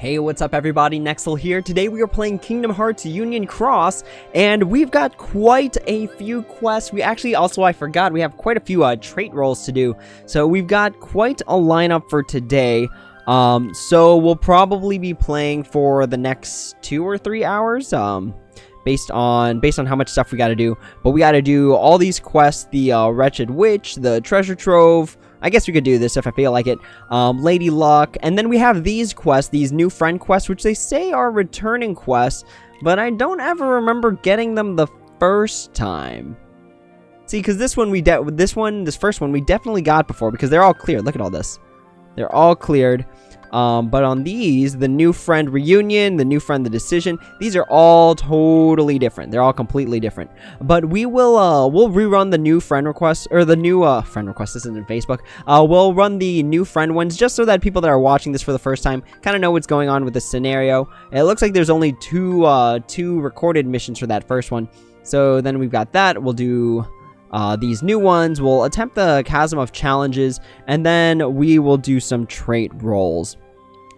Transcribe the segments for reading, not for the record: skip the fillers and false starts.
Hey, what's up everybody, Nexel here. Today we are playing Kingdom Hearts Union Cross, and we've got quite a few quests. We actually also, I forgot, we have quite a few trait rolls to do. So we've got quite a lineup for today. So we'll probably be playing for the next 2 or 3 hours, based on how much stuff we gotta do. But we gotta do all these quests, the Wretched Witch, the Treasure Trove. I guess we could do this if I feel like it. Lady Luck. And then we have these quests, these new friend quests, which they say are returning quests, but I don't ever remember getting them the first time. See, because this first one we definitely got before, because they're all cleared. Look at all this. They're all cleared. But on these, the new friend reunion, the new friend the decision, these are all totally different. They're all completely different. But we will we'll rerun the new friend requests, or the new friend request. This isn't Facebook. We'll run the new friend ones just so that people that are watching this for the first time kind of know what's going on with the scenario. It looks like there's only two recorded missions for that first one. So then we've got that. We'll do these new ones. We'll attempt the Chasm of challenges, and then we will do some trait rolls.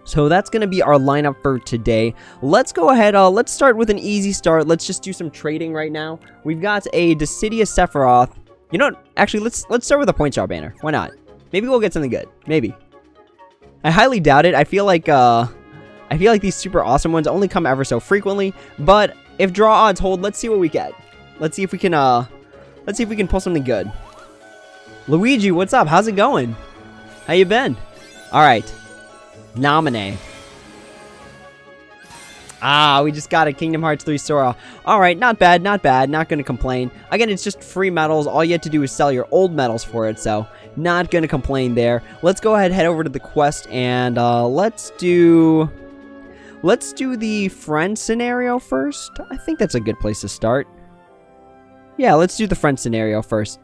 So that's going to be our lineup for today. Let's go ahead. Let's start with an easy start. Let's just do some trading right now. We've got a Dissidia Sephiroth. You know what? Actually, let's start with a point star banner. Why not? Maybe we'll get something good. Maybe. I highly doubt it. I feel like these super awesome ones only come ever so frequently. But if draw odds hold, let's see what we get. Let's see if we can pull something good. Luigi, what's up? How's it going? How you been? All right. Nominee. We just got a Kingdom Hearts 3 Sora. Alright, not bad, not bad. Not gonna complain. Again, it's just free medals. All you have to do is sell your old medals for it, so not gonna complain there. Let's go ahead, head over to the quest, and let's do the friend scenario first. I think that's a good place to start. Yeah, let's do the friend scenario first.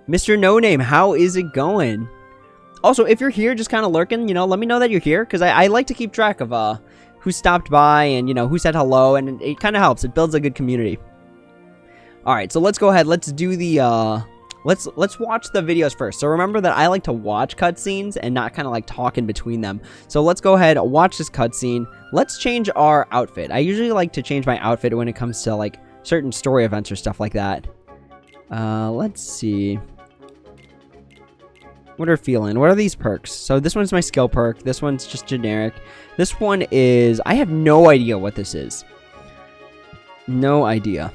Mr. No Name, how is it going? Also, if you're here just kind of lurking, let me know that you're here, because I like to keep track of who stopped by and, who said hello, and it kind of helps. It builds a good community. Alright, so let's go ahead. Let's do the, let's watch the videos first. So remember that I like to watch cutscenes and not kind of like talk in between them. So let's go ahead, watch this cutscene. Let's change our outfit. I usually like to change my outfit when it comes to, like, certain story events or stuff like that. Let's see. What are feeling? What are these perks? So this one's my skill perk. This one's just generic. This one is... I have no idea what this is. No idea.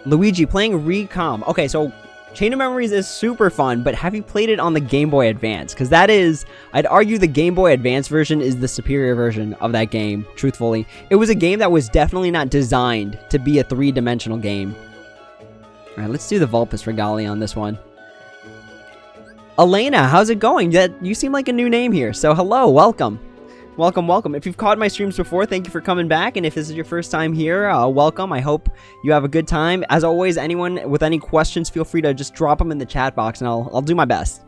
Luigi, playing Recom. Okay, so Chain of Memories is super fun, but have you played it on the Game Boy Advance? Because that is... I'd argue the Game Boy Advance version is the superior version of that game, truthfully. It was a game that was definitely not designed to be a three-dimensional game. Alright, let's do the Vulpes Regalia on this one. Elena, how's it going? You seem like a new name here, so hello, welcome. Welcome, welcome. If you've caught my streams before, thank you for coming back, and if this is your first time here, welcome. I hope you have a good time. As always, anyone with any questions, feel free to just drop them in the chat box, and I'll do my best.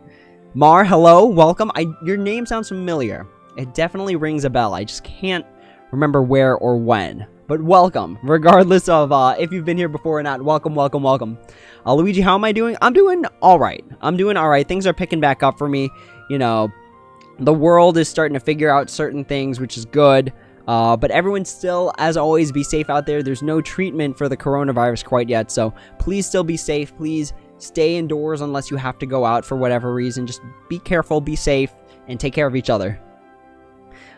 Mar, hello, welcome. Your name sounds familiar. It definitely rings a bell. I just can't remember where or when. But welcome, regardless of if you've been here before or not. Welcome, welcome, welcome. Luigi, how am I doing? I'm doing alright. I'm doing alright. Things are picking back up for me. The world is starting to figure out certain things, which is good. But everyone still, as always, be safe out there. There's no treatment for the coronavirus quite yet. So please still be safe. Please stay indoors unless you have to go out for whatever reason. Just be careful, be safe, and take care of each other.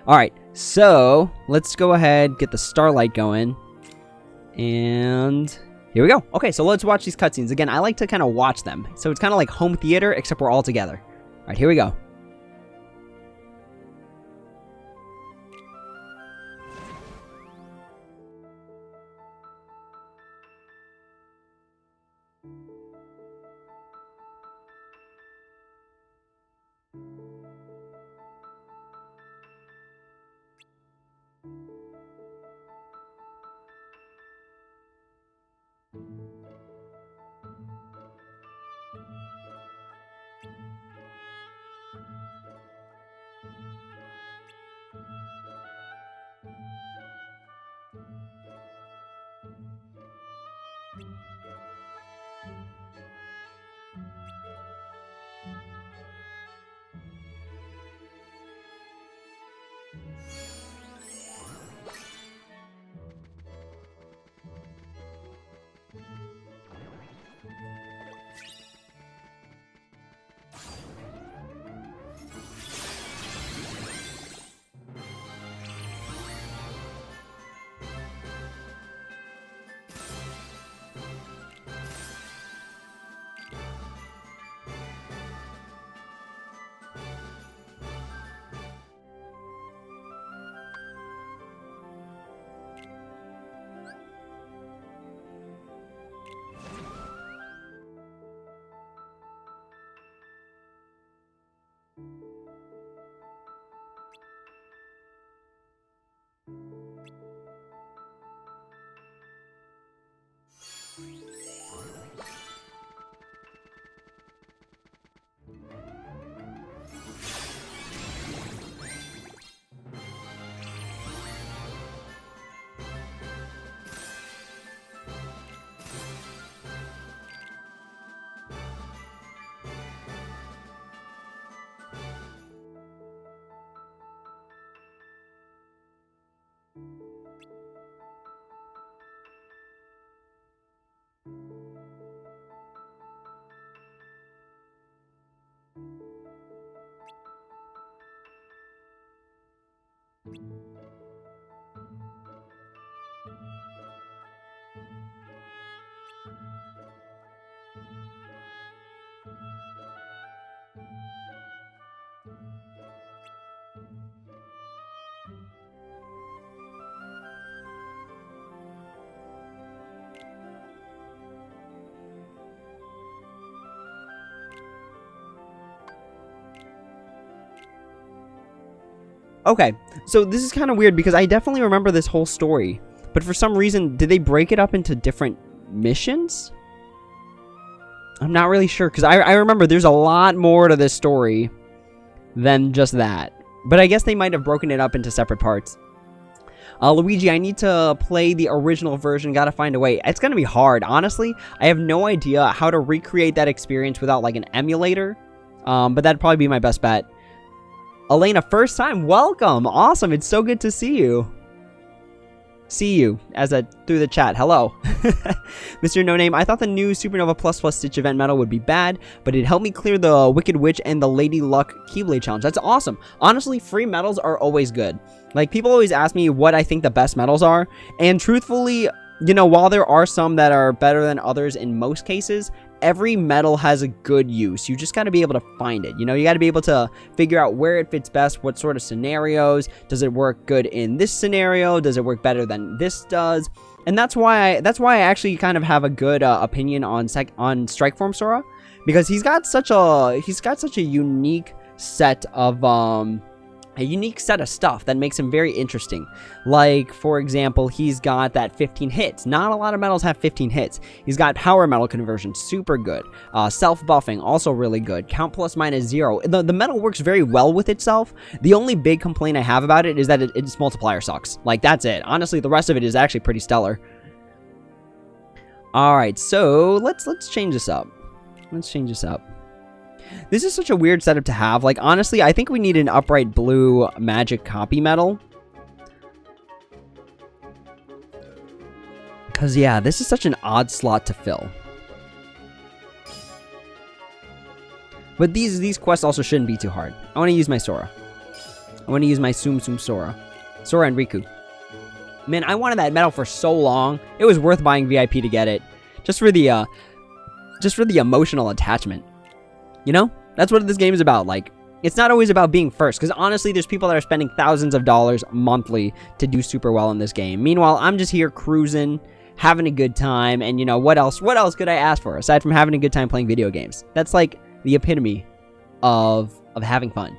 Alright, so let's go ahead, get the Starlight going, and here we go. Okay, so let's watch these cutscenes. Again, I like to kind of watch them, so it's kind of like home theater, except we're all together. Alright, here we go. Okay, so this is kind of weird because I definitely remember this whole story. But for some reason, did they break it up into different missions? I'm not really sure, because I remember there's a lot more to this story than just that. But I guess they might have broken it up into separate parts. Luigi, I need to play the original version. Gotta find a way. It's gonna be hard. Honestly, I have no idea how to recreate that experience without, like, an emulator. But that'd probably be my best bet. Elena, first time. Welcome. Awesome. It's so good to see you. See you through the chat. Hello. Mr. No Name, I thought the new Supernova Plus Stitch event medal would be bad, but it helped me clear the Wicked Witch and the Lady Luck Keyblade challenge. That's awesome. Honestly, free medals are always good. Like, people always ask me what I think the best medals are, and truthfully, you know, while there are some that are better than others in most cases, every medal has a good use. You just got to be able to find it. You know, you got to be able to figure out where it fits best, what sort of scenarios. Does it work good in this scenario? Does it work better than this does? And that's why I actually kind of have a good opinion on Strikeform Sora, because he's got such a unique set of stuff that makes him very interesting. Like, for example, he's got that 15 hits. Not a lot of medals have 15 hits. He's got power medal conversion, super good. Self-buffing, also really good. Count plus minus 0. The medal works very well with itself. The only big complaint I have about it is that its multiplier sucks. Like, that's it. Honestly, the rest of it is actually pretty stellar. Alright, so let's change this up. Let's change this up. This is such a weird setup to have. Like, honestly, I think we need an upright blue magic copy medal. Because, yeah, this is such an odd slot to fill. But these quests also shouldn't be too hard. I want to use my Sora. I want to use my Tsum Tsum Sora. Sora and Riku. Man, I wanted that medal for so long. It was worth buying VIP to get it. Just for the emotional attachment. You know? That's what this game is about. Like, it's not always about being first. Because honestly, there's people that are spending thousands of dollars monthly to do super well in this game. Meanwhile, I'm just here cruising, having a good time. And, you know, what else could I ask for? Aside from having a good time playing video games. That's like the epitome of having fun.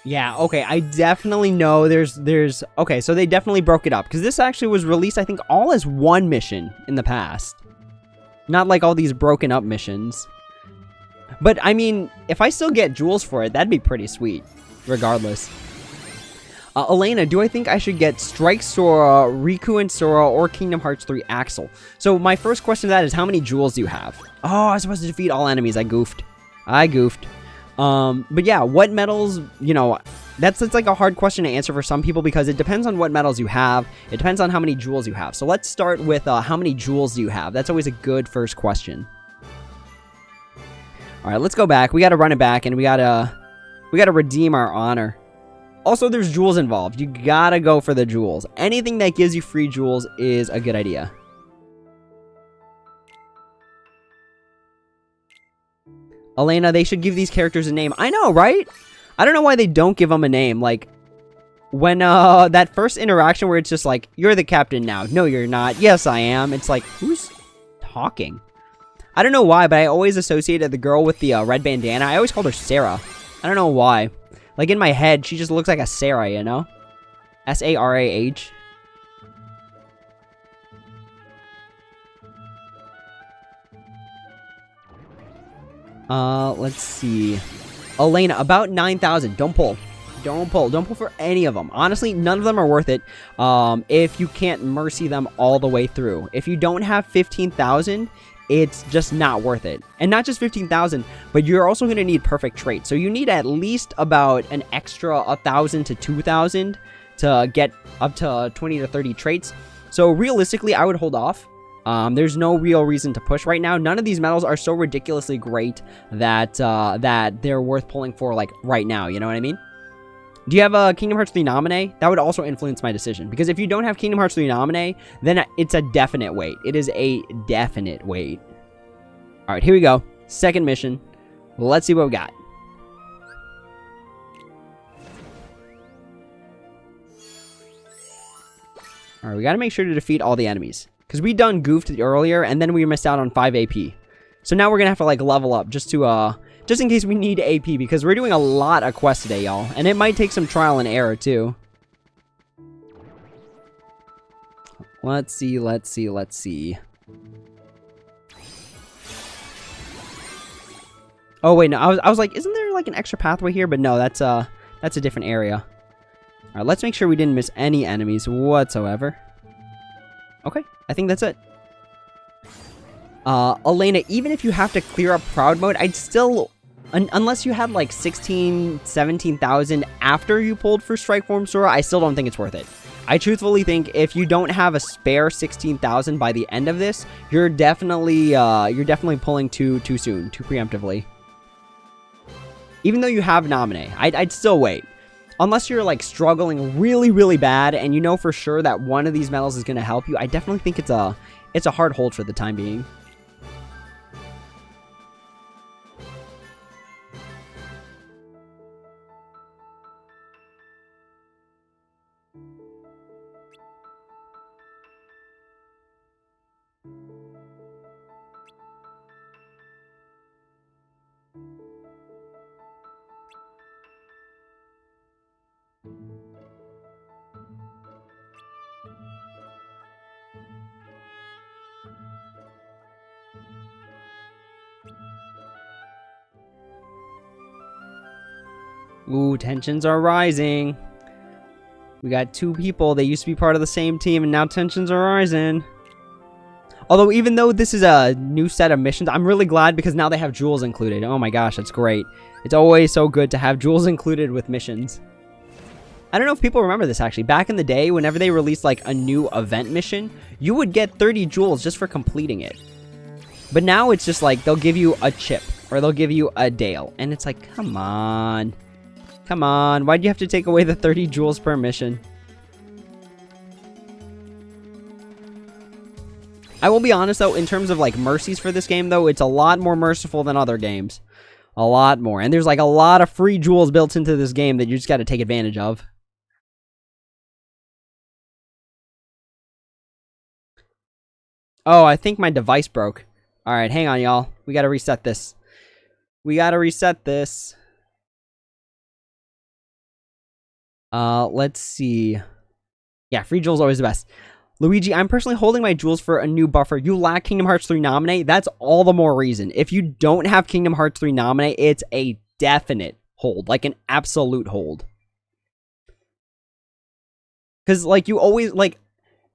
Yeah, okay, I definitely know there's okay, so they definitely broke it up, because this actually was released, I think, all as one mission in the past. Not like all these broken up missions. But, I mean, if I still get jewels for it, that'd be pretty sweet, regardless. Elena, do I think I should get Strike Sora, Riku and Sora, or Kingdom Hearts 3 Axel? So, my first question to that is, how many jewels do you have? Oh, I was supposed to defeat all enemies, I goofed. But yeah, what medals, you know, that's like a hard question to answer for some people because it depends on what medals you have. It depends on how many jewels you have. So let's start with how many jewels do you have? That's always a good first question. All right, let's go back. We got to run it back and we got to redeem our honor. Also, there's jewels involved. You gotta go for the jewels. Anything that gives you free jewels is a good idea. Elena, they should give these characters a name. I know, right? I don't know why they don't give them a name. Like, when, that first interaction where it's just like, you're the captain now. No, you're not. Yes, I am. It's like, who's talking? I don't know why, but I always associated the girl with the red bandana. I always called her Sarah. I don't know why. Like, in my head, she just looks like a Sarah, you know? S-A-R-A-H. Let's see. Elena, about 9,000. Don't pull. Don't pull. Don't pull for any of them. Honestly, none of them are worth it if you can't mercy them all the way through. If you don't have 15,000, it's just not worth it. And not just 15,000, but you're also going to need perfect traits. So you need at least about an extra 1,000 to 2,000 to get up to 20 to 30 traits. So realistically, I would hold off. There's no real reason to push right now. None of these medals are so ridiculously great that that they're worth pulling for, like, right now. You know what I mean? Do you have a Kingdom Hearts 3 nominee? That would also influence my decision. Because if you don't have Kingdom Hearts 3 nominee, then it's a definite wait. It is a definite wait. Alright, here we go. Second mission. Let's see what we got. Alright, we gotta make sure to defeat all the enemies. Because we done goofed earlier, and then we missed out on 5 AP. So now we're gonna have to, like, level up just to, just in case we need AP, because we're doing a lot of quests today, y'all. And it might take some trial and error, too. Let's see, let's see, let's see. Oh, wait, no, I was like, isn't there, like, an extra pathway here? But no, that's a different area. Alright, let's make sure we didn't miss any enemies whatsoever. Okay, I think that's it. Elena, even if you have to clear up Proud Mode, I'd still... unless you had, like, 17,000 after you pulled for Strike Form Sora, I still don't think it's worth it. I truthfully think if you don't have a spare 16,000 by the end of this, you're definitely pulling too soon, too preemptively. Even though you have Nominee, I'd still wait. Unless you're, like, struggling really, really bad, and you know for sure that one of these medals is going to help you, I definitely think it's a hard hold for the time being. Ooh, tensions are rising. We got two people. They used to be part of the same team, and now tensions are rising. Although, even though this is a new set of missions, I'm really glad because now they have jewels included. Oh my gosh, that's great. It's always so good to have jewels included with missions. I don't know if people remember this, actually. Back in the day, whenever they released, like, a new event mission, you would get 30 jewels just for completing it. But now it's just like, they'll give you a chip, or they'll give you a Dale. And it's like, come on. Come on, why'd you have to take away the 30 jewels per mission? I will be honest, though, in terms of, like, mercies for this game, though, it's a lot more merciful than other games. A lot more. And there's, like, a lot of free jewels built into this game that you just gotta take advantage of. Oh, I think my device broke. Alright, hang on, y'all. We gotta reset this. We gotta reset this. Let's see. Yeah, free jewels always the best. Luigi, I'm personally holding my jewels for a new buffer. You lack Kingdom Hearts 3 nominee. That's all the more reason. If you don't have Kingdom Hearts 3 nominee, it's a definite hold. Like, an absolute hold. Because, like, you always, like,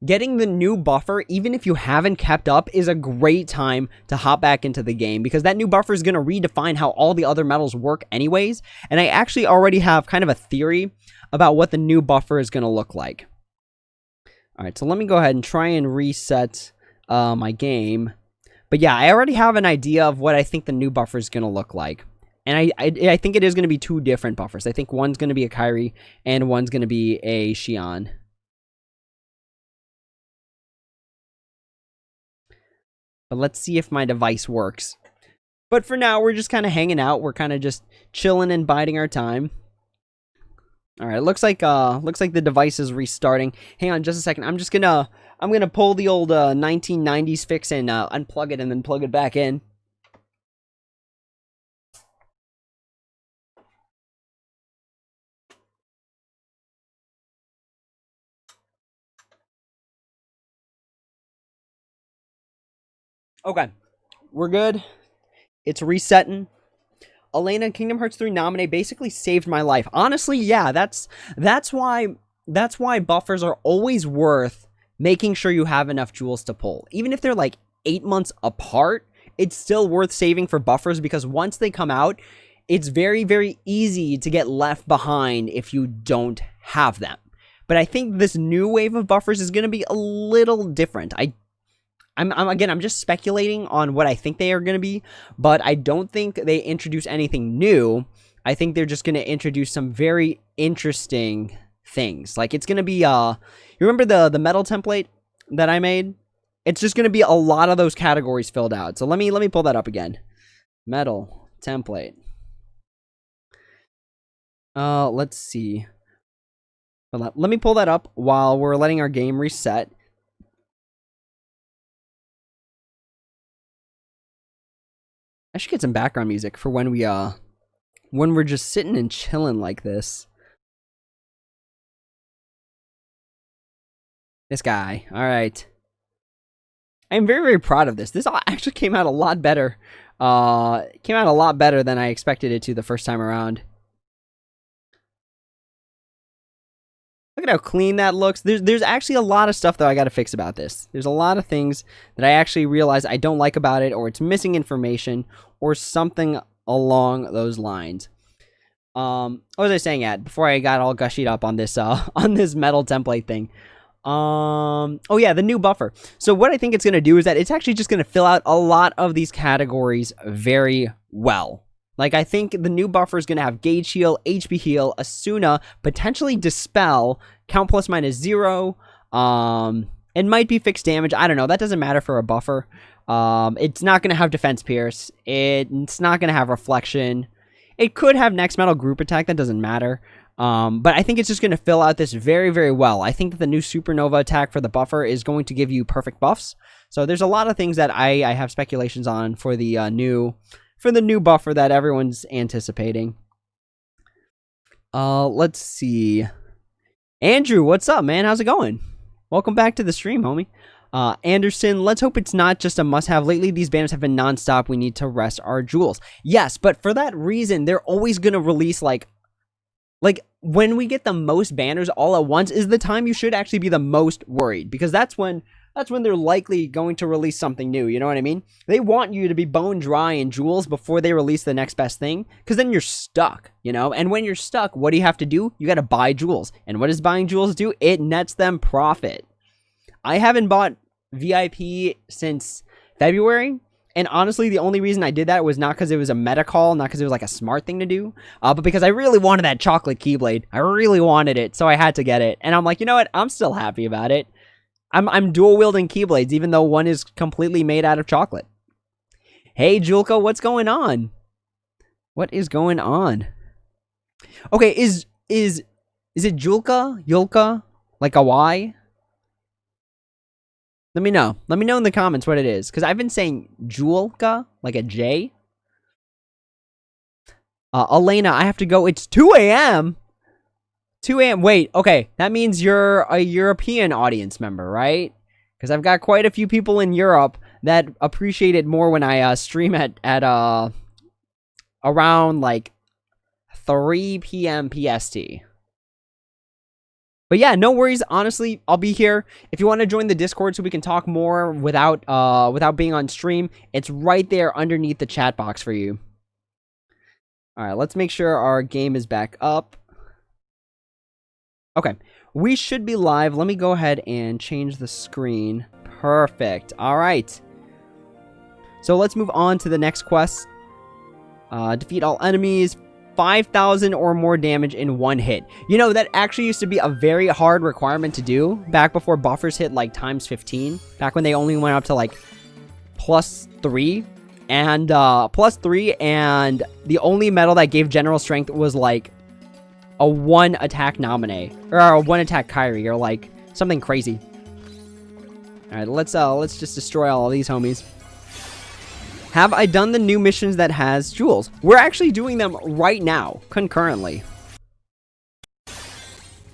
getting the new buffer, even if you haven't kept up, is a great time to hop back into the game. Because that new buffer is going to redefine how all the other medals work anyways. And I actually already have kind of a theory about what the new buffer is going to look like. Alright, so let me go ahead and try and reset my game. But yeah, I already have an idea of what I think the new buffer is going to look like. And I think it is going to be 2 different buffers. I think one's going to be a Kyrie and one's going to be a Xion. But let's see if my device works. But for now, we're just kind of hanging out. We're kind of just chilling and biding our time. All right, looks like the device is restarting. Hang on just a second. I'm gonna pull the old 1990s fix and unplug it and then plug it back in. Okay, we're good. It's resetting. Elena, Kingdom Hearts 3 nominee basically saved my life. Honestly, yeah, that's why buffers are always worth making sure you have enough jewels to pull. Even if they're like 8 months apart, it's still worth saving for buffers because once they come out, it's very, very easy to get left behind if you don't have them. But I think this new wave of buffers is going to be a little different. I'm just speculating on what I think they are going to be, but I don't think they introduce anything new. I think they're just going to introduce some very interesting things. Like it's going to be, you remember the metal template that I made? It's just going to be a lot of those categories filled out. So let me pull that up again. Metal template. Let's see. Let me pull that up while we're letting our game reset. I should get some background music for when we're just sitting and chilling like this. This guy. All right. I'm very, very proud of this. This actually came out a lot better. Came out a lot better than I expected it to the first time around. Look at how clean that looks. There's actually a lot of stuff that I got to fix about this. There's a lot of things that I actually realize I don't like about it, or it's missing information, or something along those lines. What was I saying before I got all gushied up on this metal template thing? Oh yeah, the new buffer. So what I think it's gonna do is that it's actually just gonna fill out a lot of these categories very well. Like, I think the new buffer is going to have Gauge Heal, HP Heal, Asuna, potentially Dispel, Count Plus Minus 0. It might be Fixed Damage. I don't know. That doesn't matter for a buffer. It's not going to have Defense Pierce. It's not going to have Reflection. It could have Next Metal Group Attack. That doesn't matter. But I think it's just going to fill out this very, very well. I think that the new Supernova attack for the buffer is going to give you perfect buffs. So there's a lot of things that I have speculations on for the new buffer that everyone's anticipating. Let's see. Andrew, what's up, man? How's it going? Welcome back to the stream, homie. Anderson, let's hope it's not just a must-have. Lately, these banners have been non-stop. We need to rest our jewels. Yes, but for that reason, they're always going to release, like, when we get the most banners all at once is the time you should actually be the most worried. Because that's when they're likely going to release something new, you know what I mean? They want you to be bone dry in jewels before they release the next best thing, because then you're stuck, you know? And when you're stuck, what do you have to do? You got to buy jewels. And what does buying jewels do? It nets them profit. I haven't bought VIP since February, and honestly, the only reason I did that was not because it was a meta call, not because it was like a smart thing to do, but because I really wanted that chocolate Keyblade. I really wanted it, so I had to get it. And I'm like, you know what? I'm still happy about it. I'm dual wielding Keyblades, even though one is completely made out of chocolate. Hey, Julka, what's going on? What is going on? Okay, is it Julka? Yulka? Like a Y? Let me know. Let me know in the comments what it is, because I've been saying Julka, like a J. Elena, I have to go. It's 2 a.m. 2 a.m. Wait, okay. That means you're a European audience member, right? Because I've got quite a few people in Europe that appreciate it more when I stream at around like 3 p.m. PST. But yeah, no worries. Honestly, I'll be here. If you want to join the Discord so we can talk more without being on stream, it's right there underneath the chat box for you. All right, let's make sure our game is back up. Okay, we should be live. Let me go ahead and change the screen. Perfect. All right. So let's move on to the next quest. Defeat all enemies. 5,000 or more damage in one hit. You know, that actually used to be a very hard requirement to do back before buffers hit like times 15. Back when they only went up to like +3. And +3, and the only medal that gave general strength was like a 1 attack Naminé, or a 1 attack Kairi, or like something crazy. Alright, let's just destroy all of these homies. Have I done the new missions that has jewels? We're actually doing them right now, concurrently.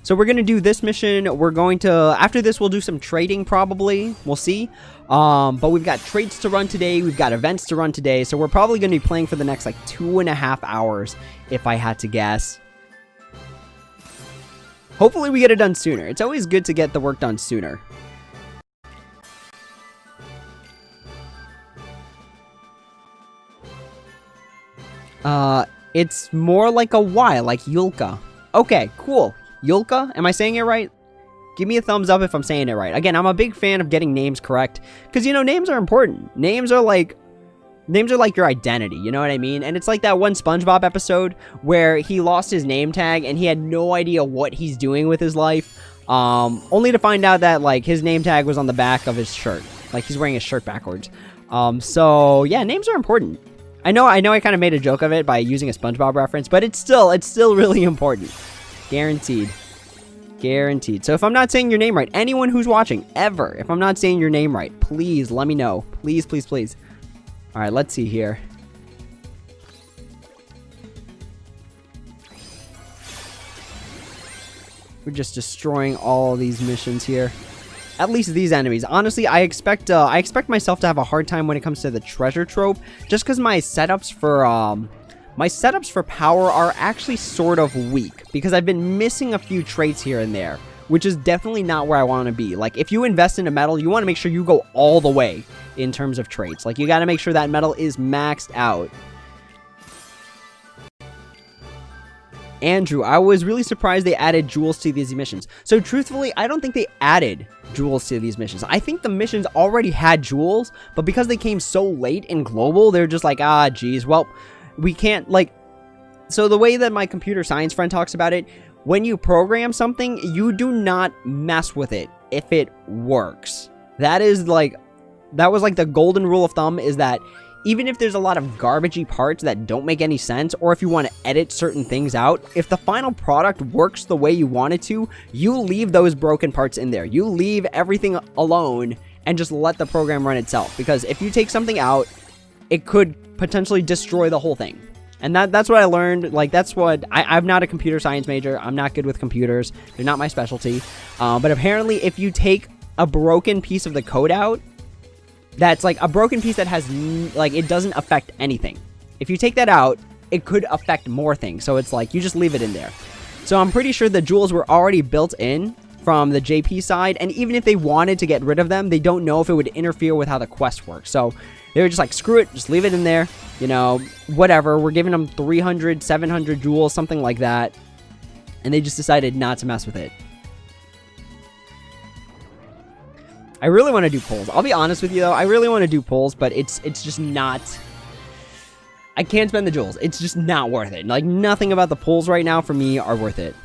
So we're going to do this mission. We're going to, after this, we'll do some trading probably. We'll see. But we've got trades to run today. We've got events to run today. So we're probably going to be playing for the next like 2.5 hours, if I had to guess. Hopefully we get it done sooner. It's always good to get the work done sooner. It's more like a Y, like Yulka. Okay, cool. Yulka? Am I saying it right? Give me a thumbs up if I'm saying it right. Again, I'm a big fan of getting names correct. Because, you know, names are important. Names are like your identity, you know what I mean? And it's like that one SpongeBob episode where he lost his name tag and he had no idea what he's doing with his life. Only to find out that, like, his name tag was on the back of his shirt. Like, he's wearing his shirt backwards. So, yeah, names are important. I know I kind of made a joke of it by using a SpongeBob reference, but it's still really important. Guaranteed. Guaranteed. So if I'm not saying your name right, anyone who's watching, ever, if I'm not saying your name right, please let me know. Please, please, please. All right, let's see here. We're just destroying all these missions here. At least these enemies. Honestly, I expect myself to have a hard time when it comes to the treasure trope, just because my setups for power are actually sort of weak, because I've been missing a few traits here and there, which is definitely not where I want to be. Like, if you invest in a medal, you want to make sure you go all the way in terms of traits. Like, you got to make sure that medal is maxed out. Andrew, I was really surprised they added jewels to these missions. So truthfully, I don't think they added jewels to these missions. I think the missions already had jewels, but because they came so late in global, they're just like, ah, geez, well, we can't, like... So the way that my computer science friend talks about it, when you program something, you do not mess with it if it works. That was like the golden rule of thumb, is that even if there's a lot of garbagey parts that don't make any sense, or if you want to edit certain things out, if the final product works the way you want it to, you leave those broken parts in there. You leave everything alone and just let the program run itself. Because if you take something out, it could potentially destroy the whole thing. And that's what I learned. Like, that's what... I'm not a computer science major. I'm not good with computers. They're not my specialty. But apparently, if you take a broken piece of the code out, that's like a broken piece that has, like, it doesn't affect anything. If you take that out, it could affect more things. So it's like, you just leave it in there. So I'm pretty sure the jewels were already built in from the JP side. And even if they wanted to get rid of them, they don't know if it would interfere with how the quest works. So they were just like, screw it, just leave it in there. You know, whatever. We're giving them 300, 700 jewels, something like that. And they just decided not to mess with it. I really want to do polls. I'll be honest with you, though. I really want to do polls, but it's just not... I can't spend the jewels. It's just not worth it. Like, nothing about the polls right now for me are worth it.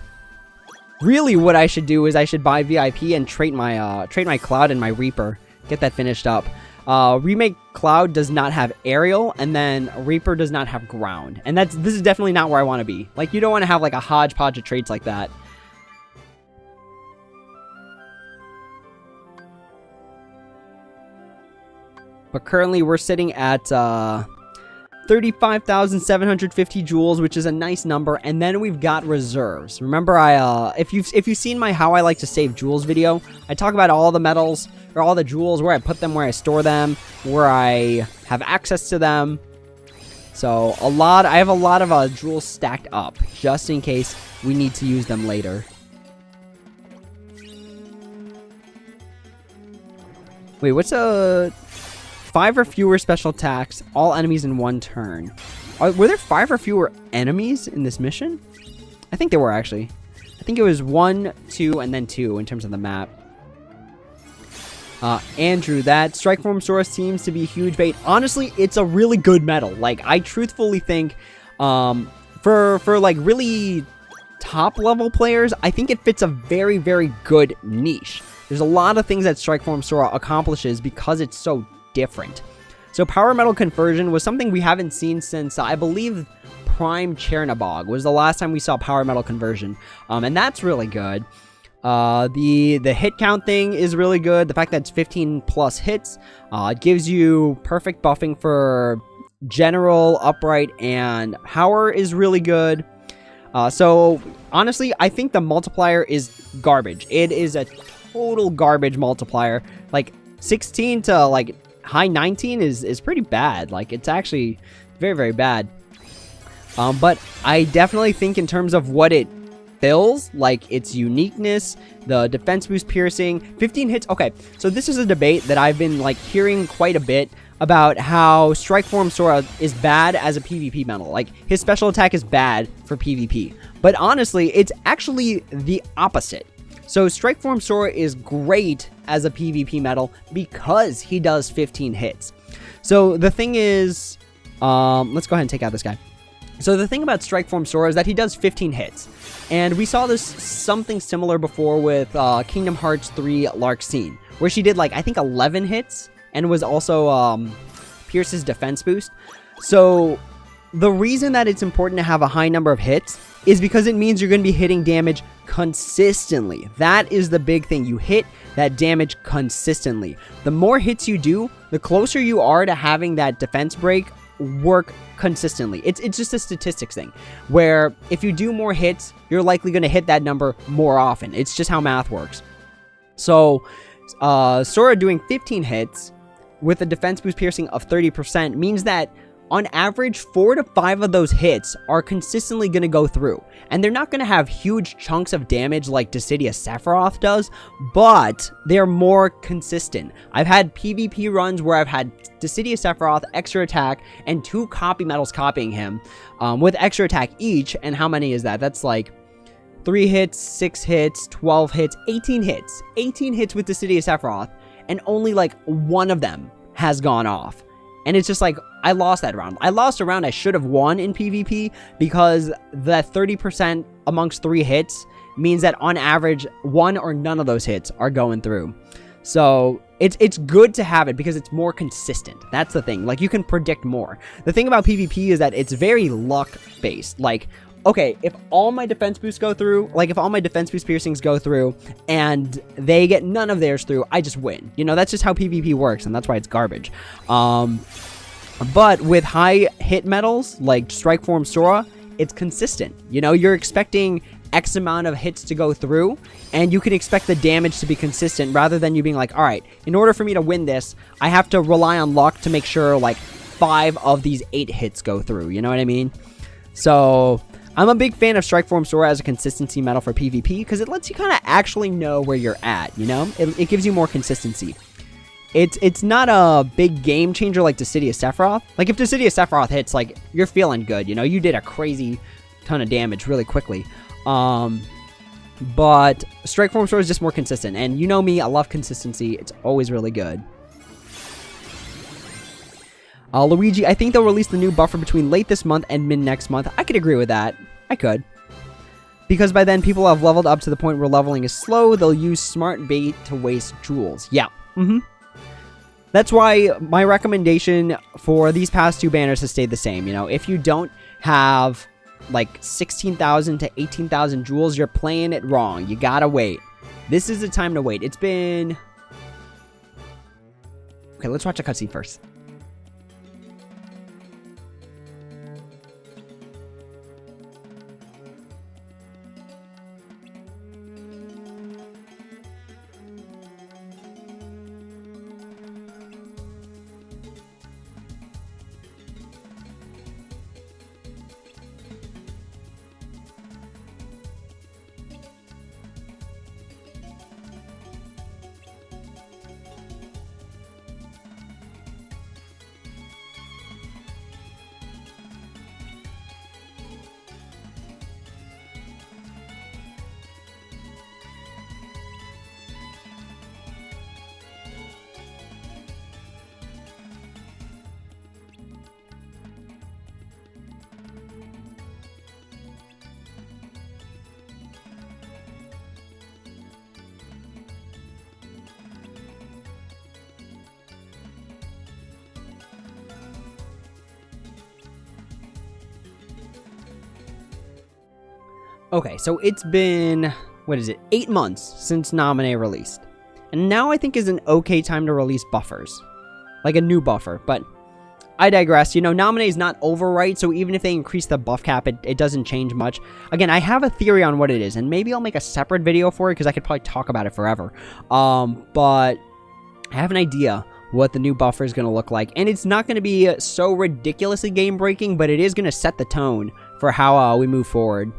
Really, what I should do is I should buy VIP and trade my Cloud and my Reaper. Get that finished up. Remake Cloud does not have aerial, and then Reaper does not have ground. And this is definitely not where I want to be. Like, you don't want to have like a hodgepodge of traits like that. But currently we're sitting at 35,750 jewels, which is a nice number. And then we've got reserves. Remember, if you've seen my how I like to save jewels video, I talk about all the medals or all the jewels, where I put them, where I store them, where I have access to them. So I have a lot of jewels stacked up just in case we need to use them later. Wait, what's a 5 or fewer special attacks, all enemies in one turn? Were there 5 or fewer enemies in this mission? I think there were, actually. I think it was 1, 2, and then 2 in terms of the map. Andrew, that Strike Form Sora seems to be huge bait. Honestly, it's a really good medal. Like, I truthfully think, for like really top level players, I think it fits a very, very good niche. There's a lot of things that Strike Form Sora accomplishes because it's so different. So Power Metal Conversion was something we haven't seen since, I believe, Prime Chernabog was the last time we saw Power Metal Conversion. And that's really good. The hit count thing is really good. The fact that it's 15 plus hits, it gives you perfect buffing for general, upright, and power is really good. So honestly, I think the multiplier is garbage. It is a total garbage multiplier. Like 16 to like high 19 is pretty bad. Like, it's actually very, very bad. But I definitely think in terms of what it fills, like its uniqueness, the defense boost piercing, 15 hits. Okay, so this is a debate that I've been like hearing quite a bit about how Strike Form Sora is bad as a PvP medal. Like, his special attack is bad for PvP. But honestly, it's actually the opposite. So Strike Form Sora is great as a PvP medal because he does 15 hits. So the thing is, let's go ahead and take out this guy. So the thing about Strike Form Sora is that he does 15 hits. And we saw this something similar before with Kingdom Hearts 3 Larxene, where she did like, I think 11 hits and was also Pierce's defense boost. So the reason that it's important to have a high number of hits is because it means you're going to be hitting damage consistently. That is the big thing. You hit that damage consistently. The more hits you do, the closer you are to having that defense break work consistently. It's just a statistics thing, where if you do more hits, you're likely going to hit that number more often. It's just how math works. So Sora doing 15 hits with a defense boost piercing of 30% means that on average, 4 to 5 of those hits are consistently going to go through. And they're not going to have huge chunks of damage like Dissidia Sephiroth does, but they're more consistent. I've had PvP runs where I've had Dissidia Sephiroth, extra attack, and 2 copy medals copying him with extra attack each. And how many is that? That's like 3 hits, 6 hits, 12 hits, 18 hits. 18 hits with Dissidia Sephiroth, and only like 1 of them has gone off. And it's just like, I lost that round. I lost a round I should have won in PvP because that 30% amongst 3 hits means that on average, 1 or none of those hits are going through. So it's good to have it because it's more consistent. That's the thing. Like, you can predict more. The thing about PvP is that it's very luck based. Like, okay, if all my defense boosts go through, like if all my defense boost piercings go through and they get none of theirs through, I just win. You know, that's just how PvP works, and that's why it's garbage. But with high hit medals like Strike Form Sora, it's consistent. You know, you're expecting X amount of hits to go through, and you can expect the damage to be consistent rather than you being like, all right, in order for me to win this, I have to rely on luck to make sure like 5 of these 8 hits go through. You know what I mean? So I'm a big fan of Strike Form Sora as a consistency medal for PvP because it lets you kind of actually know where you're at, you know? It gives you more consistency. It's not a big game changer like Dissidia Sephiroth. Like, if Dissidia Sephiroth hits, like, you're feeling good, you know? You did a crazy ton of damage really quickly. But Strike Form Sora is just more consistent. And you know me, I love consistency. It's always really good. Luigi, I think they'll release the new buffer between late this month and mid next month. I could agree with that. I could. Because by then, people have leveled up to the point where leveling is slow. They'll use smart bait to waste jewels. Yeah. That's why my recommendation for these past 2 banners has stayed the same. You know, if you don't have like 16,000 to 18,000 jewels, you're playing it wrong. You gotta wait. This is the time to wait. It's been... Okay, let's watch a cutscene first. Okay, so it's been, what is it, 8 months since Nominee released. And now I think is an okay time to release buffers. Like a new buffer, but I digress. You know, Nominee is not overwrite, so even if they increase the buff cap, it doesn't change much. Again, I have a theory on what it is, and maybe I'll make a separate video for it, because I could probably talk about it forever. But I have an idea what the new buffer is going to look like, and it's not going to be so ridiculously game-breaking, but it is going to set the tone for how we move forward.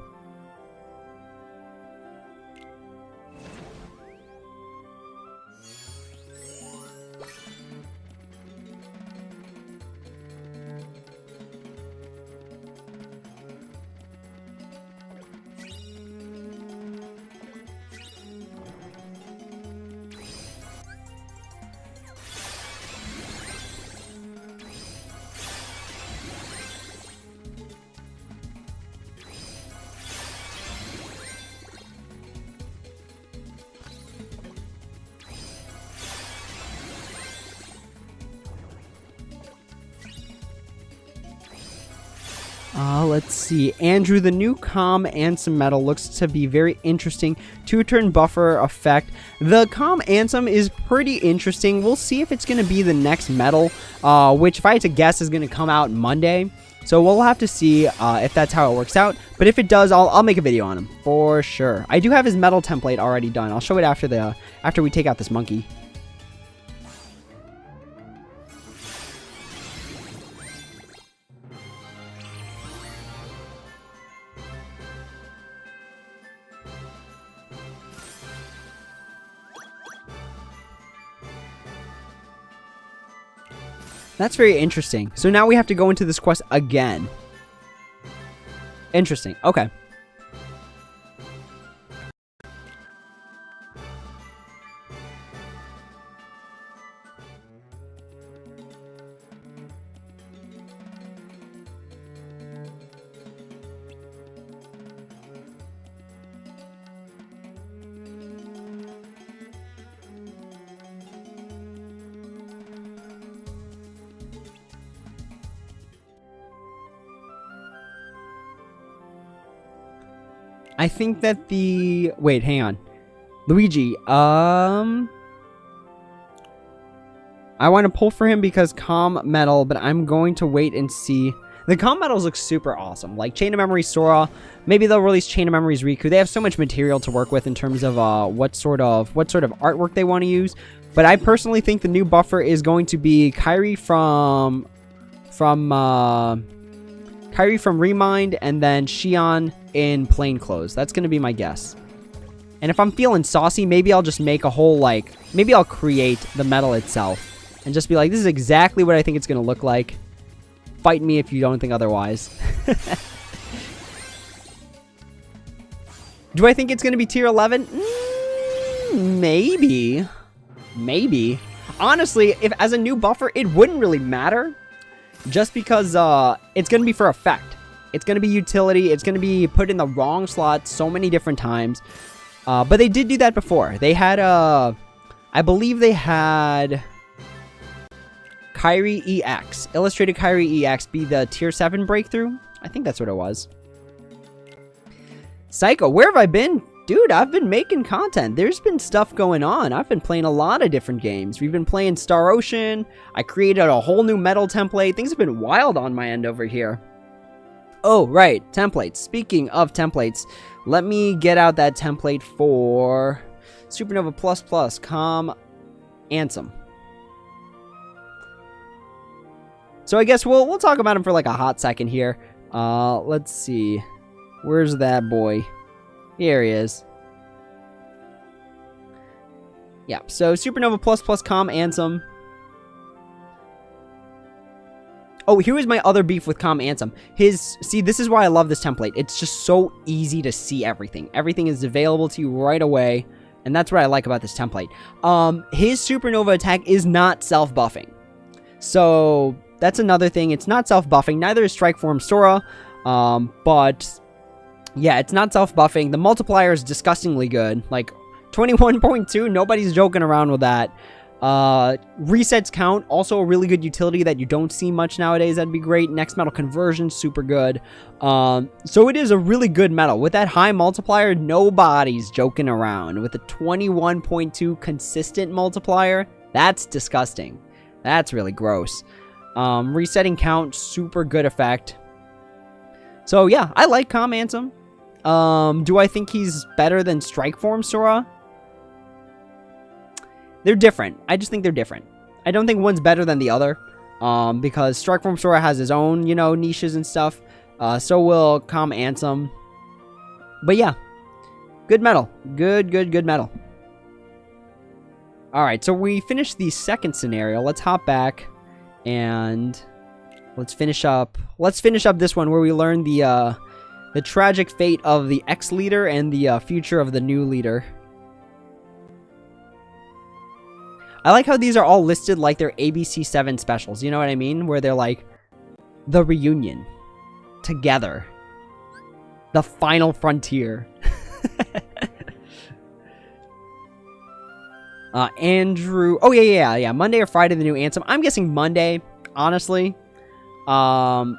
Let's see. Andrew, the new Calm Ansem medal looks to be very interesting. 2-turn buffer effect. The Calm Ansem is pretty interesting. We'll see if it's going to be the next medal, which, if I had to guess, is going to come out Monday. So we'll have to see if that's how it works out. But if it does, I'll make a video on him for sure. I do have his medal template already done. I'll show it after we take out this monkey. That's very interesting. So now we have to go into this quest again. Interesting. Okay. I think that the... Wait, hang on. Luigi, I want to pull for him because Calm Metal, but I'm going to wait and see. The Calm Metals look super awesome. Like Chain of Memories Sora, maybe they'll release Chain of Memories Riku. They have so much material to work with in terms of what sort of artwork they want to use. But I personally think the new buffer is going to be Kairi from Remind, and then Xion in plain clothes. That's going to be my guess. And if I'm feeling saucy, maybe I'll just make a whole, like, maybe I'll create the medal itself and just be like, this is exactly what I think it's going to look like. Fight me if you don't think otherwise. Do I think it's going to be tier 11? Maybe. Maybe. Honestly, if as a new buffer, it wouldn't really matter. Just because it's going to be for effect. It's going to be utility. It's going to be put in the wrong slot so many different times. But they did do that before. They had, I believe they had Kairi EX. Illustrated Kairi EX be the tier 7 breakthrough. I think that's what it was. Psycho, where have I been? Dude, I've been making content. There's been stuff going on. I've been playing a lot of different games. We've been playing Star Ocean. I created a whole new medal template. Things have been wild on my end over here. Oh, right. Templates. Speaking of templates, let me get out that template for Supernova Plus Plus Calm Ansem. So I guess we'll talk about him for like a hot second here. Let's see. Where's that boy? Here he is. Yeah, so Supernova Plus Plus Calm Ansem. Oh, here was my other beef with Calm Ansem. See, this is why I love this template. It's just so easy to see everything. Everything is available to you right away, and that's what I like about this template. His Supernova attack is not self-buffing. So, that's another thing. It's not self-buffing. Neither is Strike Form Sora, but... yeah, it's not self-buffing. The multiplier is disgustingly good. Like, 21.2, nobody's joking around with that. Resets count, also a really good utility that you don't see much nowadays. That'd be great. Next metal conversion, super good. So it is a really good metal. With that high multiplier, nobody's joking around. With a 21.2 consistent multiplier, that's disgusting. That's really gross. Resetting count, super good effect. So yeah, I like Calm Ansem. Do I think he's better than Strikeform Sora? They're different. I just think they're different. I don't think one's better than the other. Because Strikeform Sora has his own, you know, niches and stuff. So will Calm Ansem. But yeah. Good metal. Good metal. Alright, so we finished the second scenario. Let's hop back. And let's finish up this one where we learn the tragic fate of the ex-leader and the future of the new leader. I like how these are all listed like they're ABC 7 specials, you know what I mean? Where they're like, the reunion, together, the final frontier. Andrew, oh yeah, Monday or Friday, the new Ansem. I'm guessing Monday, honestly. So I'm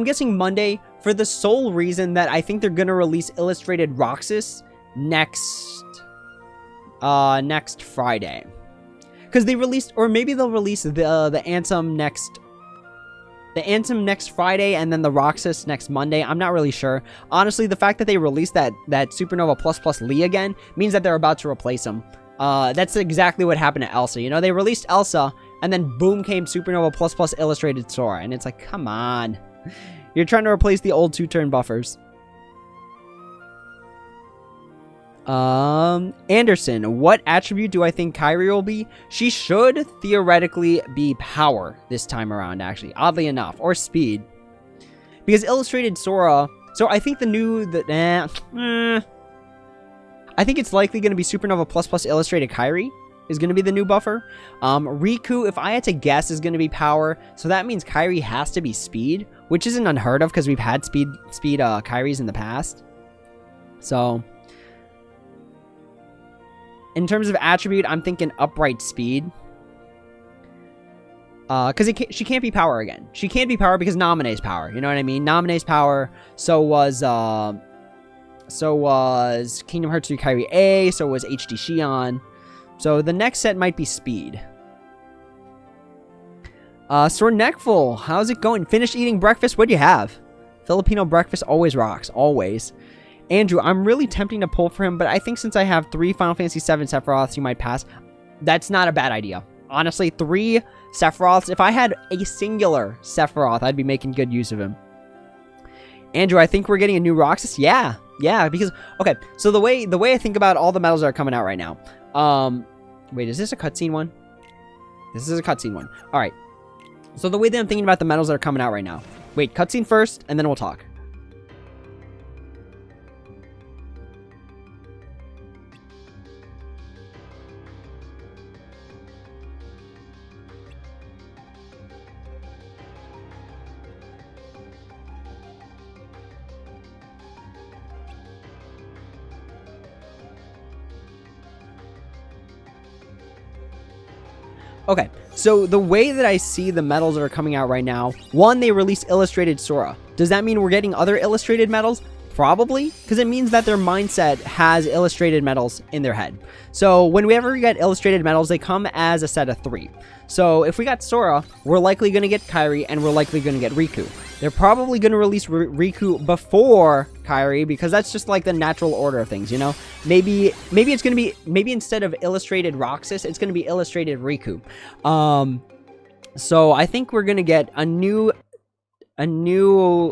guessing Monday for the sole reason that I think they're gonna release Illustrated Roxas next Friday. Because they released, or maybe they'll release the Ansem next Friday, and then the Roxas next Monday. I'm not really sure. Honestly, the fact that they released that Supernova Plus Lee again means that they're about to replace him. That's exactly what happened to Elsa. You know, they released Elsa, and then boom came Supernova Plus Illustrated Sora, and it's like, come on, you're trying to replace the old 2-turn buffers. Anderson, what attribute do I think Kyrie will be? She should theoretically be power this time around, actually, oddly enough, or speed. Because Illustrated Sora, so I think I think it's likely going to be Supernova Plus Illustrated Kyrie is going to be the new buffer. Riku, if I had to guess, is going to be power, so that means Kyrie has to be speed, which isn't unheard of because we've had speed Kyries in the past. So in terms of attribute, I'm thinking upright speed. Because she can't be power again. She can't be power because Naminé's power. You know what I mean? Naminé's power. So was Kingdom Hearts 3 Kyrie A. So was HD Shion. So the next set might be speed. Sorneckful, how's it going? Finished eating breakfast? What'd you have? Filipino breakfast always rocks. Always. Andrew, I'm really tempting to pull for him, but I think since I have 3 Final Fantasy VII Sephiroths, you might pass. That's not a bad idea. Honestly, 3 Sephiroths. If I had a singular Sephiroth, I'd be making good use of him. Andrew, I think we're getting a new Roxas. Yeah, because okay. So the way I think about all the medals that are coming out right now. Wait, is this a cutscene one? This is a cutscene one. All right. So the way that I'm thinking about the medals that are coming out right now. Wait, cutscene first, and then we'll talk. Okay, so the way that I see the medals that are coming out right now, one, they released Illustrated Sora. Does that mean we're getting other illustrated medals? Probably, because it means that their mindset has illustrated medals in their head. So whenever we get illustrated medals, they come as a set of 3. So if we got Sora, we're likely going to get Kyrie, and we're likely going to get Riku. They're probably going to release Riku before Kyrie, because that's just like the natural order of things, you know? Maybe it's going to be, maybe instead of Illustrated Roxas, it's going to be Illustrated Riku. So I think we're going to get a new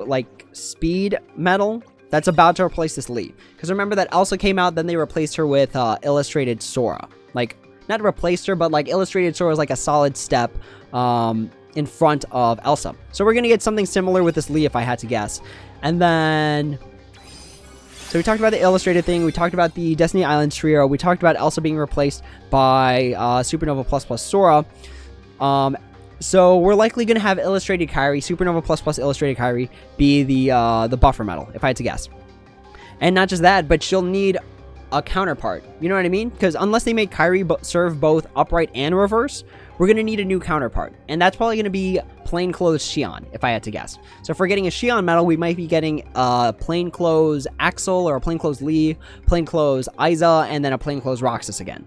like speed medal that's about to replace this Lee. Because remember that Elsa came out, then they replaced her with Illustrated Sora. Like, not replaced her, but like Illustrated Sora is like a solid step in front of Elsa. So we're going to get something similar with this Lee if I had to guess. And then, so we talked about the illustrated thing, we talked about the Destiny Islands trio, we talked about Elsa being replaced by Supernova Plus Sora. So we're likely going to have Illustrated Kyrie, Supernova Plus Illustrated Kyrie, be the buffer medal, if I had to guess. And not just that, but she'll need a counterpart. You know what I mean? Because unless they make Kyrie serve both upright and reverse, we're going to need a new counterpart. And that's probably going to be plainclothes Xion, if I had to guess. So if we're getting a Xion medal, we might be getting a plainclothes Axel, or a plainclothes Lee, plainclothes Aiza, and then a plainclothes Roxas again.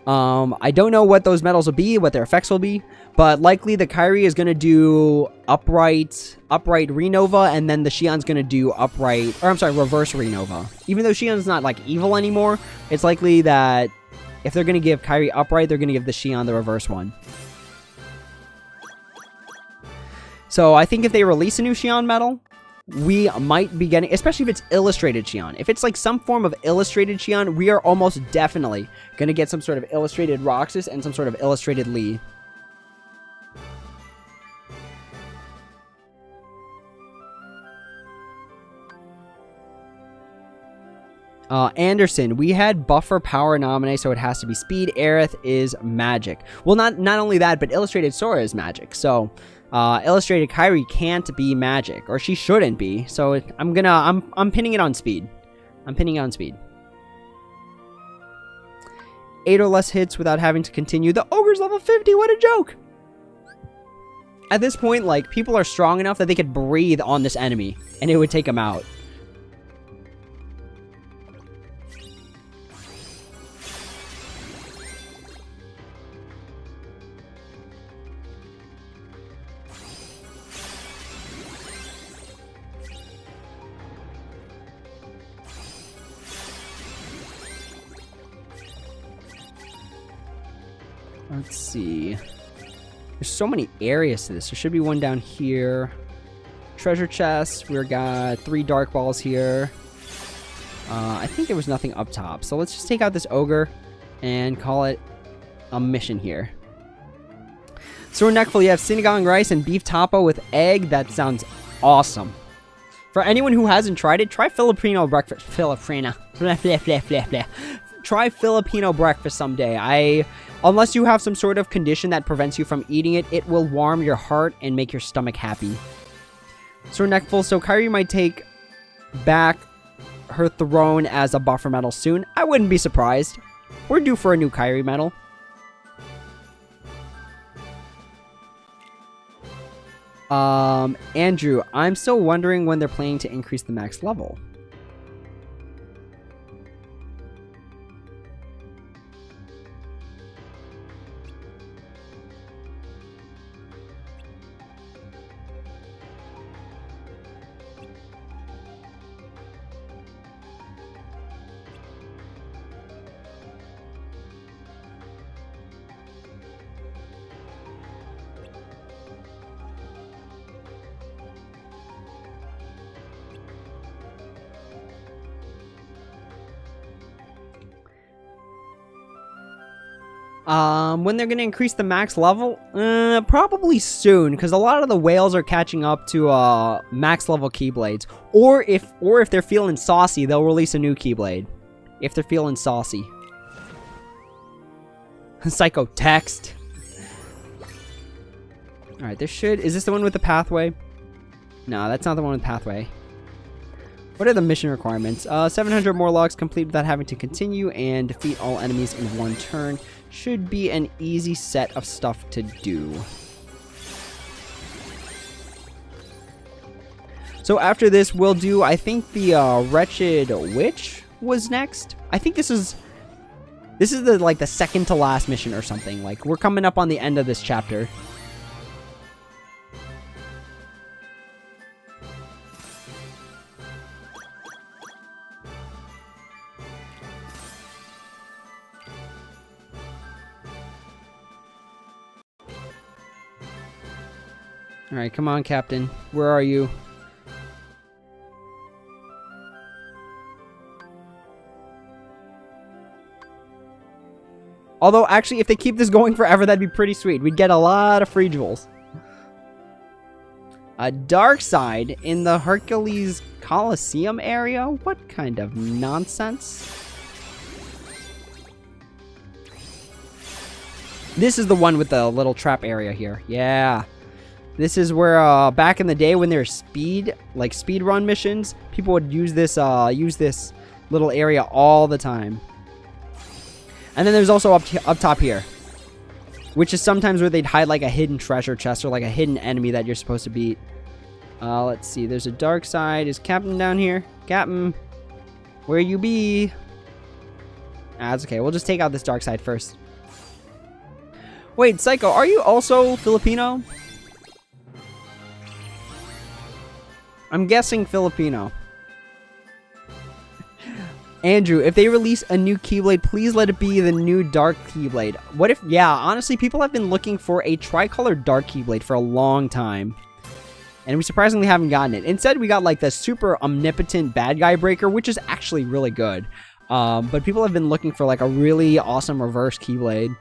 I don't know what those medals will be, what their effects will be, but likely the Kyrie is going to do upright Renova, and then the Xion's going to do reverse Renova. Even though Xion's not like evil anymore, it's likely that if they're going to give Kyrie upright, they're going to give the Xion the reverse one. So I think if they release a new Xion medal, we might be getting, especially if it's illustrated Xion. If it's like some form of illustrated Xion, we are almost definitely going to get some sort of illustrated Roxas and some sort of illustrated Lee. Anderson, we had buffer power nominate, so it has to be speed. Aerith is magic. Well, not only that, but illustrated Sora is magic. So illustrated Kyrie can't be magic, or she shouldn't be. So I'm pinning it on speed. I'm pinning it on speed. 8 or less hits without having to continue. The ogre's level 50. What a joke! At this point, like, people are strong enough that they could breathe on this enemy, and it would take them out. Let's see. There's so many areas to this. There should be one down here. Treasure chest. We've got 3 dark balls here. I think there was nothing up top. So let's just take out this ogre and call it a mission here. So we're neckful. You have sinigang rice and beef tapo with egg. That sounds awesome. For anyone who hasn't tried it, try Filipino breakfast. Try Filipino breakfast someday. Unless you have some sort of condition that prevents you from eating it, it will warm your heart and make your stomach happy. So we're neckful. So Kyrie might take back her throne as a buffer medal soon. I wouldn't be surprised. We're due for a new Kyrie medal. Andrew, I'm still wondering when they're planning to increase the max level. When they're going to increase the max level? Probably soon, because a lot of the whales are catching up to max level Keyblades. Or if they're feeling saucy, they'll release a new Keyblade. If they're feeling saucy. Psycho text. Alright, is this the one with the pathway? No, that's not the one with the pathway. What are the mission requirements? 700 more logs complete without having to continue, and defeat all enemies in one turn. Should be an easy set of stuff to do. So after this, we'll do, I think the Wretched Witch was next. I think this is the second to last mission or something. Like, we're coming up on the end of this chapter. Alright, come on, Captain. Where are you? Although, actually, if they keep this going forever, that'd be pretty sweet. We'd get a lot of free jewels. A dark side in the Hercules Coliseum area? What kind of nonsense? This is the one with the little trap area here. Yeah. This is where, back in the day when there were speed run missions, people would use this little area all the time. And then there's also up top here, which is sometimes where they'd hide like a hidden treasure chest or like a hidden enemy that you're supposed to beat. Let's see. There's a dark side. Is Captain down here? Captain, where you be? That's okay. We'll just take out this dark side first. Wait, Psycho, are you also Filipino? I'm guessing Filipino. Andrew, if they release a new Keyblade, please let it be the new Dark Keyblade. What if... Yeah, honestly, people have been looking for a tricolored Dark Keyblade for a long time. And we surprisingly haven't gotten it. Instead, we got like the super omnipotent bad guy breaker, which is actually really good. But people have been looking for like a really awesome reverse Keyblade.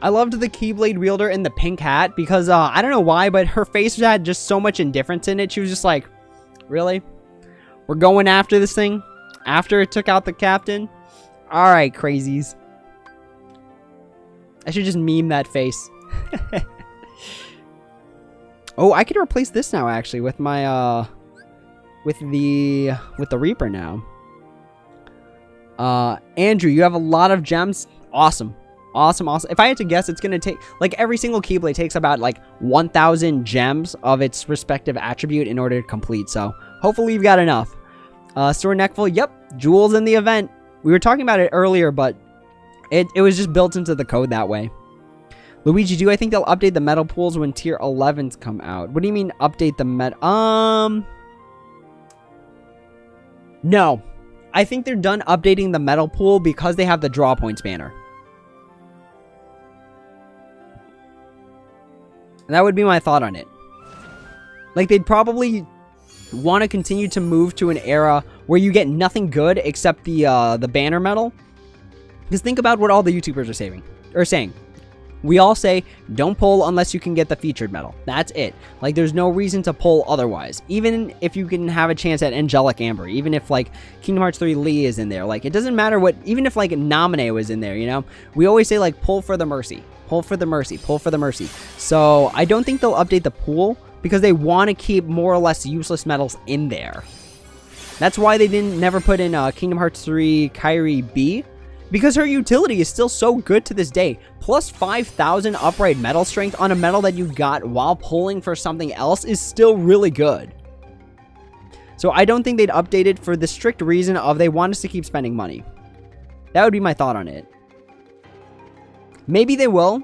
I loved the Keyblade wielder in the pink hat because, I don't know why, but her face had just so much indifference in it. She was just like, really? We're going after this thing? After it took out the captain? Alright, crazies. I should just meme that face. Oh, I could replace this now, actually, with my, with the Reaper now. Andrew, you have a lot of gems. Awesome. Awesome, awesome. If I had to guess, it's going to take, like, every single Keyblade takes about, like, 1,000 gems of its respective attribute in order to complete. So, hopefully you've got enough. Store neckful. Yep. Jewels in the event. We were talking about it earlier, but it was just built into the code that way. Luigi, do I think they'll update the metal pools when tier 11s come out? What do you mean update the No. I think they're done updating the metal pool because they have the draw points banner. And that would be my thought on it. Like, they'd probably want to continue to move to an era where you get nothing good except the banner medal. Because think about what all the YouTubers are saying. We all say, don't pull unless you can get the featured medal. That's it. Like, there's no reason to pull otherwise. Even if you can have a chance at Angelic Amber. Even if, like, Kingdom Hearts 3 Lee is in there. Like, it doesn't matter what... Even if, like, Naminé was in there, you know? We always say, like, pull for the mercy. Pull for the mercy. Pull for the mercy. So, I don't think they'll update the pool because they want to keep more or less useless medals in there. That's why they never put in Kingdom Hearts 3 Kairi B. Because her utility is still so good to this day. Plus 5,000 upright metal strength on a medal that you got while pulling for something else is still really good. So I don't think they'd update it for the strict reason of they want us to keep spending money. That would be my thought on it. Maybe they will.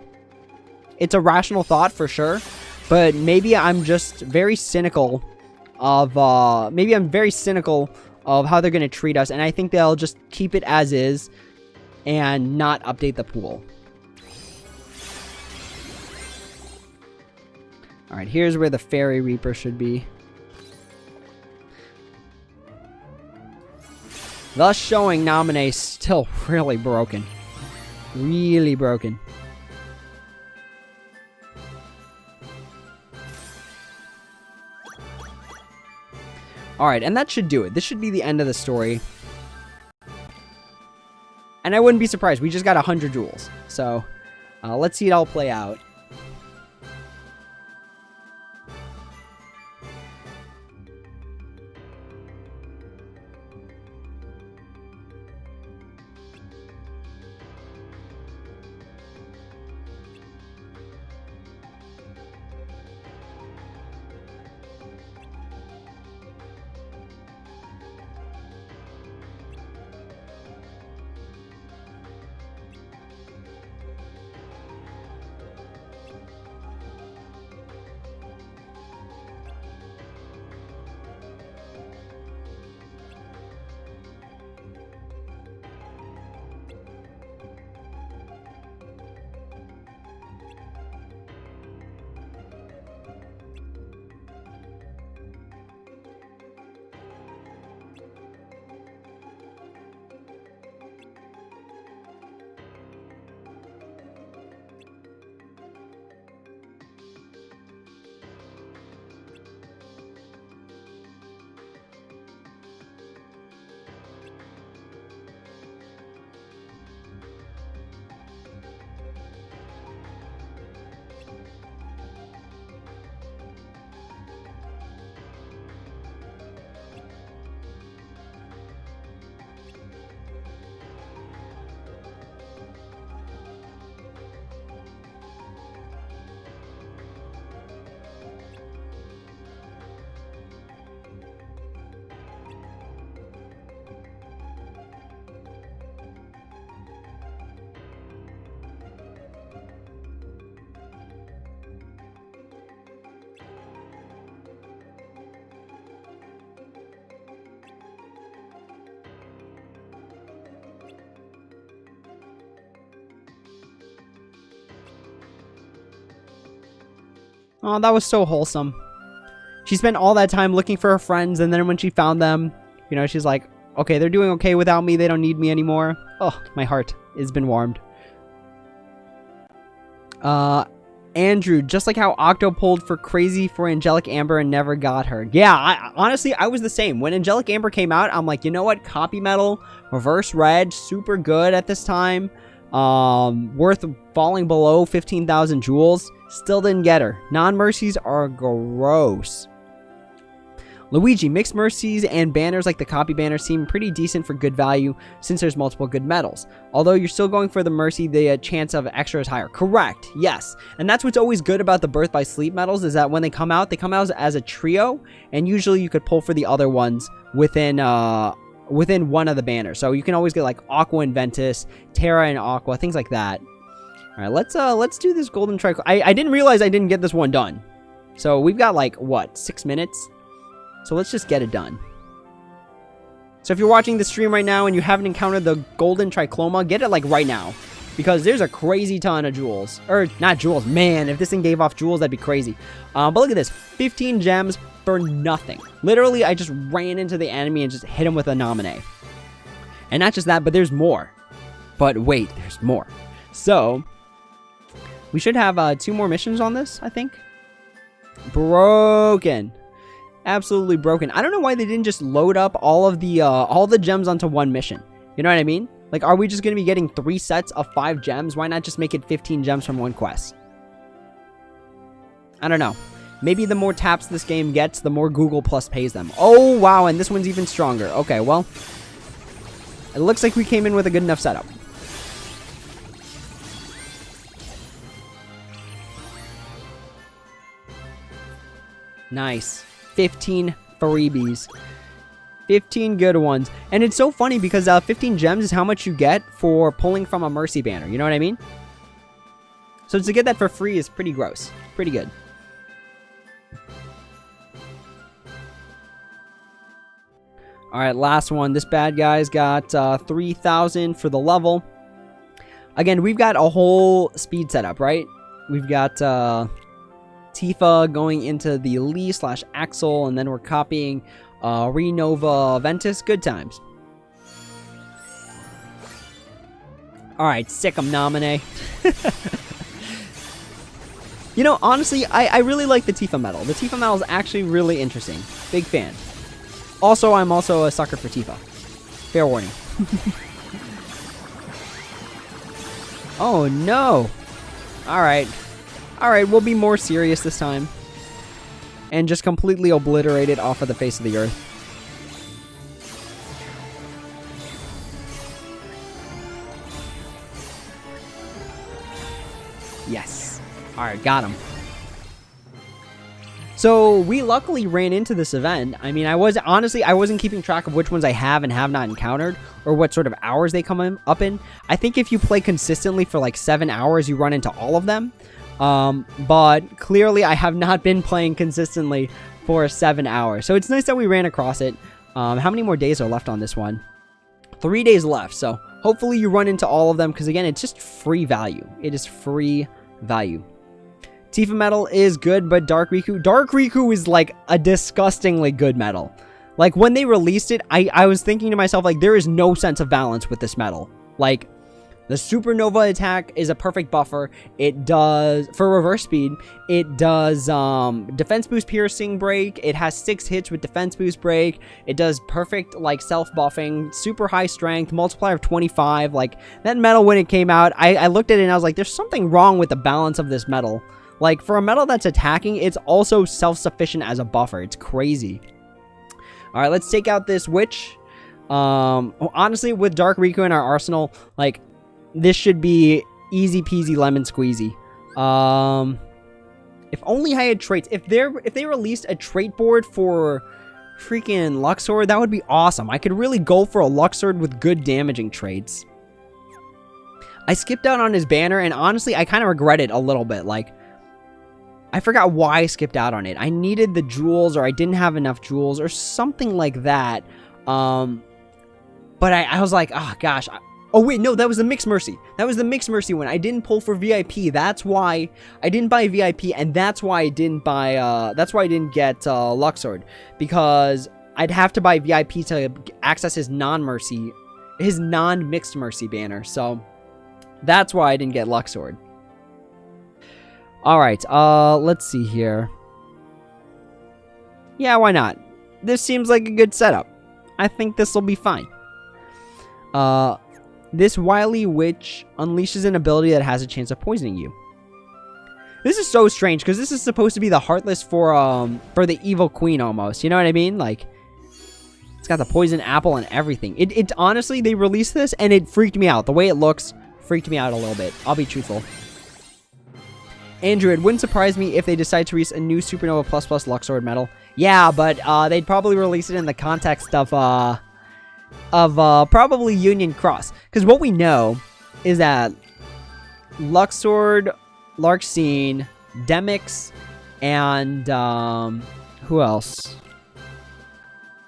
It's a rational thought for sure. But maybe I'm just very cynical of... maybe I'm very cynical of how they're going to treat us. And I think they'll just keep it as is and not update the pool. Alright, here's where the Fairy Reaper should be. Thus showing Naminé still really broken. Really broken. Alright, and that should do it. This should be the end of the story. And I wouldn't be surprised. We just got 100 jewels. So, Let's see it all play out. Oh, that was so wholesome. She spent all that time looking for her friends, and then when she found them, you know, she's like, okay, they're doing okay without me. They don't need me anymore. Oh, my heart has been warmed. Andrew, just like how Octo pulled for Crazy for Angelic Amber and never got her. Yeah, honestly, I was the same. When Angelic Amber came out, I'm like, you know what? Copy Metal, Reverse Reg, super good at this time. Worth falling below 15,000 jewels. Still didn't get her. Non-mercies are gross. Luigi, mixed mercies and banners like the copy banner seem pretty decent for good value since there's multiple good medals. Although you're still going for the mercy, the chance of extra is higher. Correct, yes. And that's what's always good about the Birth by Sleep medals, is that when they come out as a trio, and usually you could pull for the other ones within one of the banners. So you can always get like Aqua and Ventus, Terra and Aqua, things like that. All right, let's do this golden tricle. I didn't realize I didn't get this one done. So we've got like, what, 6 minutes? So let's just get it done. So if you're watching the stream right now and you haven't encountered the golden tricloma, get it like right now. Because there's a crazy ton of jewels. Or, not jewels. Man, if this thing gave off jewels, that'd be crazy. But look at this. 15 gems for nothing. Literally, I just ran into the enemy and just hit him with a nominee. And not just that, but there's more. But wait, there's more. So, we should have 2 more missions on this, I think. Broken. Absolutely broken. I don't know why they didn't just load up all the gems onto one mission. You know what I mean? Like, are we just going to be getting 3 sets of 5 gems? Why not just make it 15 gems from one quest? I don't know. Maybe the more taps this game gets, the more Google Plus pays them. Oh, wow, and this one's even stronger. Okay, well, it looks like we came in with a good enough setup. Nice. 15 freebies. 15 good ones. And it's so funny because 15 gems is how much you get for pulling from a Mercy banner. You know what I mean? So to get that for free is pretty gross. Pretty good. Alright, last one. This bad guy's got 3,000 for the level. Again, we've got a whole speed setup, right? We've got Tifa going into the Lee/Axel, and then we're copying Renova Ventus. Good times. Alright, sick 'em nominee. You know, honestly, I really like the Tifa medal. The Tifa medal is actually really interesting. Big fan. Also, I'm also a sucker for Tifa. Fair warning. Oh no! Alright. Alright, we'll be more serious this time. And just completely obliterate it off of the face of the earth. Yes. Alright, got him. So, we luckily ran into this event. I mean, I wasn't keeping track of which ones I have and have not encountered, or what sort of hours they come up in. I think if you play consistently for like 7 hours, you run into all of them. But clearly I have not been playing consistently for 7 hours. So it's nice that we ran across it. How many more days are left on this one? 3 days left. So hopefully you run into all of them, because again, it's just free value. It is free value. Tifa metal is good, but Dark Riku is like a disgustingly good metal. Like when they released it, I was thinking to myself, like, there is no sense of balance with this metal. Like, the supernova attack is a perfect buffer. It does, for reverse speed, it does defense boost piercing break. It has 6 hits with defense boost break. It does perfect like self buffing, super high strength, multiplier of 25. Like that metal when it came out, I looked at it and I was like, there's something wrong with the balance of this metal. Like for a metal that's attacking, it's also self-sufficient as a buffer. It's crazy. All right, let's take out this witch. Honestly, with Dark Riku in our arsenal, like, this should be easy peasy lemon squeezy. If only I had traits. If they released a trait board for freaking Luxord, that would be awesome. I could really go for a Luxord with good damaging traits. I skipped out on his banner, and honestly, I kind of regret it a little bit. Like, I forgot why I skipped out on it. I needed the jewels, or I didn't have enough jewels, or something like that. But I was like, oh gosh. Oh wait, no, that was the Mixed Mercy. That was the Mixed Mercy one. I didn't pull for VIP. That's why I didn't buy VIP, and that's why I didn't buy. That's why I didn't get Luxord, because I'd have to buy VIP to access his non-mercy, his non-Mixed Mercy banner. So that's why I didn't get Luxord. All right, let's see here. Yeah, why not? This seems like a good setup. I think this will be fine. This wily witch unleashes an ability that has a chance of poisoning you. This is so strange, because this is supposed to be the Heartless for the evil queen almost. You know what I mean? Like, it's got the poison apple and everything. It honestly, they released this and it freaked me out. The way it looks freaked me out a little bit. I'll be truthful. Andrew, it wouldn't surprise me if they decide to release a new Supernova ++ Luxord metal. Yeah, but they'd probably release it in the context of probably Union Cross. Because what we know is that Luxord, Larxene, Demix, and who else?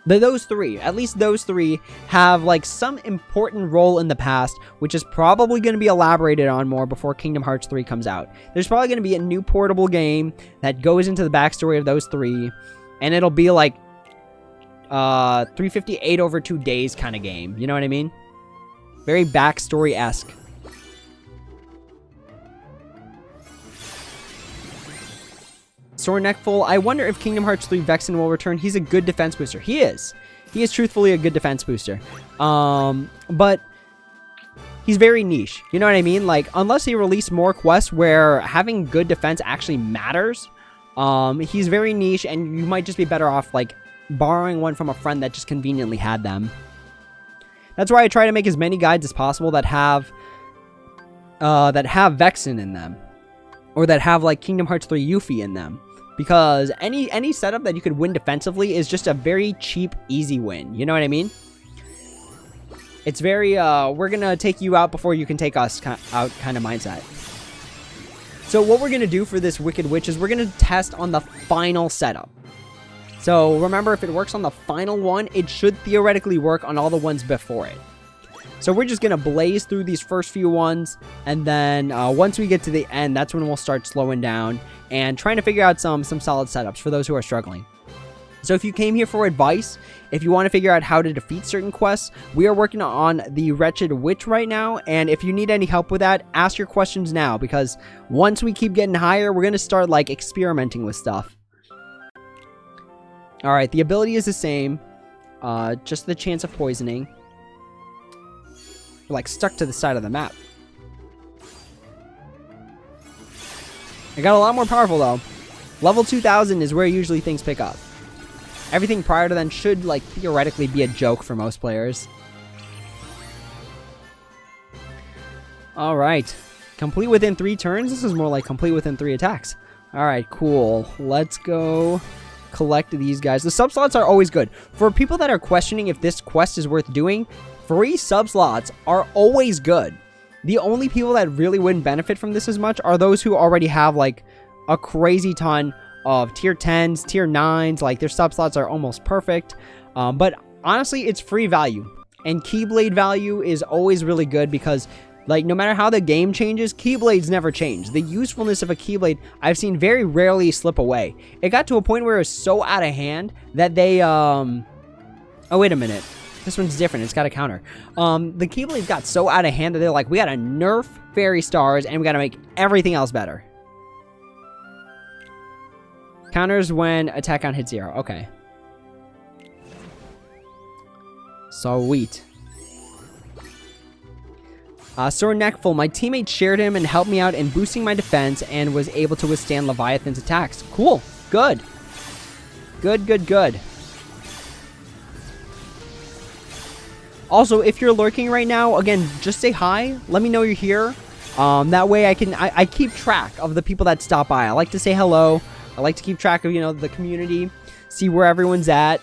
Those three, at least those three, have like some important role in the past, which is probably going to be elaborated on more before Kingdom Hearts 3 comes out. There's probably going to be a new portable game that goes into the backstory of those three, and it'll be like 358 over 2 days kind of game. You know what I mean? Very backstory-esque. Sorneckful, I wonder if Kingdom Hearts 3 Vexen will return. He's a good defense booster. He is. He is truthfully a good defense booster. But he's very niche. You know what I mean? Like, unless he release more quests where having good defense actually matters, he's very niche, and you might just be better off, like, borrowing one from a friend that just conveniently had them. That's why I try to make as many guides as possible that have Vexen in them, or that have like Kingdom Hearts 3 Yuffie in them, because any setup that you could win defensively is just a very cheap, easy win. You know what I mean? It's very we're gonna take you out before you can take us out kind of mindset. So what we're gonna do for this Wicked Witch is we're gonna test on the final setup. So remember, if it works on the final one, it should theoretically work on all the ones before it. So we're just going to blaze through these first few ones, and then once we get to the end, that's when we'll start slowing down and trying to figure out some solid setups for those who are struggling. So if you came here for advice, if you want to figure out how to defeat certain quests, we are working on the Wretched Witch right now, and if you need any help with that, ask your questions now, because once we keep getting higher, we're going to start like experimenting with stuff. Alright, the ability is the same, just the chance of poisoning. We're like stuck to the side of the map. I got a lot more powerful, though. Level 2000 is where usually things pick up. Everything prior to then should, like, theoretically be a joke for most players. Alright. Complete within 3 turns? This is more like complete within 3 attacks. Alright, cool. Let's go collect these guys. The sub-slots are always good. For people that are questioning if this quest is worth doing, free sub-slots are always good. The only people that really wouldn't benefit from this as much are those who already have, like, a crazy ton of tier 10s, tier 9s. Like, their sub-slots are almost perfect. But honestly, it's free value. And Keyblade value is always really good because, like, no matter how the game changes, Keyblades never change. The usefulness of a Keyblade, I've seen very rarely slip away. It got to a point where it was so out of hand that they, Oh, wait a minute. This one's different. It's got a counter. The Keyblades got so out of hand that they're like, we gotta nerf Fairy Stars and we gotta make everything else better. Counters when attack count hits 0. Okay. Sweet. Sword Neckful. My teammate shared him and helped me out in boosting my defense and was able to withstand Leviathan's attacks. Cool. Good. Good, good, good. Also, if you're lurking right now, again, just say hi. Let me know you're here. That way I keep track of the people that stop by. I like to say hello. I like to keep track of, you know, the community, see where everyone's at,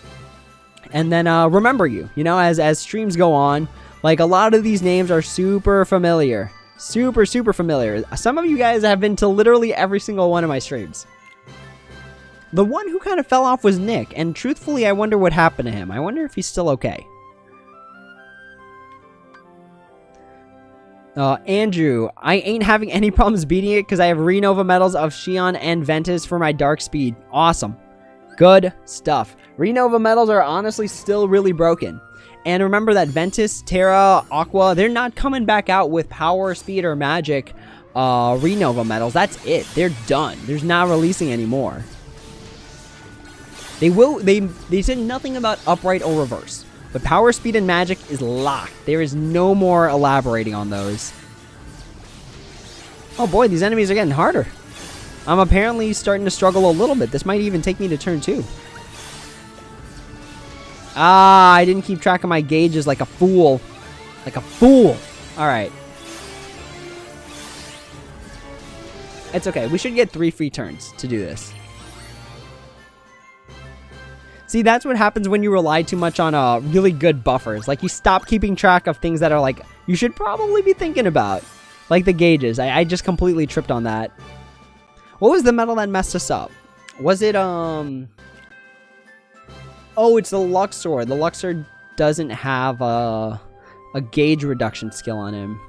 and then remember you, you know, as streams go on. Like, a lot of these names are super familiar. Super, super familiar. Some of you guys have been to literally every single one of my streams. The one who kind of fell off was Nick, and truthfully, I wonder what happened to him. I wonder if he's still okay. Andrew, I ain't having any problems beating it because I have Renova medals of Xion and Ventus for my dark speed. Awesome. Good stuff. Renova medals are honestly still really broken. And remember that Ventus, Terra, Aqua, they're not coming back out with power, speed, or magic Renova medals. That's it. They're done. There's not releasing anymore. They said nothing about upright or reverse. But power, speed, and magic is locked. There is no more elaborating on those. Oh boy, these enemies are getting harder. I'm apparently starting to struggle a little bit. This might even take me to turn 2. Ah, I didn't keep track of my gauges like a fool. Like a fool. Alright. It's okay. We should get 3 free turns to do this. See, that's what happens when you rely too much on really good buffers. Like, you stop keeping track of things that are, like, you should probably be thinking about. Like the gauges. I just completely tripped on that. What was the medal that messed us up? Was it, Oh, it's the Luxor. The Luxor doesn't have a gauge reduction skill on him.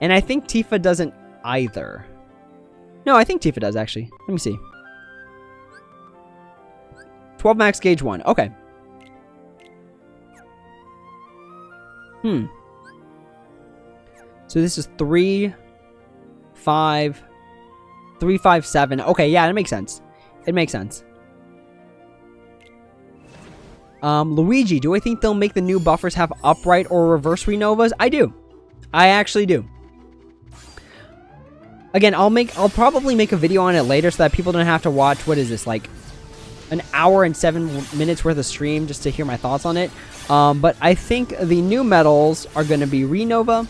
And I think Tifa doesn't either. No, I think Tifa does, actually. Let me see. 12 max gauge 1. Okay. So this is 3, 5, 3, 5, 7. Okay, yeah, that makes sense. It makes sense. Luigi, do I think they'll make the new buffers have upright or reverse Renovas? I do. I actually do. Again, I'll probably make a video on it later so that people don't have to watch, what is this, like an hour and 7 minutes worth of stream just to hear my thoughts on it. But I think the new medals are going to be Renova.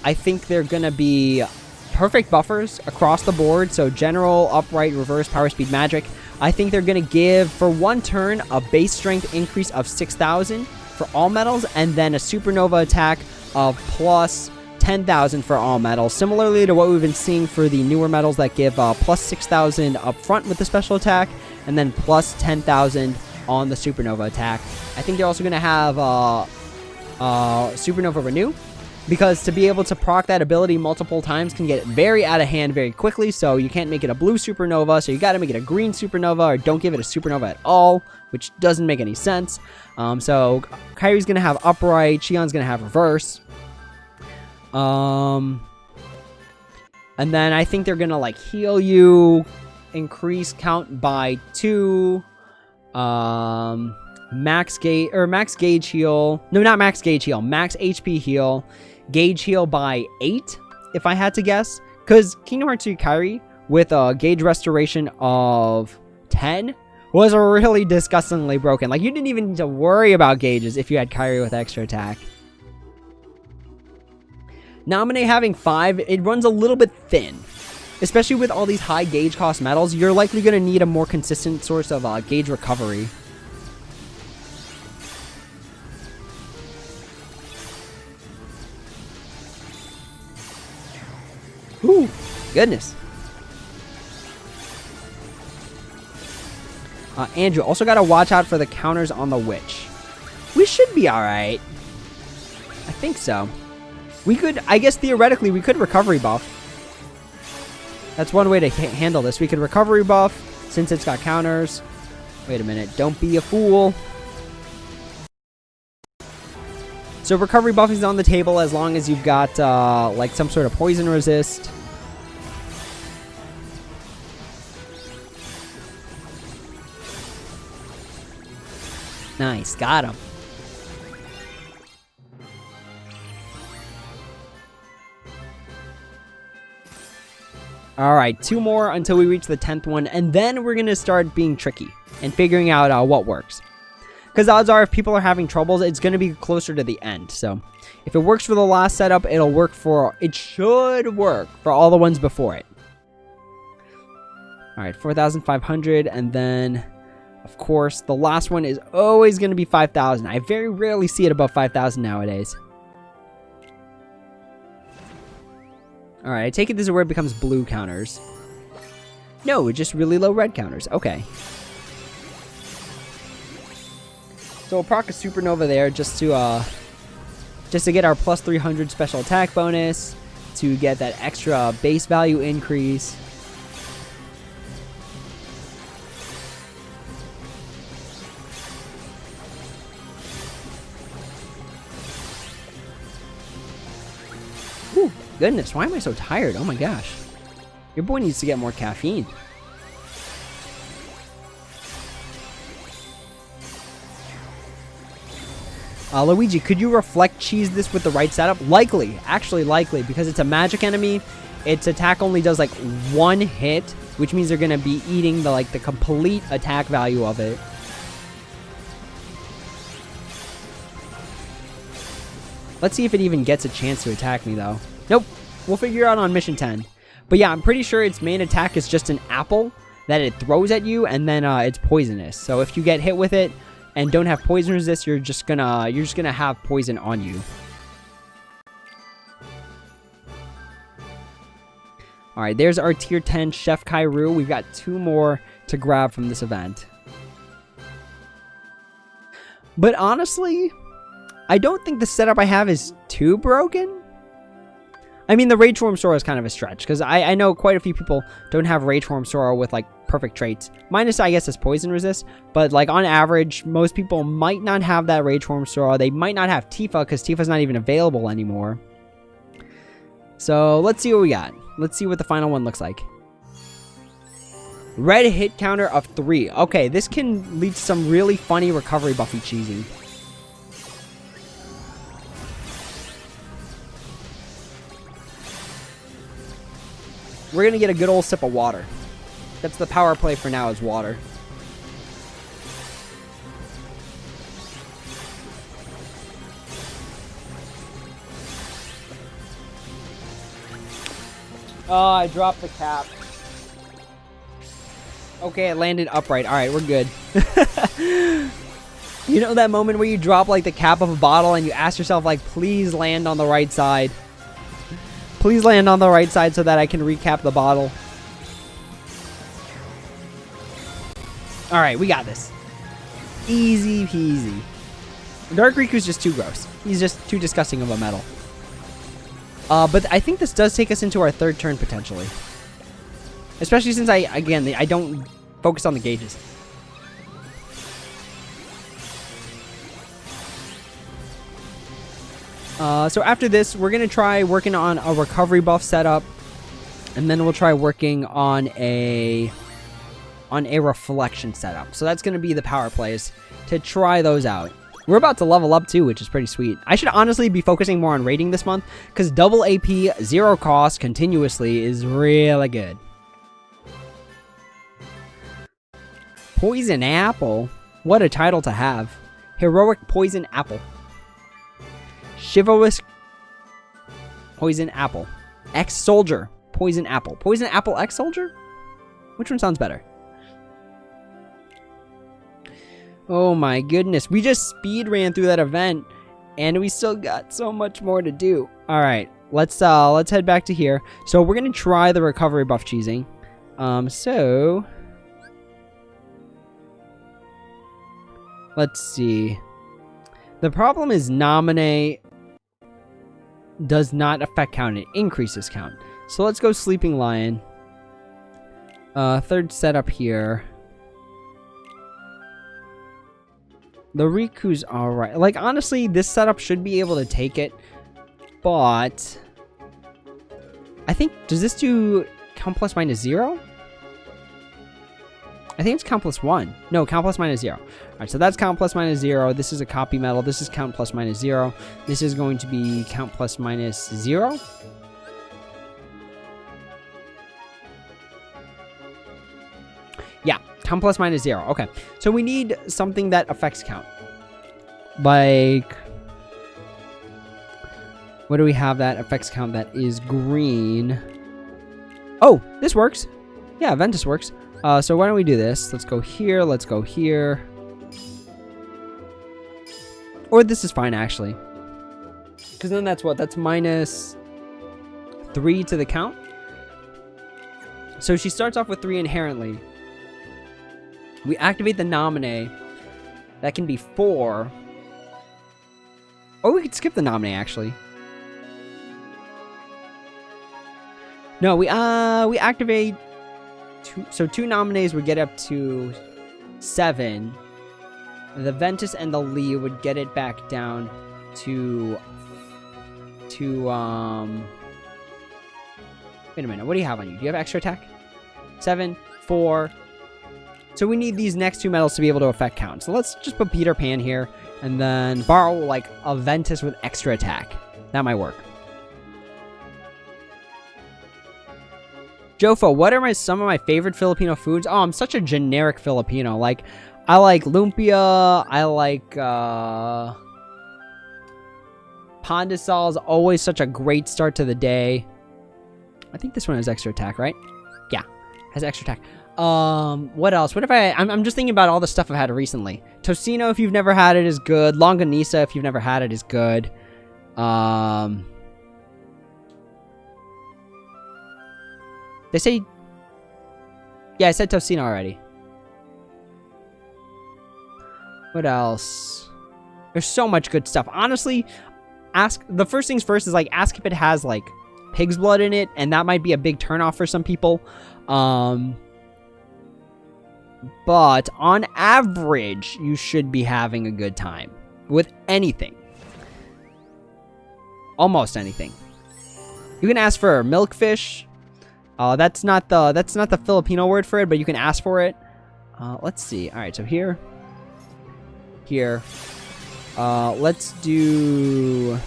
I think they're going to be perfect buffers across the board. So general, upright, reverse, power, speed, magic. I think they're going to give, for 1 turn, a base strength increase of 6,000 for all medals, and then a supernova attack of plus 10,000 for all medals. Similarly to what we've been seeing for the newer medals that give plus 6,000 up front with the special attack, and then plus 10,000 on the supernova attack. I think they're also going to have supernova renew, because to be able to proc that ability multiple times can get very out of hand very quickly, so you can't make it a blue supernova, so you gotta make it a green supernova, or don't give it a supernova at all, which doesn't make any sense. So Kyrie's gonna have upright, Shion's gonna have reverse. And then I think they're gonna, like, heal you, increase count by 2, max gauge heal, no, not max gauge heal, max HP heal, gauge heal by 8, if I had to guess, because Kingdom Hearts 3 Kairi with a gauge restoration of 10 was really disgustingly broken. Like, you didn't even need to worry about gauges if you had Kyrie with extra attack. Nominate having 5, it runs a little bit thin. Especially with all these high gauge cost medals, you're likely going to need a more consistent source of gauge recovery. Ooh, goodness. Andrew, also got to watch out for the counters on the witch. We should be alright. I think so. We could, I guess theoretically, we could recovery buff. That's one way to handle this. We could recovery buff since it's got counters. Wait a minute. Don't be a fool. So recovery buff is on the table as long as you've got like some sort of poison resist. Nice. Got him. Alright, 2 more until we reach the 10th one, and then we're going to start being tricky and figuring out what works. Because odds are, if people are having troubles, it's going to be closer to the end. So, if it works for the last setup, it should work for all the ones before it. Alright, 4,500, and then, of course, the last one is always going to be 5,000. I very rarely see it above 5,000 nowadays. Alright, I take it this is where it becomes blue counters. No, just really low red counters. Okay. So we'll proc a supernova there just to get our plus 300 special attack bonus, to get that extra base value increase. Whew. Goodness, why am I so tired? Oh my gosh. Your boy needs to get more caffeine. Luigi, could you reflect cheese this with the right setup? Likely. Actually likely, because it's a magic enemy. Its attack only does like 1 hit, which means they're going to be eating the complete attack value of it. Let's see if it even gets a chance to attack me, though. Nope. We'll figure out on mission 10. But yeah, I'm pretty sure its main attack is just an apple that it throws at you, and then it's poisonous. So if you get hit with it and don't have poison resist, you're just gonna have poison on you. All right, there's our tier 10 Chef Kairu. We've got 2 more to grab from this event. But honestly, I don't think the setup I have is too broken. I mean, the Rage Form Sora is kind of a stretch, because I know quite a few people don't have Rage Form Sora with, perfect traits. Minus, I guess, is Poison Resist, but, on average, most people might not have that Rage Form Sora. They might not have Tifa, because Tifa's not even available anymore. So, let's see what we got. Let's see what the final one looks like. Red hit counter of 3. Okay, this can lead to some really funny recovery buffy cheesing. We're going to get a good old sip of water. That's the power play for now, is water. Oh, I dropped the cap. Okay, it landed upright. Alright, we're good. You know that moment where you drop, the cap of a bottle and you ask yourself, please land on the right side. Please land on the right side so that I can recap the bottle. Alright, we got this. Easy peasy. Dark Riku's just too gross. He's just too disgusting of a metal. But I think this does take us into our 3rd turn, potentially. Especially since I don't focus on the gauges. So after this, we're going to try working on a recovery buff setup. And then we'll try working on a reflection setup. So that's going to be the power plays to try those out. We're about to level up too, which is pretty sweet. I should honestly be focusing more on raiding this month, because double AP, 0 cost continuously is really good. Poison apple? What a title to have. Heroic poison apple. Chivalrous poison apple. Ex-soldier poison apple. Poison apple ex-soldier? Which one sounds better? Oh my goodness. We just speed ran through that event and we still got so much more to do. All right. Let's head back to here. So we're going to try the recovery buff cheesing. So let's see. The problem is nominate does not affect count. It increases count. So let's go Sleeping Lion. Third setup here. The Riku's alright. Like, honestly, this setup should be able to take it. But I think, does this do count plus minus 0? I think it's count plus 1. No, count plus minus 0. Alright, so that's count plus minus 0. This is a copy medal. This is count plus minus 0. This is going to be count plus minus 0. Yeah, count plus minus 0. Okay, so we need something that affects count. Like, what do we have that affects count that is green? Oh, this works. Yeah, Ventus works. So why don't we do this? Let's go here. Let's go here. Or this is fine, actually. Because then that's what? That's minus 3 to the count. So she starts off with 3 inherently. We activate the nominee. That can be 4. Or we could skip the nominee, actually. No, we activate 2. So 2 nominees would get up to 7. The Ventus and the Lee would get it back down to wait a minute. What do you have on you? Do you have extra attack? 7, 4. So we need these next 2 medals to be able to affect count. So let's just put Peter Pan here and then borrow like a Ventus with extra attack. That might work. Jofo, what are some of my favorite Filipino foods? Oh, I'm such a generic Filipino. Like, I like lumpia. I like pandesal is always such a great start to the day. I think this one has extra attack, right? Yeah, has extra attack. What else? What if I'm just thinking about all the stuff I've had recently. Tocino, if you've never had it, is good. Longanisa, if you've never had it, is good. They say... Yeah, I said Tocino already. What else? There's so much good stuff. Honestly, the first things first is, like, ask if it has, like, pig's blood in it, and that might be a big turnoff for some people. But on average, you should be having a good time with anything. Almost anything. You can ask for milkfish. That's not the Filipino word for it, but you can ask for it. Let's see. All right, so here. Let's do...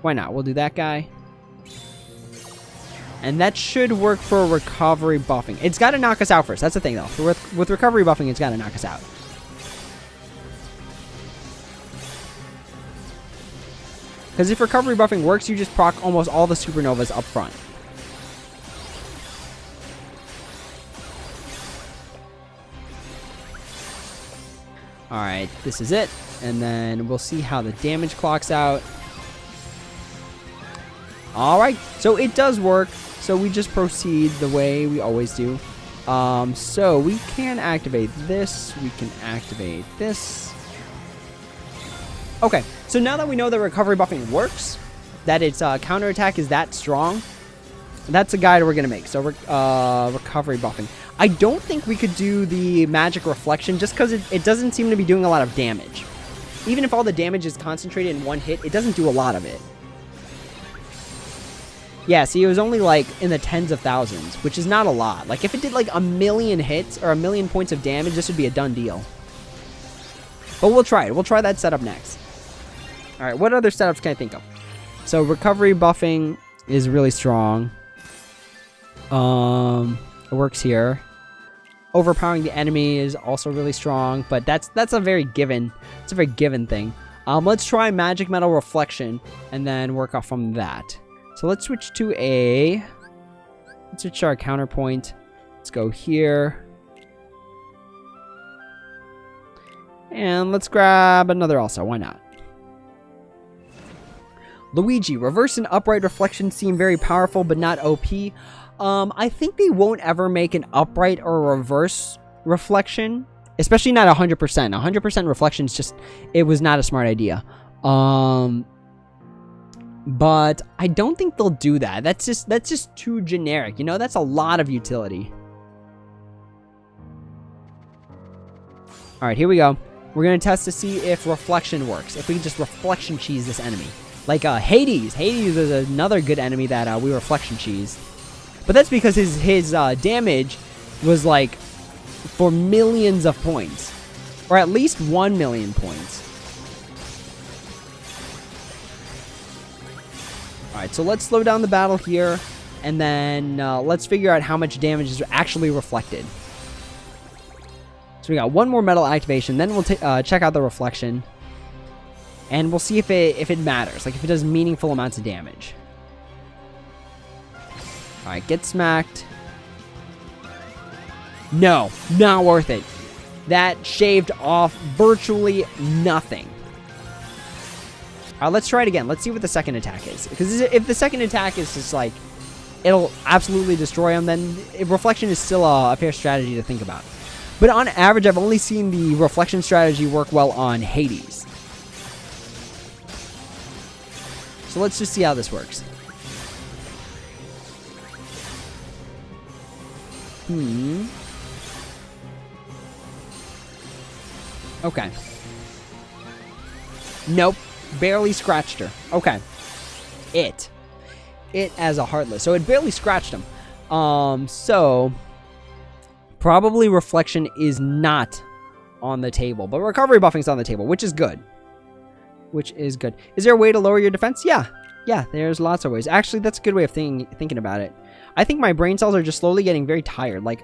Why not? We'll do that guy. And that should work for recovery buffing. It's got to knock us out first. That's the thing, though. With recovery buffing, it's got to knock us out. Because if recovery buffing works, you just proc almost all the supernovas up front. Alright, this is it. And then we'll see how the damage clocks out. Alright, so it does work. So we just proceed the way we always do. So we can activate this. We can activate this. Okay, so now that we know that recovery buffing works, that its counterattack is that strong, that's a guide we're going to make. So recovery buffing. I don't think we could do the magic reflection just because it doesn't seem to be doing a lot of damage. Even if all the damage is concentrated in one hit, it doesn't do a lot of it. Yeah, see, it was only like in the tens of thousands, which is not a lot. Like if it did like 1,000,000 hits or 1,000,000 points of damage, this would be a done deal. But we'll try it. We'll try that setup next. All right, what other setups can I think of? So recovery buffing is really strong. What It works here. Overpowering the enemy is also really strong, but that's a very given. It's a very given thing. Let's try magic metal reflection and then work off from that. So let's switch to let's switch to our counterpoint. Let's go here. And let's grab another also. Why not? Luigi, reverse and upright reflection seem very powerful, but not OP. I think they won't ever make an upright or reverse reflection, especially not 100%. 100% reflection is just, it was not a smart idea. But I don't think they'll do that. That's just too generic. You know, that's a lot of utility. All right, here we go. We're gonna test to see if reflection works. If we can just reflection cheese this enemy. Like Hades. Hades is another good enemy that we reflection cheesed. But that's because his damage was like for millions of points. Or at least 1 million points. Alright, so let's slow down the battle here. And then let's figure out how much damage is actually reflected. So we got one more metal activation. Then we'll check out the reflection. And we'll see if it matters. Like if it does meaningful amounts of damage. Alright, get smacked. No, not worth it. That shaved off virtually nothing. Alright, let's try it again. Let's see what the second attack is. Because if the second attack is just like, it'll absolutely destroy him, then reflection is still a fair strategy to think about. But on average, I've only seen the reflection strategy work well on Hades. So let's just see how this works. Okay. Nope. Barely scratched her. Okay. It as a heartless. So it barely scratched him. So probably reflection is not on the table, but recovery buffing's on the table, which is good. Is there a way to lower your defense? Yeah, there's lots of ways. Actually, that's a good way of thinking about it. I think my brain cells are just slowly getting very tired. Like,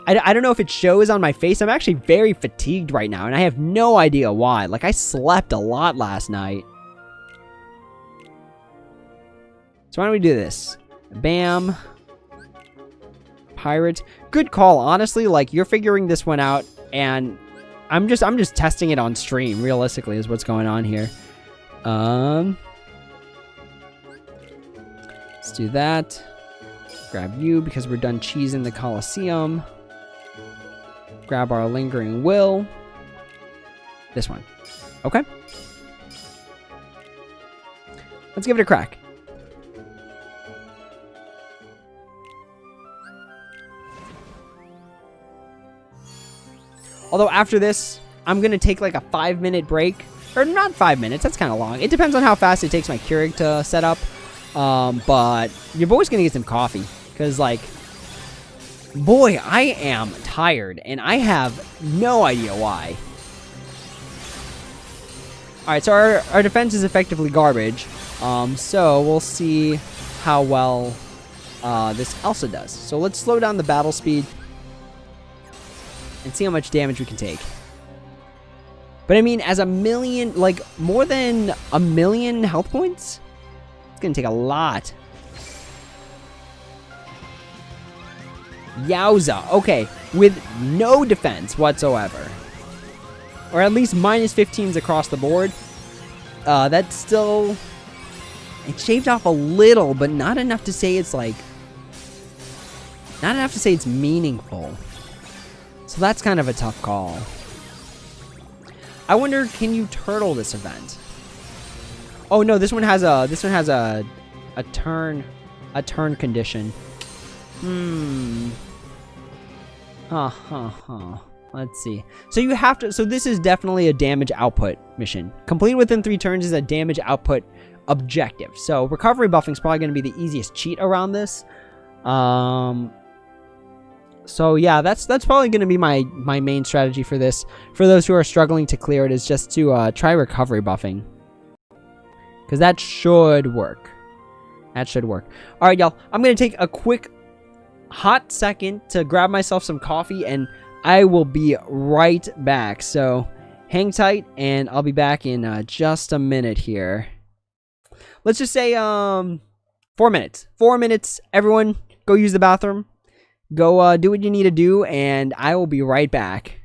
I don't know if it shows on my face. I'm actually very fatigued right now, and I have no idea why. Like, I slept a lot last night. So why don't we do this? Bam. Pirate. Good call, honestly. Like, you're figuring this one out, and I'm just testing it on stream, realistically, is what's going on here. Let's do that. Grab you because we're done cheesing the Colosseum. Grab our Lingering Will. This one. Okay. Let's give it a crack. Although after this, I'm going to take like a 5-minute break. Or not 5 minutes, that's kind of long. It depends on how fast it takes my Keurig to set up. But your boy's going to get some coffee. Because, like, boy, I am tired. And I have no idea why. Alright, so our defense is effectively garbage. So we'll see how well this Elsa does. So let's slow down the battle speed. And see how much damage we can take. But I mean, as a million, like, more than a million health points? It's gonna take a lot. Yowza. Okay, with no defense whatsoever. Or at least minus 15s across the board. That's still... It shaved off a little, but not enough to say it's, like... Not enough to say it's meaningful. So that's kind of a tough call. I wonder, can you turtle this event? Oh no, this one has a turn condition. Let's see. So you have to. So this is definitely a damage output mission. Complete within 3 turns is a damage output objective. So recovery buffing is probably going to be the easiest cheat around this. So yeah, that's probably going to be my main strategy for this. For those who are struggling to clear it, is just to try recovery buffing. Because that should work. That should work. Alright, y'all. I'm going to take a quick hot second to grab myself some coffee, and I will be right back. So hang tight, and I'll be back in just a minute here. Let's just say 4 minutes. 4 minutes. Everyone, go use the bathroom. Go do what you need to do, and I will be right back.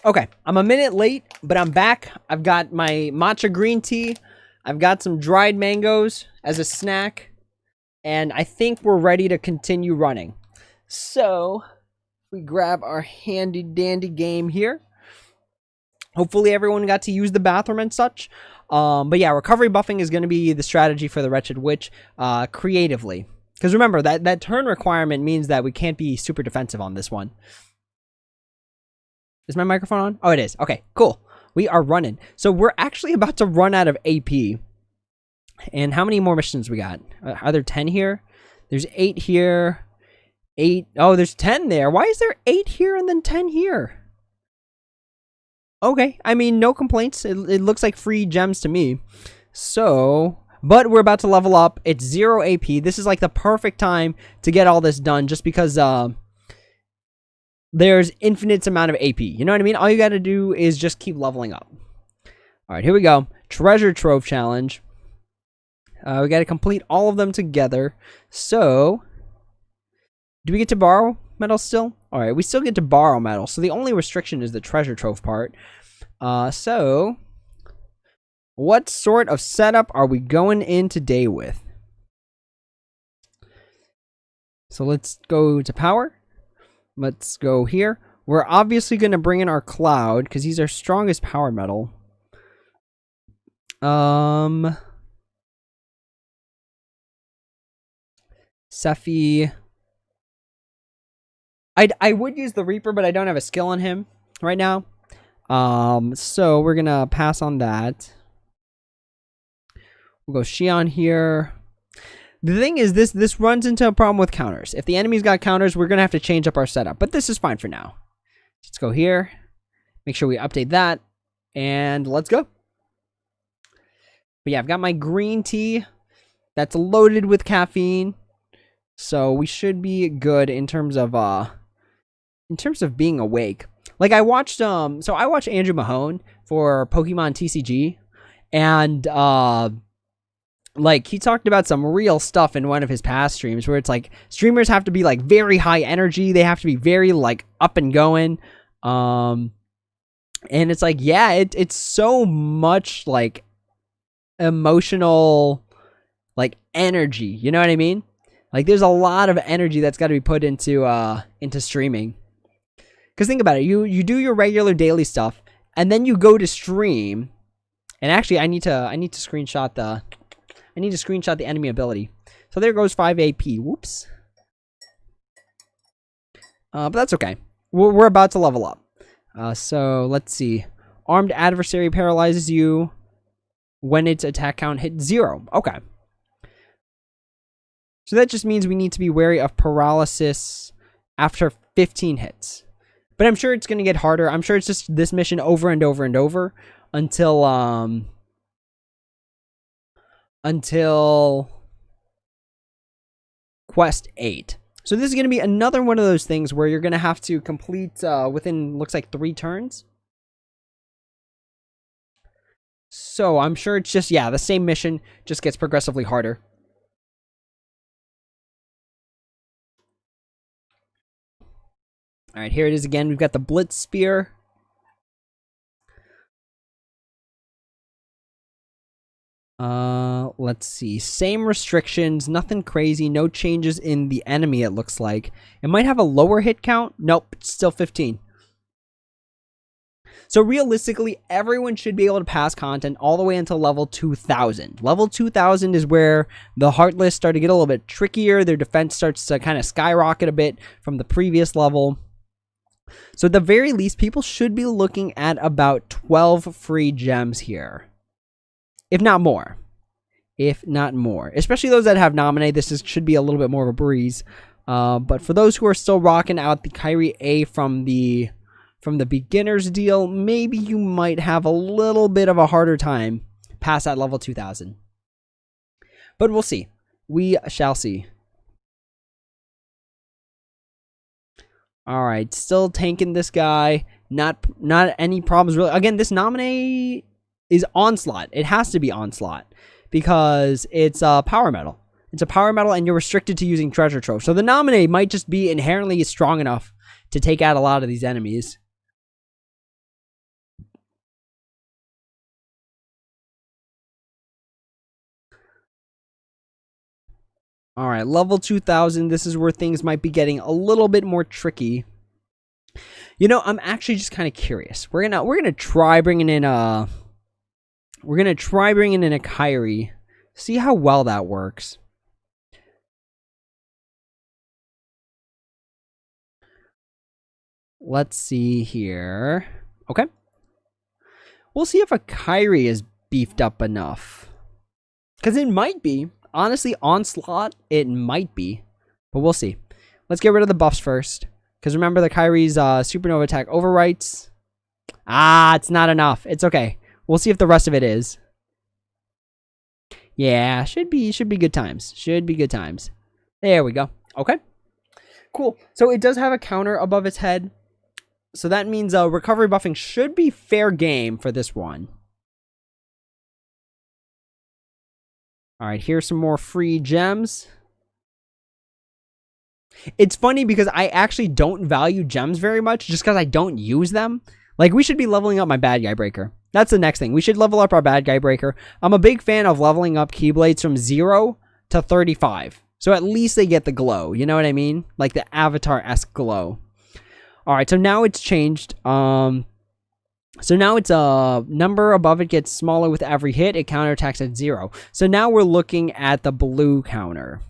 Okay, I'm a minute late, but I'm back. I've got my matcha green tea. I've got some dried mangoes as a snack. And I think we're ready to continue running. So, we grab our handy dandy game here. Hopefully everyone got to use the bathroom and such. But yeah, recovery buffing is going to be the strategy for the Wretched Witch creatively. Because remember, that turn requirement means that we can't be super defensive on this one. Is my microphone on? Oh, it is. Okay, cool. We are running. So we're actually about to run out of AP. And how many more missions we got? Are there 10 here? There's 8 here. 8. Oh, there's 10 there. Why is there 8 here and then 10 here? Okay, I mean, no complaints. It looks like free gems to me. So, but we're about to level up. It's 0 AP. This is like the perfect time to get all this done just because there's infinite amount of AP. You know what I mean? All you got to do is just keep leveling up. All right, here we go. Treasure Trove Challenge. We got to complete all of them together. So, do we get to borrow medals still? All right, we still get to borrow medals. So the only restriction is the treasure trove part. So, what sort of setup are we going in today with? So let's go to power. Let's go here. We're obviously going to bring in our cloud because he's our strongest power medal. Sephi. I would use the Reaper, but I don't have a skill on him right now. So we're gonna pass on that. We'll go Xion here. The thing is, this runs into a problem with counters. If the enemy's got counters, we're gonna have to change up our setup. But this is fine for now. Let's go here. Make sure we update that, and let's go. But yeah, I've got my green tea that's loaded with caffeine, so we should be good in terms of being awake. Like I watched so I watched Andrew Mahone for Pokemon TCG, and like he talked about some real stuff in one of his past streams where it's like streamers have to be like very high energy, they have to be very like up and going. And it's like, yeah, it's so much like emotional like energy, you know what I mean? Like there's a lot of energy that's got to be put into streaming. Because think about it, you do your regular daily stuff, and then you go to stream. And actually, I need to screenshot the enemy ability. So there goes 5 AP. Whoops. But that's okay. We're about to level up. So let's see. Armed adversary paralyzes you when its attack count hits 0. Okay. So that just means we need to be wary of paralysis after 15 hits. But I'm sure it's going to get harder. I'm sure it's just this mission over and over and over until Quest 8. So this is going to be another one of those things where you're going to have to complete within, looks like 3 turns. So I'm sure it's just, yeah, the same mission just gets progressively harder. All right, here it is again. We've got the Blitz Spear. Let's see. Same restrictions, nothing crazy, no changes in the enemy, it looks like. It might have a lower hit count. Nope, it's still 15. So realistically, everyone should be able to pass content all the way until level 2000. Level 2000 is where the Heartless start to get a little bit trickier. Their defense starts to kind of skyrocket a bit from the previous level. So at the very least, people should be looking at about 12 free gems here. If not more. If not more. Especially those that have Nominate, should be a little bit more of a breeze. But for those who are still rocking out the Kyrie A from the beginner's deal, maybe you might have a little bit of a harder time past that level 2000. But we'll see. We shall see. All right, still tanking this guy. Not any problems really. Again, this Nominate is Onslaught. It has to be Onslaught because it's a power medal. It's a power medal, and you're restricted to using Treasure Trove. So the Nominate might just be inherently strong enough to take out a lot of these enemies. All right, level 2000. This is where things might be getting a little bit more tricky. You know, I'm actually just kind of curious. We're gonna try bringing in a Kyrie. See how well that works. Let's see here. Okay. We'll see if a Kyrie is beefed up enough. Because it might be. Honestly, Onslaught, it might be. But we'll see. Let's get rid of the buffs first. Because remember, the Kyrie's supernova attack overwrites. Ah, it's not enough. It's okay. We'll see if the rest of it is. Yeah, should be good times. Should be good times. There we go. Okay. Cool. So it does have a counter above its head. So that means recovery buffing should be fair game for this one. Alright, here's some more free gems. It's funny because I actually don't value gems very much just because I don't use them. Like, we should be leveling up my bad guy breaker. That's the next thing. We should level up our bad guy breaker. I'm a big fan of leveling up Keyblades from 0 to 35. So at least they get the glow. You know what I mean? Like the Avatar-esque glow. Alright, so now it's changed. So now it's a number above it gets smaller with every hit. It counterattacks at 0. So now we're looking at the blue counter,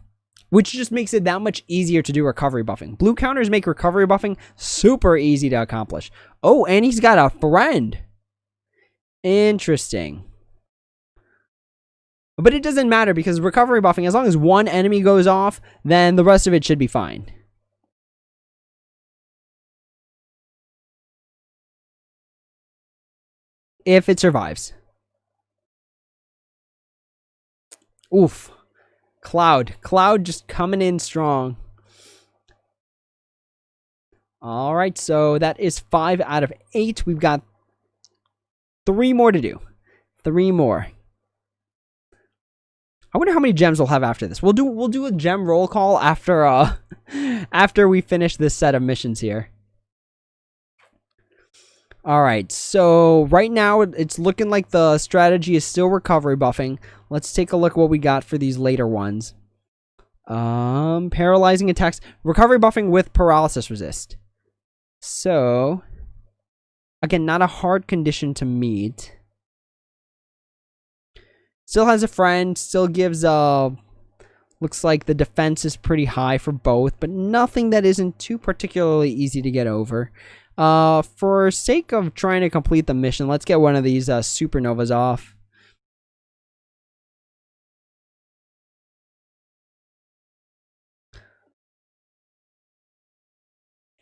which just makes it that much easier to do recovery buffing. Blue counters make recovery buffing super easy to accomplish. Oh, and he's got a friend. Interesting. But it doesn't matter because recovery buffing, as long as one enemy goes off, then the rest of it should be fine. If it survives. Oof. Cloud just coming in strong. All right, so that is 5 out of 8. We've got 3 more to do. 3 more. I wonder how many gems we'll have after this. We'll do a gem roll call after after we finish this set of missions here. All right, so right now it's looking like the strategy is still recovery buffing. Let's take a look what we got for these later ones. Paralyzing attacks, recovery buffing with paralysis resist. So, again, not a hard condition to meet. Still has a friend, still gives looks like the defense is pretty high for both, but nothing that isn't too particularly easy to get over. For sake of trying to complete the mission, let's get one of these supernovas off.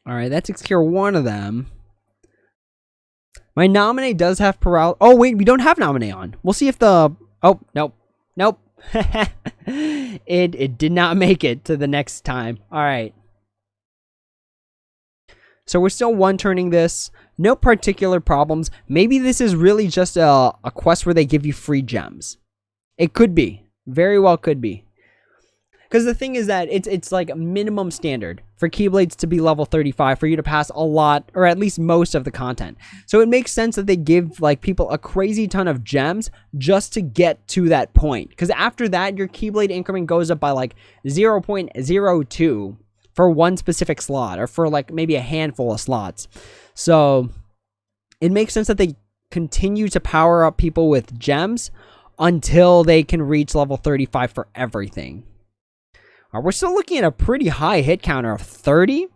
Alright, that takes care of one of them. My Nominate does have paralysis. Oh, wait, we don't have Nominate on. We'll see if the... Oh, nope. Nope. It did not make it to the next time. Alright. So we're still one-turning this. No particular problems. Maybe this is really just a quest where they give you free gems. It could be. Very well could be. Because the thing is that it's like a minimum standard for Keyblades to be level 35 for you to pass a lot, or at least most of the content. So it makes sense that they give like people a crazy ton of gems just to get to that point. Because after that, your Keyblade increment goes up by like 0.02 for one specific slot, or for like maybe a handful of slots. So it makes sense that they continue to power up people with gems until they can reach level 35 for everything. We're still looking at a pretty high hit counter of 30,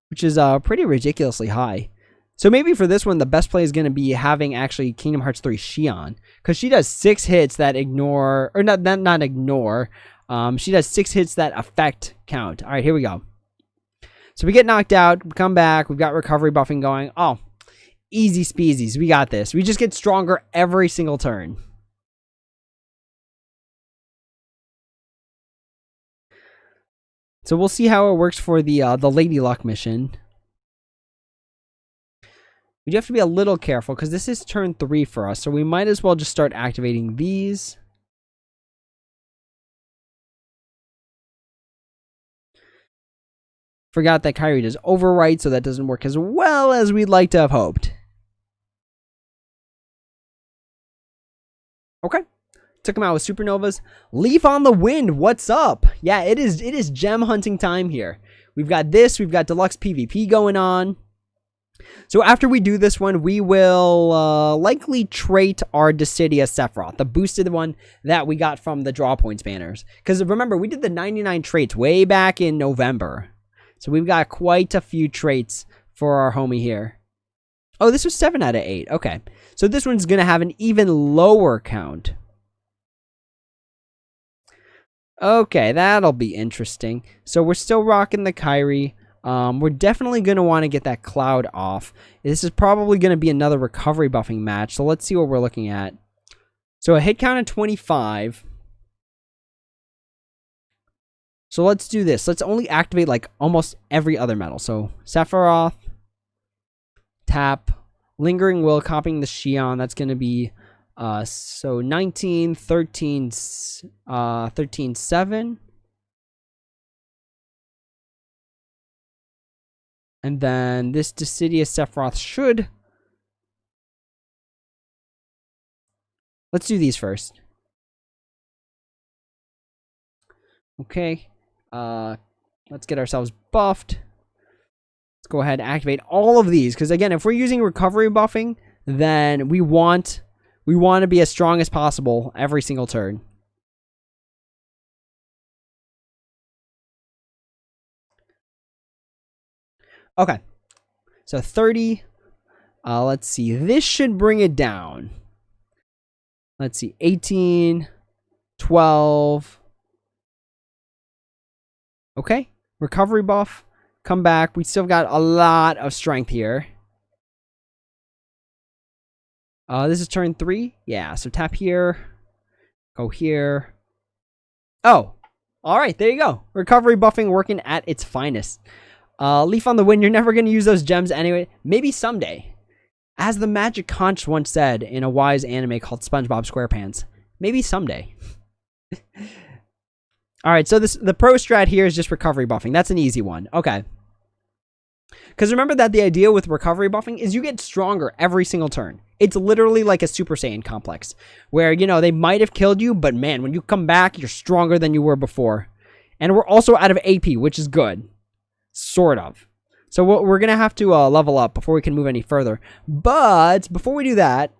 which is pretty ridiculously high. So maybe for this one, the best play is going to be having actually Kingdom Hearts 3 Xion, because she does 6 hits that ignore, or not ignore, she does 6 hits that affect count. All right, here we go. So we get knocked out, we come back, we've got recovery buffing going. Oh, easy speezies, we got this. We just get stronger every single turn. So we'll see how it works for the Lady Luck mission. We do have to be a little careful because this is turn 3 for us, so we might as well just start activating these. Forgot that Kyrie does overwrite, so that doesn't work as well as we'd like to have hoped. Okay. Took him out with supernovas. Leaf on the Wind, what's up? Yeah, it is gem hunting time here. We've got this, we've got deluxe PvP going on. So after we do this one, we will likely trait our Dissidia Sephiroth, the boosted one that we got from the draw points banners. Because remember, we did the 99 traits way back in November. So we've got quite a few traits for our homie here. Oh, this was 7 out of 8. Okay. So this one's going to have an even lower count. Okay, that'll be interesting. So we're still rocking the Kyrie. We're definitely going to want to get that Cloud off. This is probably going to be another recovery buffing match. So let's see what we're looking at. So a hit count of 25. So let's do this. Let's only activate like almost every other metal. So Sephiroth, tap, Lingering Will, copying the Xion. That's going to be so 19, 13, 13, 7. And then this Dissidia Sephiroth should... Let's do these first. Okay. Let's get ourselves buffed. Let's go ahead and activate all of these. Because again, if we're using recovery buffing, then we want to be as strong as possible every single turn. Okay. So 30. Let's see. This should bring it down. Let's see. 18. 12. Okay. Recovery buff. Come back. We still got a lot of strength here. This is turn 3. Yeah. So tap here. Go here. Oh. Alright. There you go. Recovery buffing working at its finest. Leaf on the Wind, you're never going to use those gems anyway. Maybe someday. As the Magic Conch once said in a wise anime called SpongeBob SquarePants. Maybe someday. Alright, so the pro strat here is just recovery buffing. That's an easy one. Okay. Because remember that the idea with recovery buffing is you get stronger every single turn. It's literally like a Super Saiyan complex. Where, you know, they might have killed you, but man, when you come back, you're stronger than you were before. And we're also out of AP, which is good. Sort of. So we're going to have to level up before we can move any further. But before we do that,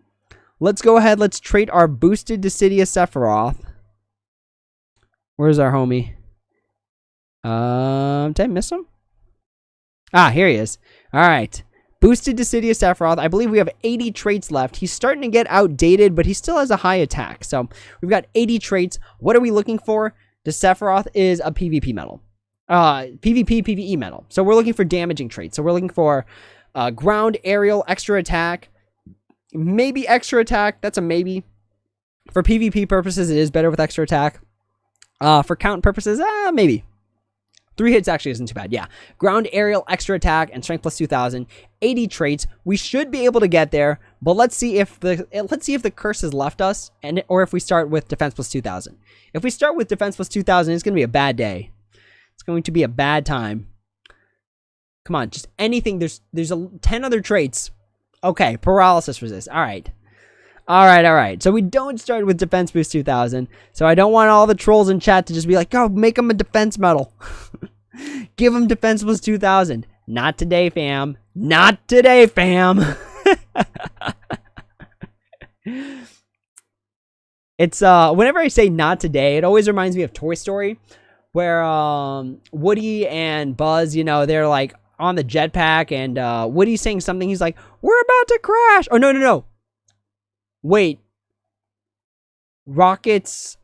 let's go ahead. Let's trait our boosted Dissidia Sephiroth. Where's our homie? Did I miss him? Ah, here he is. All right. Boosted Dissidia Sephiroth. I believe we have 80 traits left. He's starting to get outdated, but he still has a high attack. So we've got 80 traits. What are we looking for? The Sephiroth is a PvP medal. PvP, PvE medal. So we're looking for damaging traits. So we're looking for ground, aerial, extra attack. Maybe extra attack. That's a maybe. For PvP purposes, it is better with extra attack. For count purposes, maybe. 3 hits actually isn't too bad. Yeah. Ground, aerial, extra attack, and strength plus 2,000. 80 traits. We should be able to get there, but let's see if the curse has left us, or if we start with defense plus 2,000. If we start with defense plus 2,000, it's going to be a bad day. It's going to be a bad time. Come on, just anything. There's 10 other traits. Okay, paralysis resist. All right. So we don't start with defense boost 2,000. So I don't want all the trolls in chat to just be like, "Oh, make him a defense medal. Give him defense plus 2,000." Not today, fam. Not today, fam. It's whenever I say not today, it always reminds me of Toy Story, where Woody and Buzz, you know, they're like on the jetpack, and Woody's saying something. He's like, "We're about to crash." Oh, no. Wait. Rockets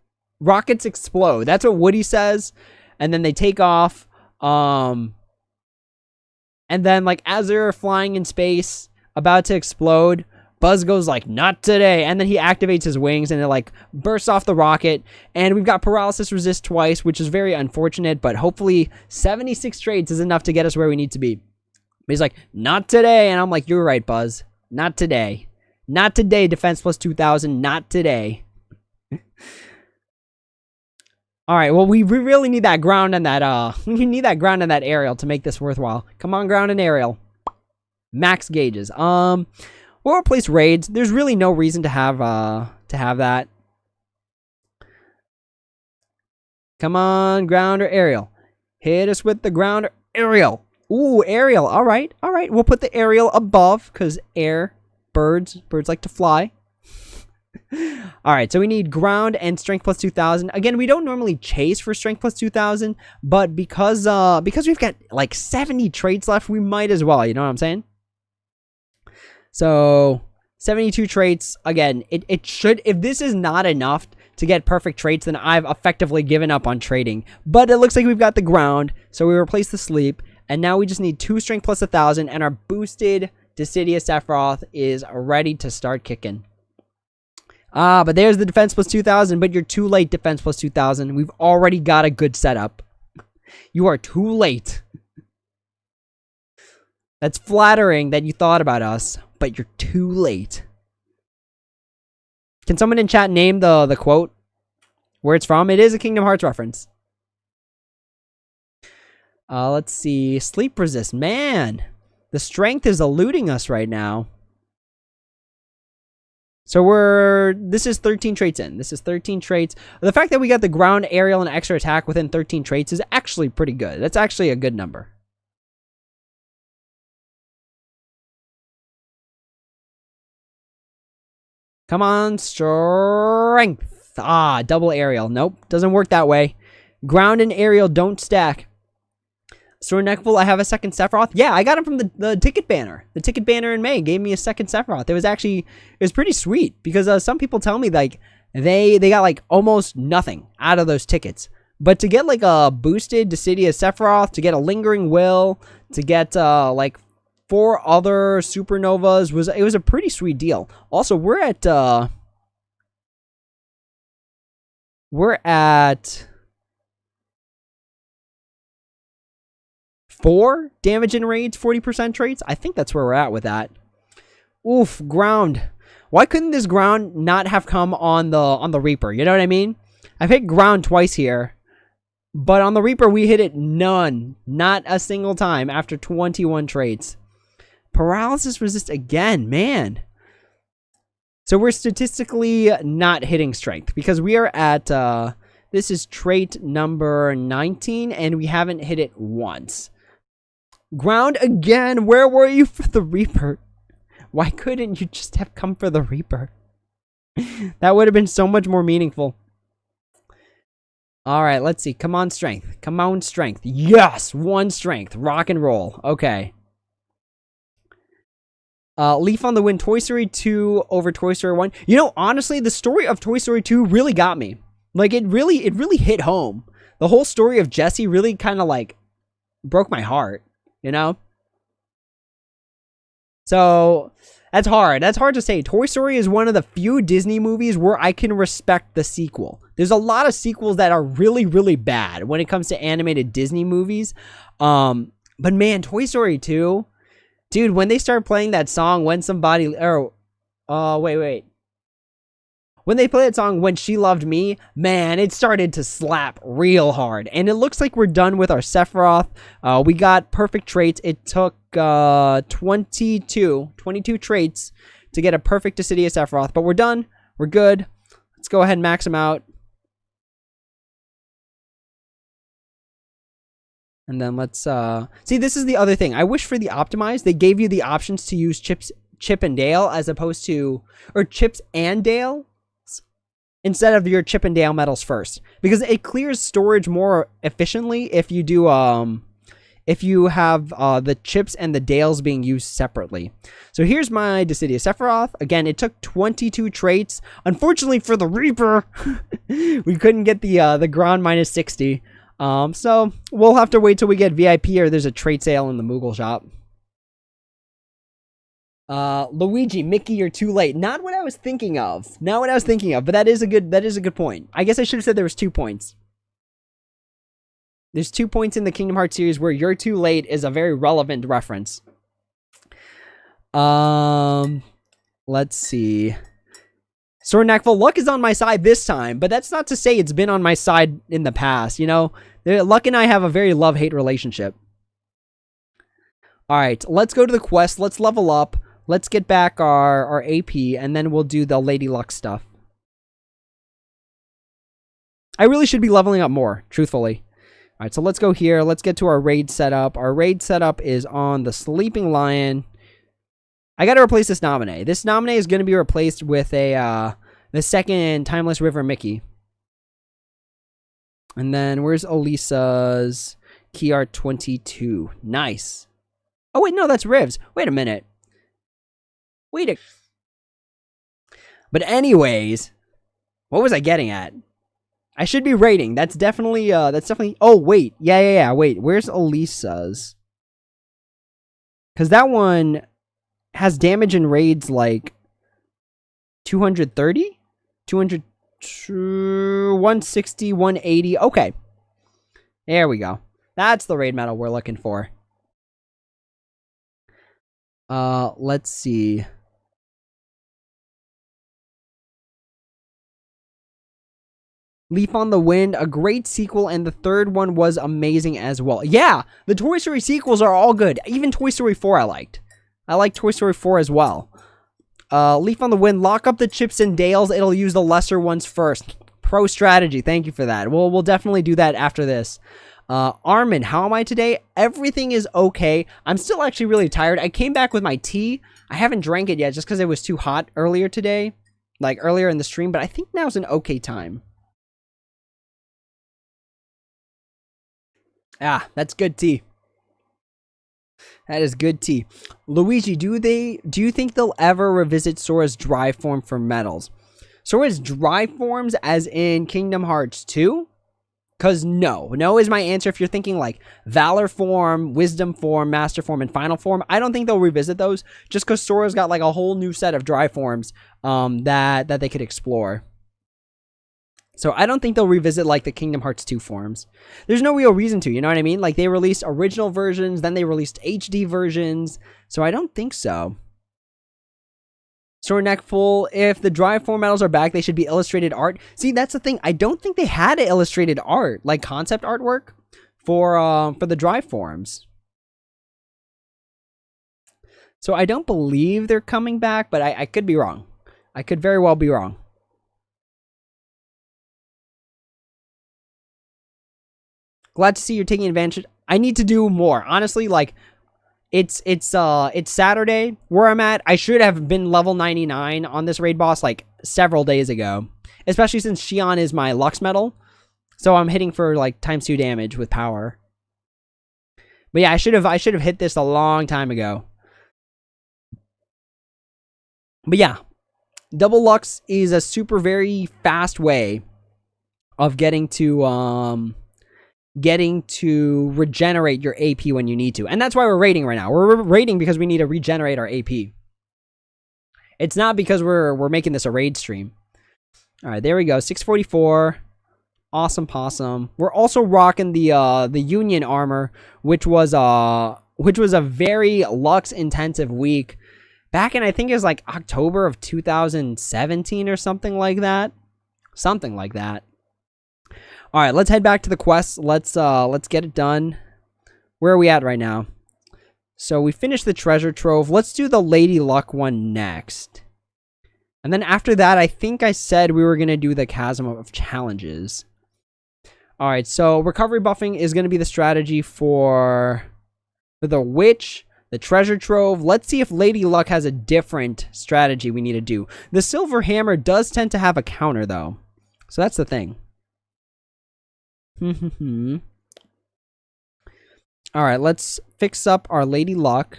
explode. That's what Woody says. And then they take off. And then, like, as they're flying in space, about to explode, Buzz goes like, "Not today." And then he activates his wings and it like bursts off the rocket. And we've got paralysis resist twice, which is very unfortunate, but hopefully 76 traits is enough to get us where we need to be. But he's like, "Not today." And I'm like, "You're right, Buzz. Not today. Not today, defense plus 2,000. Not today." All right, well, we really need that ground and that, we need that ground and that aerial to make this worthwhile. Come on, ground and aerial. Max gauges. We'll replace raids. There's really no reason to have that. Come on, ground or aerial. Hit us with the ground or aerial. Ooh, aerial. All right, all right. We'll put the aerial above because air, birds like to fly. All right, so we need ground and strength plus 2,000. Again, we don't normally chase for strength plus 2,000, but because we've got like 70 traits left, we might as well. You know what I'm saying? So 72 traits. Again, it should. If this is not enough to get perfect traits, then I've effectively given up on trading. But it looks like we've got the ground, so we replace the sleep, and now we just need 2 strength plus 1,000, and our boosted Deciduous Sephiroth is ready to start kicking. But there's the defense plus 2,000, but you're too late, defense plus 2,000. We've already got a good setup. You are too late. That's flattering that you thought about us, but you're too late. Can someone in chat name the quote? Where it's from? It is a Kingdom Hearts reference. Let's see. Sleep resist. Man, the strength is eluding us right now. So this is 13 traits in. This is 13 traits. The fact that we got the ground, aerial, and extra attack within 13 traits is actually pretty good. That's actually a good number. Come on, strength. Double aerial. Nope, doesn't work that way. Ground and aerial don't stack. Sword Neckful, I have a second Sephiroth. Yeah, I got him from the ticket banner. The ticket banner in May gave me a second Sephiroth. It was pretty sweet because some people tell me like they got like almost nothing out of those tickets. But to get like a boosted Deciduous Sephiroth, to get a Lingering Will, to get like 4 other supernovas was a pretty sweet deal. Also, we're at 4 damage in raids, 40% traits. I think that's where we're at with that. Oof, ground. Why couldn't this ground not have come on the Reaper? You know what I mean? I've hit ground twice here, but on the Reaper we hit it none, not a single time after 21 traits. Paralysis resist again, man. So we're statistically not hitting strength because we are at this is trait number 19 and we haven't hit it once. Ground again. Where were you for the Reaper? Why couldn't you just have come for the Reaper? That would have been so much more meaningful. All right, let's see. Come on, strength. Come on, strength. Yes, 1 strength. Rock and roll. Okay. Leaf on the Wind, Toy Story 2 over Toy Story 1. You know, honestly, the story of Toy Story 2 really got me. Like, it really hit home. The whole story of Jessie really kind of, like, broke my heart, you know? So, that's hard. That's hard to say. Toy Story is one of the few Disney movies where I can respect the sequel. There's a lot of sequels that are really, really bad when it comes to animated Disney movies. But man, Toy Story 2... Dude, when they start playing that song, When Somebody... wait. When they play that song, When She Loved Me, man, it started to slap real hard. And it looks like we're done with our Sephiroth. We got perfect traits. It took 22 traits to get a perfect Deciduous Sephiroth. But we're done. We're good. Let's go ahead and max them out. And then let's, see, this is the other thing. I wish for the optimized, they gave you the options to use Chip and Dale as opposed to, or Chips and Dale instead of your Chip and Dale medals first. Because it clears storage more efficiently if you do, if you have the Chips and the Dales being used separately. So here's my Deciduous Sephiroth. Again, it took 22 traits. Unfortunately for the Reaper, we couldn't get the ground minus 60. So we'll have to wait till we get VIP or there's a trait sale in the Moogle shop. Luigi, Mickey, you're too late. Not what I was thinking of. Not what I was thinking of, but that is a good point. I guess I should have said there was 2 points. There's 2 points in the Kingdom Hearts series where you're too late is a very relevant reference. Let's see. Sword Neckful, luck is on my side this time, but that's not to say it's been on my side in the past, you know? Luck and I have a very love-hate relationship. Alright, let's go to the quest, let's level up, let's get back our AP, and then we'll do the Lady Luck stuff. I really should be leveling up more, truthfully. All right, so let's go here. Let's get to our raid setup. Our raid setup is on the Sleeping Lion. I got to replace this nominee. This nominee is going to be replaced with the second Timeless River Mickey. And then where's Elisa's key art 22? Nice. Oh, wait, no, that's Riv's. Wait a minute. But anyways, what was I getting at? I should be raiding. That's definitely, oh, wait. Yeah. Wait, where's Elisa's? Because that one has damage in raids like 230? 200, 160, 180. Okay. There we go. That's the raid medal we're looking for. Let's see. Leaf on the Wind, a great sequel, and the third one was amazing as well. Yeah, the Toy Story sequels are all good. Even Toy Story 4 I liked. I like Toy Story 4 as well. Leaf on the Wind, lock up the Chips and Dales. It'll use the lesser ones first. Pro strategy. Thank you for that. We'll definitely do that after this. Armin, how am I today? Everything is okay. I'm still actually really tired. I came back with my tea. I haven't drank it yet just because it was too hot earlier today. Like earlier in the stream, but I think now's an okay time. Ah, that's good tea. That is good tea. Luigi, do you think they'll ever revisit Sora's dry form for medals? Sora's dry forms as in Kingdom Hearts 2? Because no. No is my answer. If you're thinking like Valor form, Wisdom form, Master form, and Final form, I don't think they'll revisit those just because Sora's got like a whole new set of dry forms that they could explore. So I don't think they'll revisit like the Kingdom Hearts 2 forms. There's no real reason to, you know what I mean? Like they released original versions, then they released HD versions. So I don't think so. Sora neck full. If the dry form medals are back, they should be illustrated art. See, that's the thing. I don't think they had illustrated art, like concept artwork for the dry forms. So I don't believe they're coming back, but I could be wrong. I could very well be wrong. Glad to see you're taking advantage. I need to do more. Honestly, like it's Saturday where I'm at. I should have been level 99 on this raid boss like several days ago. Especially since Xion is my Lux medal. So I'm hitting for like ×2 damage with power. But yeah, I should have hit this a long time ago. But yeah, double Lux is a super very fast way of getting to regenerate your AP when you need to. And that's why we're raiding right now. We're raiding because we need to regenerate our AP. It's not because we're making this a raid stream. All right, there we go. 644. Awesome possum. We're also rocking the Union armor, which was a very Lux intensive week. Back in, I think it was like October of 2017 or something like that. Something like that. All right, let's head back to the quest. Let's get it done. Where are we at right now? So we finished the treasure trove. Let's do the Lady Luck one next. And then after that, I think I said we were going to do the Chasm of Challenges. All right, so recovery buffing is going to be the strategy for the witch, the treasure trove. Let's see if Lady Luck has a different strategy we need to do. The silver hammer does tend to have a counter, though. So that's the thing. All right, let's fix up our Lady Luck.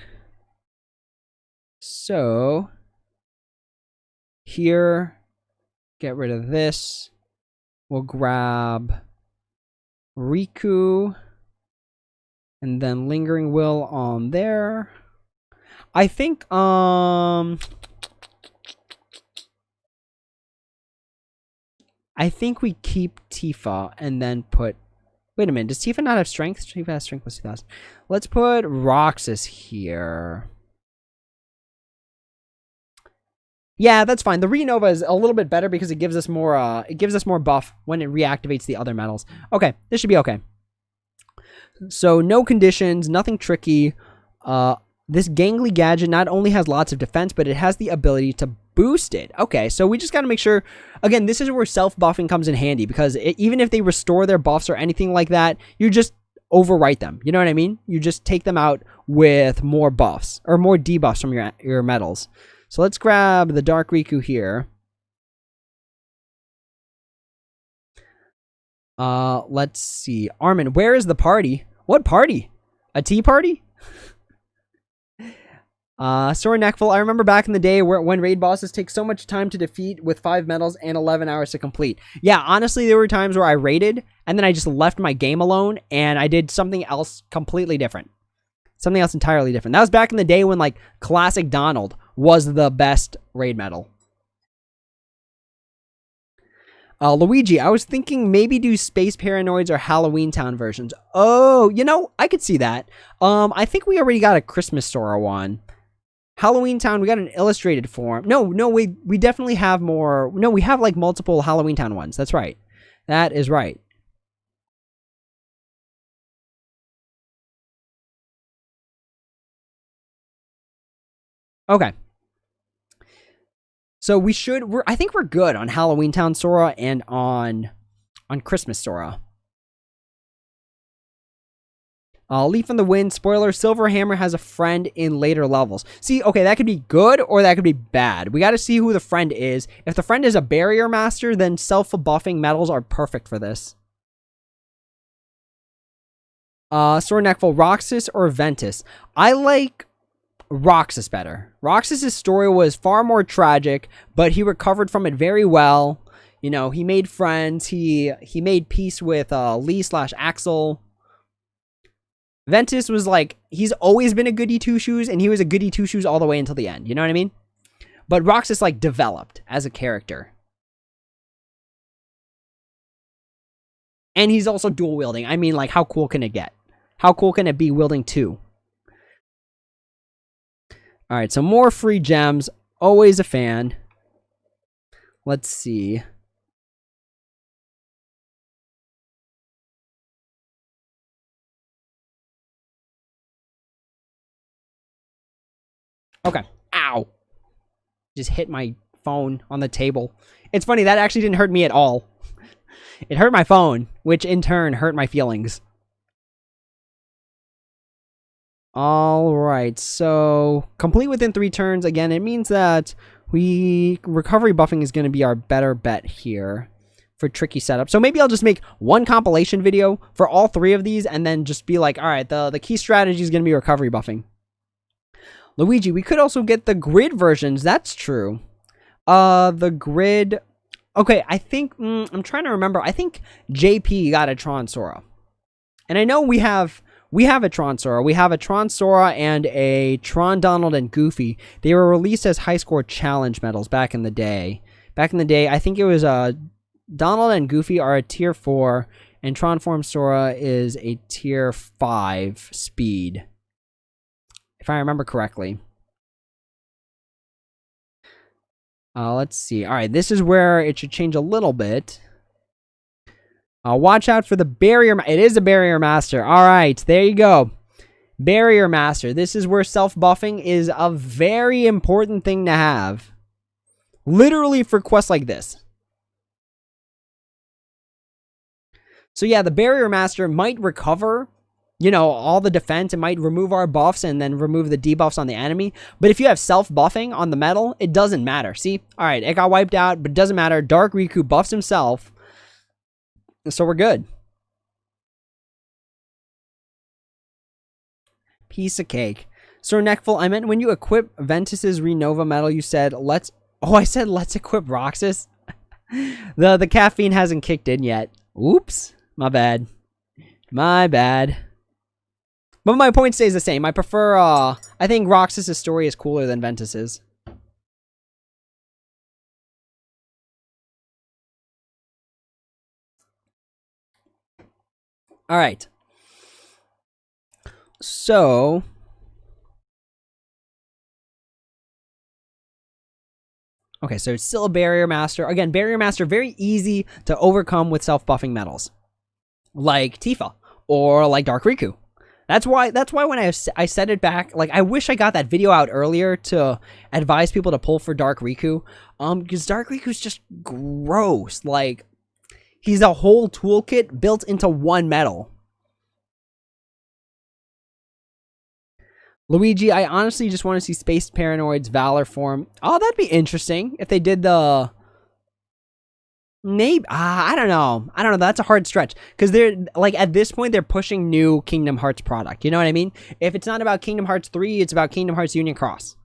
So here, get rid of this. We'll grab Riku and then Lingering Will on there. I think we keep Tifa and then put... Wait a minute. Does Tifa not have strength? Tifa has strength plus 2,000. Let's put Roxas here. Yeah, that's fine. The Renova is a little bit better because it gives us more buff when it reactivates the other metals. Okay, this should be okay. So no conditions, nothing tricky. This Gangly Gadget not only has lots of defense, but it has the ability to boosted. Okay, so we just got to make sure, again, this is where self-buffing comes in handy, because even if they restore their buffs or anything like that, you just overwrite them. You know what I mean? You just take them out with more buffs, or more debuffs from your medals. So let's grab the Dark Riku here. Let's see. Armin, where is the party? What party? A tea party? Sore Neckful, I remember back in the day when raid bosses take so much time to defeat with 5 medals and 11 hours to complete. Yeah, honestly, there were times where I raided, and then I just left my game alone, and I did something else completely different. Something else entirely different. That was back in the day when, like, Classic Donald was the best raid medal. Luigi, I was thinking maybe do Space Paranoids or Halloween Town versions. Oh, you know, I could see that. I think we already got a Christmas Sora one. Halloween Town, we got an illustrated form. No, we definitely have more. No, we have, like, multiple Halloween Town ones. That's right. That is right. Okay. So I think we're good on Halloween Town Sora and on Christmas Sora. Leaf in the Wind, spoiler, Silver Hammer has a friend in later levels. See, okay, that could be good or that could be bad. We got to see who the friend is. If the friend is a barrier master, then self-buffing medals are perfect for this. Sore Neckful, Roxas or Ventus? I like Roxas better. Roxas' story was far more tragic, but he recovered from it very well. You know, he made friends. He made peace with Lee/Axel. Ventus was like, he's always been a goody two-shoes, and he was a goody two-shoes all the way until the end. You know what I mean? But Roxas, like, developed as a character. And he's also dual-wielding. I mean, like, how cool can it get? How cool can it be wielding 2? Alright, so more free gems. Always a fan. Let's see. Okay. Ow. Just hit my phone on the table. It's funny, that actually didn't hurt me at all. It hurt my phone, which in turn hurt my feelings. Alright, so complete within 3 turns. Again, it means that recovery buffing is going to be our better bet here for tricky setup. So maybe I'll just make one compilation video for all 3 of these and then just be like, alright, the key strategy is going to be recovery buffing. Luigi, we could also get the grid versions. That's true. The grid. Okay, I think I'm trying to remember. I think JP got a Tron Sora, and I know we have a Tron Sora. We have a Tron Sora and a Tron Donald and Goofy. They were released as high score challenge medals back in the day. I think it was Donald and Goofy are a tier 4, and Tron Form Sora is a tier 5 speed, if I remember correctly. Let's see. All right, this is where it should change a little bit. Watch out for the barrier. It is a barrier master. All right, there you go. Barrier master. This is where self-buffing is a very important thing to have. Literally for quests like this. So yeah, the barrier master might recover, you know, all the defense. It might remove our buffs and then remove the debuffs on the enemy. But if you have self-buffing on the medal, it doesn't matter. See? Alright, it got wiped out, but it doesn't matter. Dark Riku buffs himself. So we're good. Piece of cake. Sir Neckful, I meant when you equip Ventus's Renova medal, you said, let's... Oh, I said, let's equip Roxas? The caffeine hasn't kicked in yet. Oops. My bad. My bad. But my point stays the same. I prefer, I think Roxas' story is cooler than Ventus's. Alright. So... Okay, so it's still a Barrier Master. Again, Barrier Master, very easy to overcome with self-buffing medals. Like Tifa, or like Dark Riku. That's why when I said it back, like, I wish I got that video out earlier to advise people to pull for Dark Riku. Because Dark Riku's just gross. Like, he's a whole toolkit built into one medal. Luigi, I honestly just want to see Space Paranoid's Valor form. Oh, that'd be interesting if they did the... Maybe, I don't know. That's a hard stretch because they're like at this point they're pushing new Kingdom Hearts product. You know what I mean? If it's not about Kingdom Hearts 3, it's about Kingdom Hearts Union Cross.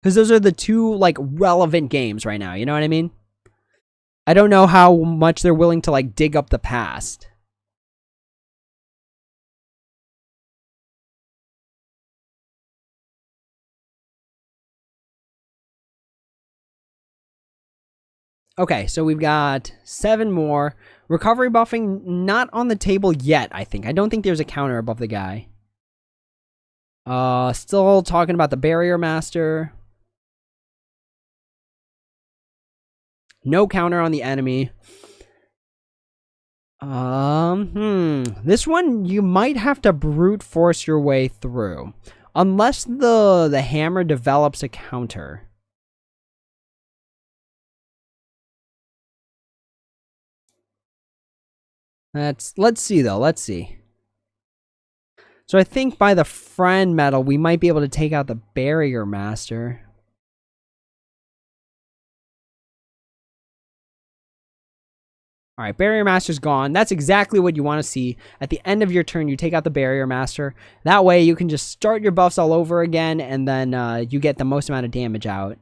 Because those are the two like relevant games right now. You know what I mean? I don't know how much they're willing to like dig up the past. Okay, so we've got 7 more. Recovery buffing not on the table yet, I think. I don't think there's a counter above the guy. Still talking about the Barrier Master. No counter on the enemy. This one you might have to brute force your way through. Unless the hammer develops a counter. Let's see though. Let's see. So I think by the friend medal we might be able to take out the Barrier Master. All right, Barrier Master's gone. That's exactly what you want to see. At the end of your turn, you take out the Barrier Master. That way you can just start your buffs all over again and then you get the most amount of damage out.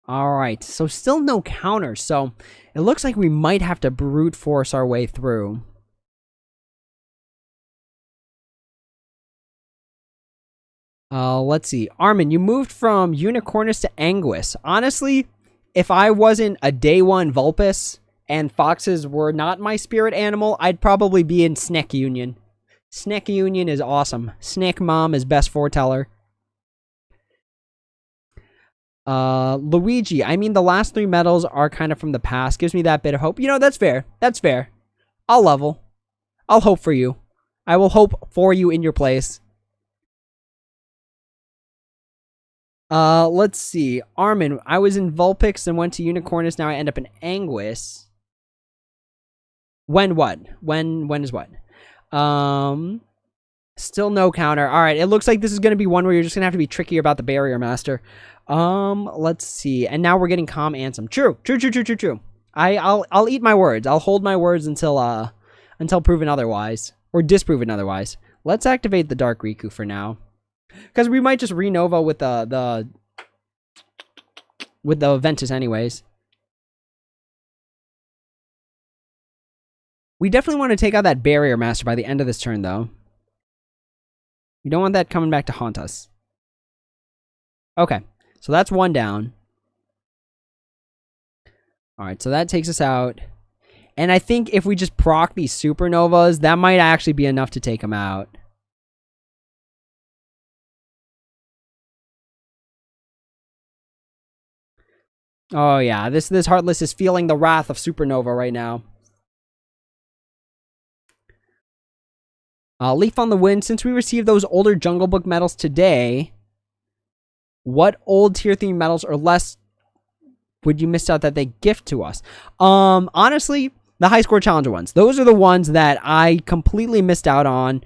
Alright, so still no counter, so it looks like we might have to brute force our way through. Let's see. Armin, you moved from Unicornus to Anguis. Honestly, if I wasn't a day one Vulpes and foxes were not my spirit animal, I'd probably be in Snack Union. Snack Union is awesome. Snack Mom is best foreteller. Luigi, I mean, the last 3 medals are kind of from the past. Gives me that bit of hope. You know, that's fair. That's fair. I'll level. I'll hope for you. I will hope for you in your place. Let's see. Armin, I was in Vulpix and went to Unicornus. Now I end up in Anguis. When what? When is what? Still no counter. All right, it looks like this is going to be one where you're just going to have to be tricky about the Barrier Master. Let's see. And now we're getting Calm Ansem. True. I'll eat my words. I'll hold my words until proven otherwise or disproven otherwise. Let's activate the Dark Riku for now. Cuz we might just renova with the Ventus anyways. We definitely want to take out that Barrier Master by the end of this turn though. We don't want that coming back to haunt us. Okay. So that's 1 down. Alright, so that takes us out. And I think if we just proc these supernovas, that might actually be enough to take them out. Oh yeah, this Heartless is feeling the wrath of Supernova right now. Leaf on the Wind, since we received those older Jungle Book medals today... What old tier 3 medals or less would you miss out that they gift to us? Honestly, the high score challenger ones. Those are the ones that I completely missed out on.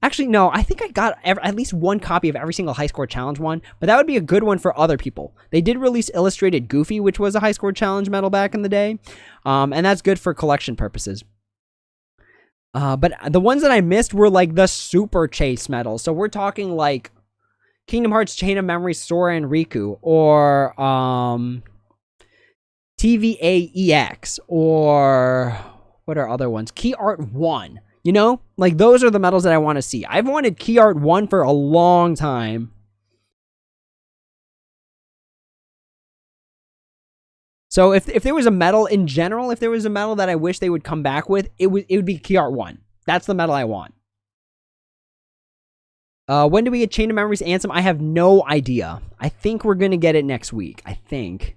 Actually, no, I think I got at least 1 copy of every single high score challenge one, but that would be a good one for other people. They did release Illustrated Goofy, which was a high score challenge medal back in the day. And that's good for collection purposes. But the ones that I missed were like the Super Chase medals. So we're talking like Kingdom Hearts Chain of Memories Sora and Riku, or TVA EX, or what are other ones? Key Art 1. You know? Like, those are the medals that I want to see. I've wanted Key Art 1 for a long time. So if there was a medal in general, if there was a medal that I wish they would come back with, it would be Key Art 1. That's the medal I want. When do we get Chain of Memories Ansem? I have no idea. I think we're going to get it next week. I think.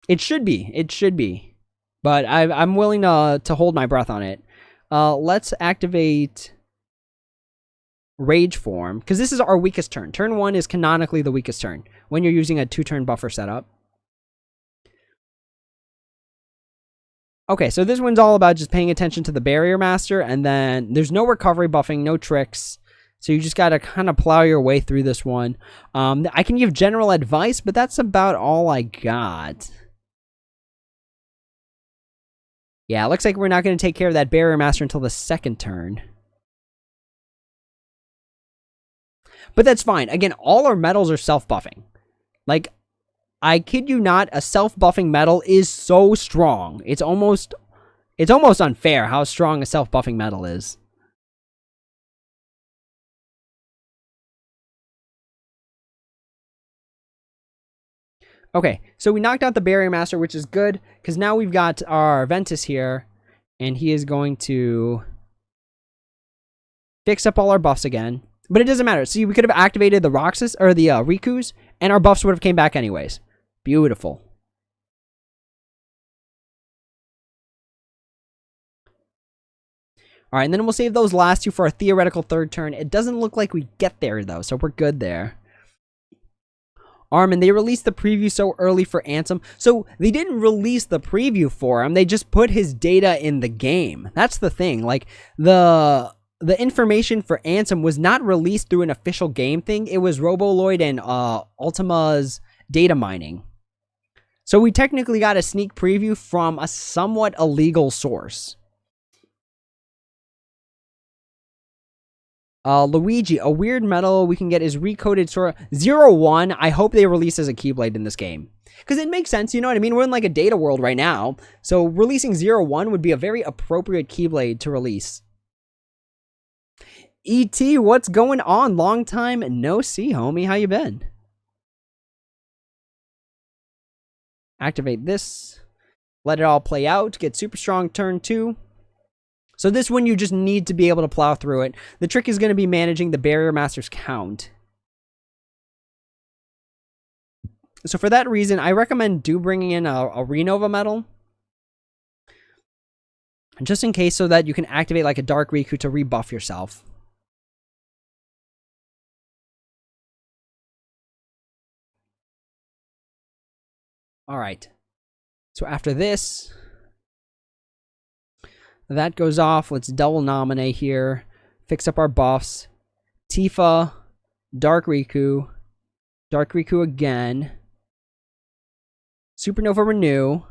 It should be. It should be. But I'm willing to hold my breath on it. Let's activate Rage Form, because this is our weakest turn. Turn 1 is canonically the weakest turn when you're using a 2-turn buffer setup. Okay, so this one's all about just paying attention to the Barrier Master, and then there's no recovery buffing, no tricks. So you just got to kind of plow your way through this one. I can give general advice, but that's about all I got. Yeah, it looks like we're not going to take care of that Barrier Master until the second turn. But that's fine. Again, all our medals are self-buffing. Like, I kid you not, a self-buffing medal is so strong. It's almost unfair how strong a self-buffing medal is. Okay, so we knocked out the Barrier Master, which is good, because now we've got our Ventus here, and he is going to fix up all our buffs again. But it doesn't matter. See, we could have activated the Roxas, or the Rikus, and our buffs would have came back anyways. Beautiful. Alright, and then we'll save those last two for our theoretical third turn. It doesn't look like we get there, though, so we're good there. Armin, they released the preview so early for Ansem. So they didn't release the preview for him. They just put his data in the game. That's the thing. Like, the information for Ansem was not released through an official game thing. It was Roboloid and Ultima's data mining. So we technically got a sneak preview from a somewhat illegal source. Luigi, a weird metal we can get is recoded Sora 01. I hope they release as a Keyblade in this game. Because it makes sense, you know what I mean? We're in like a data world right now. So releasing 01 would be a very appropriate Keyblade to release. E.T., what's going on? Long time no see, homie. How you been? Activate this. Let it all play out. Get super strong turn 2. So this one, you just need to be able to plow through it. The trick is going to be managing the Barrier Master's count. So for that reason, I recommend bringing in a Renova medal. Just in case, so that you can activate like a Dark Riku to rebuff yourself. Alright. So after this, that goes off. Let's double nominate here. Fix up our buffs. Tifa, Dark Riku again. Supernova Renew.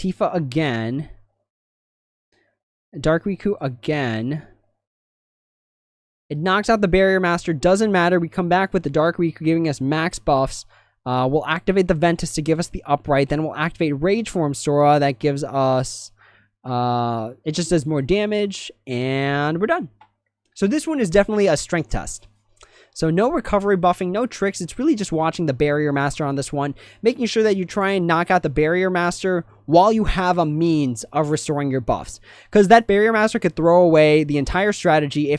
Tifa again. Dark Riku again. It knocks out the Barrier Master. Doesn't matter. We come back with the Dark Riku giving us max buffs. We'll activate the Ventus to give us the upright. Then we'll activate Rage Form Sora. That gives us... it just does more damage. And we're done. So this one is definitely a strength test. So no recovery buffing, no tricks. It's really just watching the Barrier Master on this one. Making sure that you try and knock out the Barrier Master while you have a means of restoring your buffs. Because that Barrier Master could throw away the entire strategy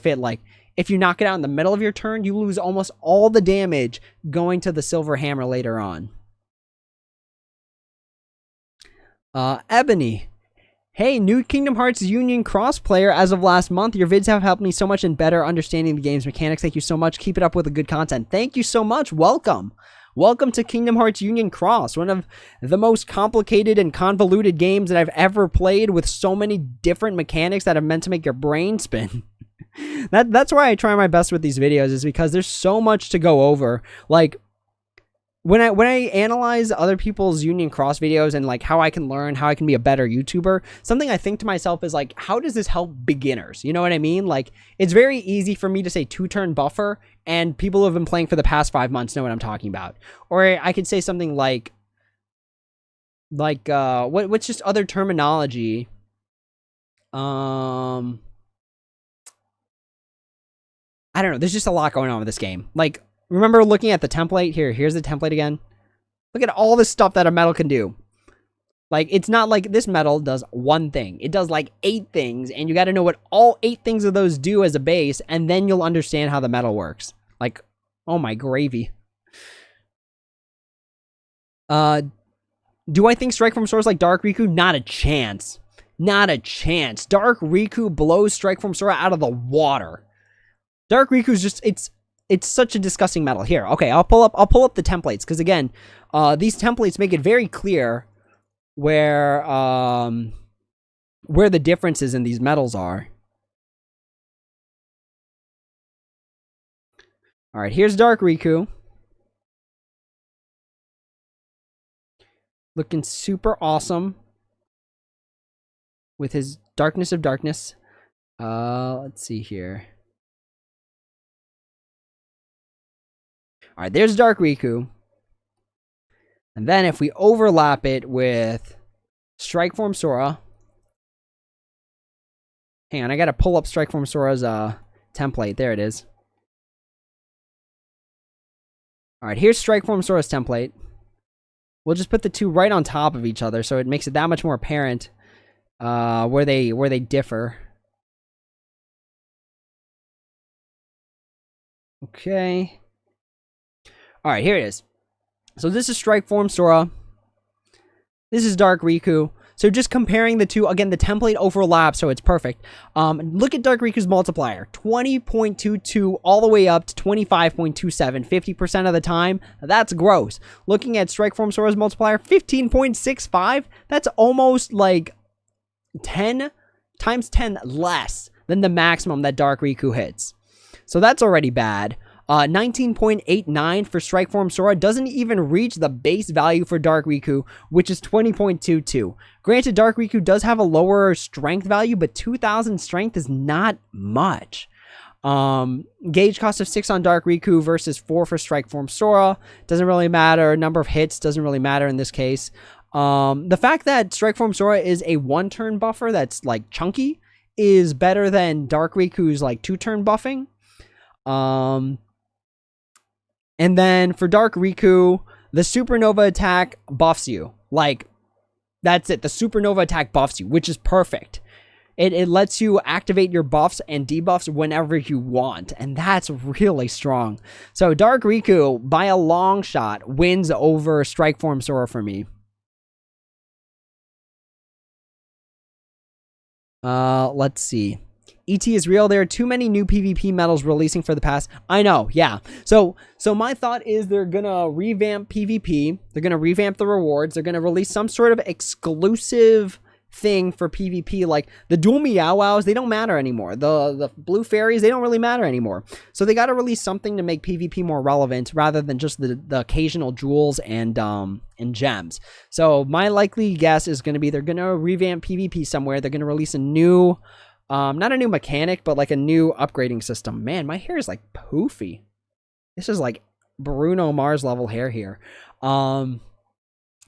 if you knock it out in the middle of your turn. You lose almost all the damage going to the Silver Hammer later on. Ebony. Hey, new Kingdom Hearts Union Cross player as of last month. Your vids have helped me so much in better understanding the game's mechanics. Thank you so much. Keep it up with the good content. Thank you so much. Welcome. Welcome to Kingdom Hearts Union Cross, one of the most complicated and convoluted games that I've ever played, with so many different mechanics that are meant to make your brain spin. That's why I try my best with these videos, is because there's so much to go over. Like, when I analyze other people's Union Cross videos and like how I can learn, how I can be a better YouTuber, something I think to myself is like, how does this help beginners? You know what I mean? Like, it's very easy for me to say 2-turn buffer, and people who have been playing for the past 5 months know what I'm talking about. Or I could say something like what's just other terminology? I don't know. There's just a lot going on with this game. Like, remember looking at the template? Here's the template again. Look at all this stuff that a metal can do. Like, it's not like this metal does one thing. It does like 8 things, and you got to know what all 8 things of those do as a base, and then you'll understand how the metal works. Like, oh my gravy. Do I think Strike Form Sora is like Dark Riku? Not a chance. Not a chance. Dark Riku blows Strike Form Sora out of the water. Dark Riku is just, it's such a disgusting metal. Here, okay, I'll pull up the templates, because again, these templates make it very clear where the differences in these metals are. All right, here's Dark Riku. Looking super awesome with his Darkness of Darkness. Let's see here. All right, there's Dark Riku. And then if we overlap it with Strike Form Sora. Hang on, I gotta pull up Strike Form Sora's template. There it is. All right, here's Strike Form Sora's template. We'll just put the two right on top of each other, so it makes it that much more apparent where they differ. Okay. All right, here it is. So this is Strike Form Sora. This is Dark Riku. So just comparing the two, again, the template overlaps, so it's perfect. Look at Dark Riku's multiplier, 20.22 all the way up to 25.27, 50% of the time. That's gross. Looking at Strike Form Sora's multiplier, 15.65. That's almost like 10 times 10 less than the maximum that Dark Riku hits. So that's already bad. 19.89 for Strike Form Sora doesn't even reach the base value for Dark Riku, which is 20.22. Granted, Dark Riku does have a lower strength value, but 2,000 strength is not much. Gauge cost of 6 on Dark Riku versus 4 for Strike Form Sora. Doesn't really matter. Number of hits doesn't really matter in this case. The fact that Strike Form Sora is a 1-turn buffer that's like chunky is better than Dark Riku's like 2-turn buffing. And then for Dark Riku, the Supernova attack buffs you. Like, that's it. The Supernova attack buffs you, which is perfect. It lets you activate your buffs and debuffs whenever you want, and that's really strong. So Dark Riku, by a long shot, wins over Strike Form Sora for me. Let's see. ET is real. There are too many new PvP medals releasing for the past. I know, yeah. So my thought is they're gonna revamp PvP. They're gonna revamp the rewards. They're gonna release some sort of exclusive thing for PvP, like the dual Meow Wows. They don't matter anymore. The blue fairies, they don't really matter anymore. So they got to release something to make PvP more relevant, rather than just the occasional jewels and gems. So my likely guess is gonna be they're gonna revamp PvP somewhere. They're gonna release a new. Not a new mechanic, but like a new upgrading system. Man, my hair is like poofy. This is like Bruno Mars level hair here.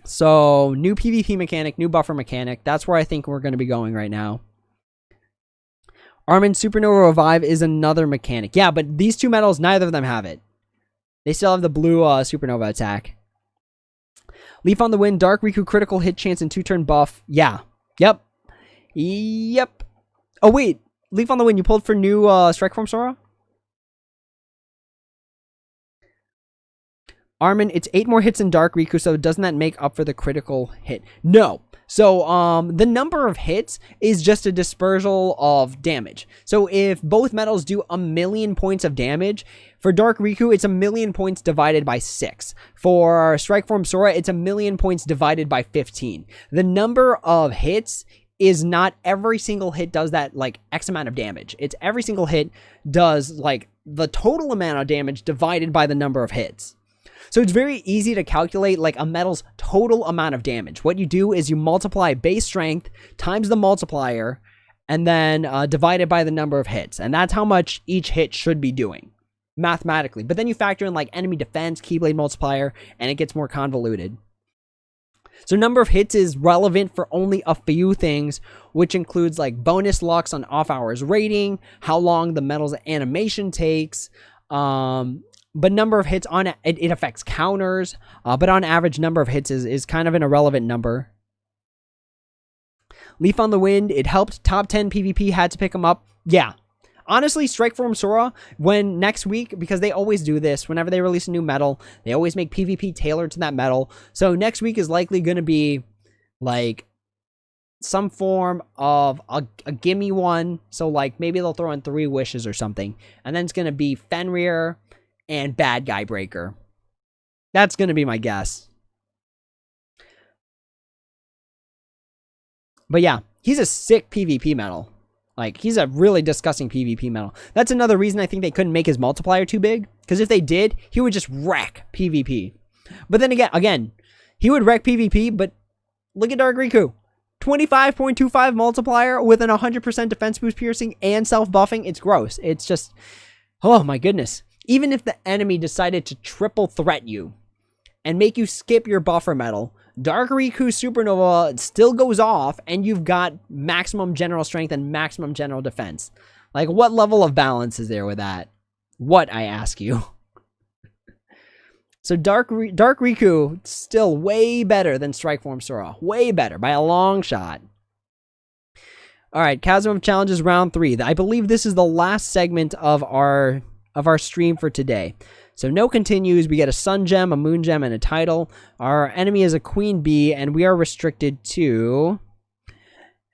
So new PvP mechanic, new buffer mechanic. That's where I think we're going to be going right now. Armin Supernova Revive is another mechanic. Yeah, but these two medals, neither of them have it. They still have the blue Supernova attack. Leaf on the Wind, Dark Riku critical hit chance and 2-turn buff. Yeah. Yep. Oh, wait. Leaf on the Wind, you pulled for new Strike Form Sora? Armin, it's 8 more hits in Dark Riku, so doesn't that make up for the critical hit? No. So, the number of hits is just a dispersal of damage. So, if both medals do 1,000,000 points of damage, for Dark Riku, it's 1,000,000 points divided by 6. For Strike Form Sora, it's 1,000,000 points divided by 15. The number of hits is not every single hit does that like X amount of damage. It's every single hit does like the total amount of damage divided by the number of hits. So it's very easy to calculate like a medal's total amount of damage. What you do is you multiply base strength times the multiplier and then divide it by the number of hits. And that's how much each hit should be doing mathematically. But then you factor in like enemy defense, Keyblade multiplier, and it gets more convoluted. So number of hits is relevant for only a few things, which includes like bonus locks on off hours rating, how long the medal's animation takes, but number of hits on it affects counters, but on average number of hits is kind of an irrelevant number. Leaf on the Wind, it helped top 10 PvP, had to pick them up. Yeah, honestly, Strikeform Sora, when next week, because they always do this, whenever they release a new medal, they always make PvP tailored to that medal. So next week is likely going to be like some form of a gimme one. So like maybe they'll throw in 3 wishes or something. And then it's going to be Fenrir and Bad Guy Breaker. That's going to be my guess. But yeah, he's a sick PvP medal. Like, he's a really disgusting PvP medal. That's another reason I think they couldn't make his multiplier too big. Because if they did, he would just wreck PvP. But then again, he would wreck PvP, but look at Dark Riku. 25.25 multiplier with an 100% defense boost piercing and self-buffing. It's gross. It's just, oh my goodness. Even if the enemy decided to triple threat you and make you skip your buffer medal, Dark Riku Supernova still goes off, and you've got maximum general strength and maximum general defense. Like, what level of balance is there with that? What, I ask you? So Dark Riku, still way better than Strikeform Sora. Way better, by a long shot. Alright, Chasm of Challenges round 3. I believe this is the last segment of our stream for today. So no continues, we get a Sun Gem, a Moon Gem, and a title. Our enemy is a Queen Bee, and we are restricted to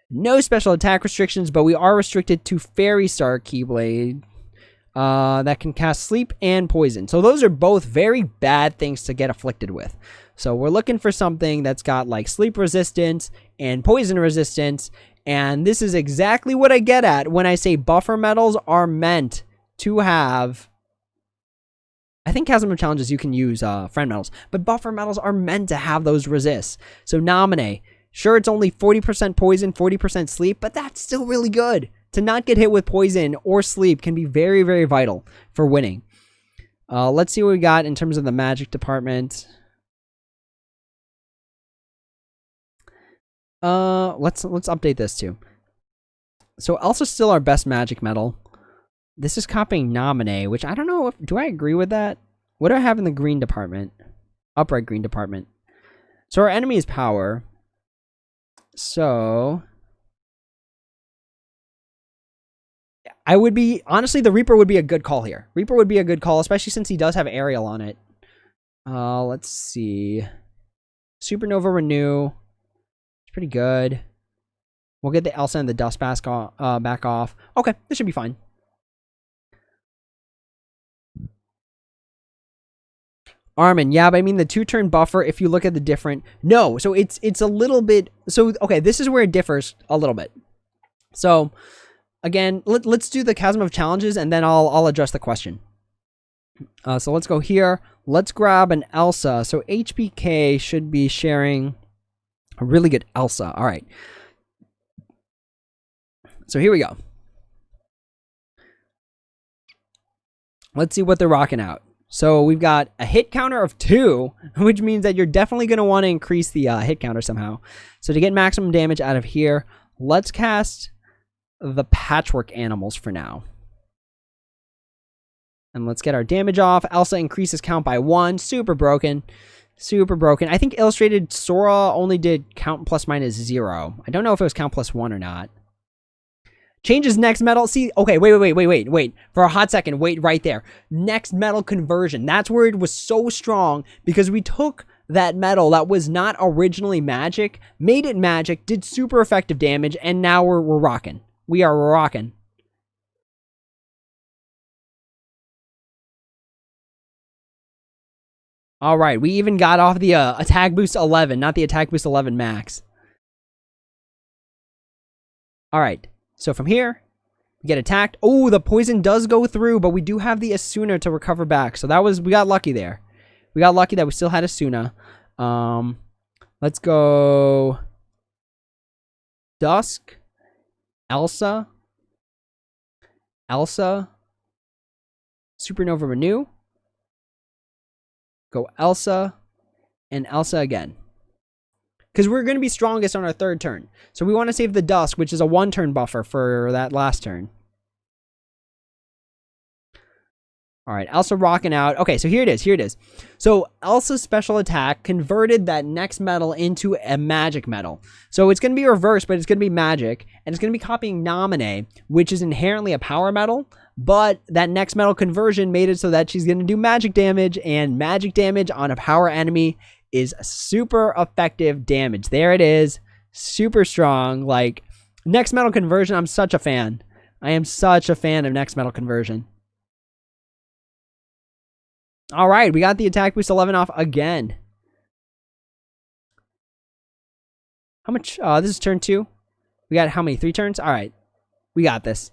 no special attack restrictions, but we are restricted to Fairy Star Keyblade that can cast Sleep and Poison. So those are both very bad things to get afflicted with. So we're looking for something that's got like Sleep Resistance and Poison Resistance, and this is exactly what I get at when I say buffer medals are meant to have... I think Chasm of Challenges you can use friend medals, but buffer medals are meant to have those resists. So Naminé, sure it's only 40% poison, 40% sleep, but that's still really good. To not get hit with poison or sleep can be very, very vital for winning. Let's see what we got in terms of the magic department. Let's update this too. So Elsa's still our best magic medal. This is copying Naminé, which I don't know if... Do I agree with that? What do I have in the green department? Upright green department. So our enemy is power. So... I would be... Honestly, the Reaper would be a good call here. Reaper would be a good call, especially since he does have Aerial on it. Let's see. Supernova Renew. It's pretty good. We'll get the Elsa and the Dust back off. Okay, this should be fine. Armin, yeah, but I mean the 2-turn buffer, if you look at the different... No, so it's a little bit... So, okay, this is where it differs a little bit. So, again, let's do the Chasm of Challenges, and then I'll address the question. So let's go here. Let's grab an Elsa. So HBK should be sharing a really good Elsa. All right. So here we go. Let's see what they're rocking out. So we've got a hit counter of 2, which means that you're definitely going to want to increase the hit counter somehow. So to get maximum damage out of here, let's cast the Patchwork Animals for now. And let's get our damage off. Elsa increases count by 1. Super broken. Super broken. I think Illustrated Sora only did count plus minus 0. I don't know if it was count plus 1 or not. Changes next metal. See, okay, wait. For a hot second, wait right there. Next metal conversion. That's where it was so strong because we took that metal that was not originally magic, made it magic, did super effective damage, and now we're rocking. We are rocking. All right, we even got off the attack boost 11, not the attack boost 11 max. All right. So from here, we get attacked. Oh, the poison does go through, but we do have the Asuna to recover back. So that was, we got lucky there. We got lucky that we still had Asuna. Let's go Dusk, Elsa, Supernova Renew. Go Elsa, and Elsa again. Because we're going to be strongest on our 3rd turn. So we want to save the Dusk, which is a 1-turn buffer for that last turn. All right, Elsa rocking out. Okay, so here it is. Here it is. So Elsa's special attack converted that next metal into a magic metal. So it's going to be reversed, but it's going to be magic. And it's going to be copying Naminé, which is inherently a power metal. But that next metal conversion made it so that she's going to do magic damage. And magic damage on a power enemy is super effective damage. There it is. Super strong. Like, next metal conversion, I'm such a fan. I am such a fan of next metal conversion. All right, we got the attack boost 11 off again. How much? This is turn 2. We got how many? 3 turns? All right, we got this.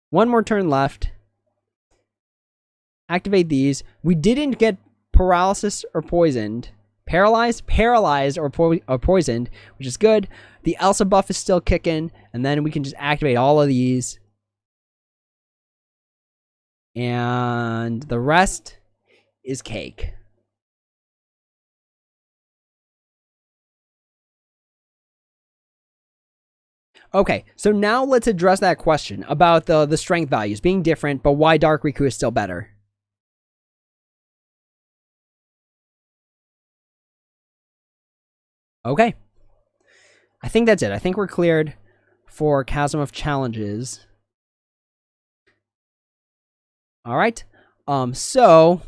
One more turn left. Activate these. We didn't get paralysis or poisoned. Paralyzed or poisoned, which is good. The Elsa buff is still kicking, and then we can just activate all of these. And the rest is cake. Okay, so now let's address that question about the strength values being different, but why Dark Riku is still better. Okay. I think that's it. I think we're cleared for Chasm of Challenges. All right. So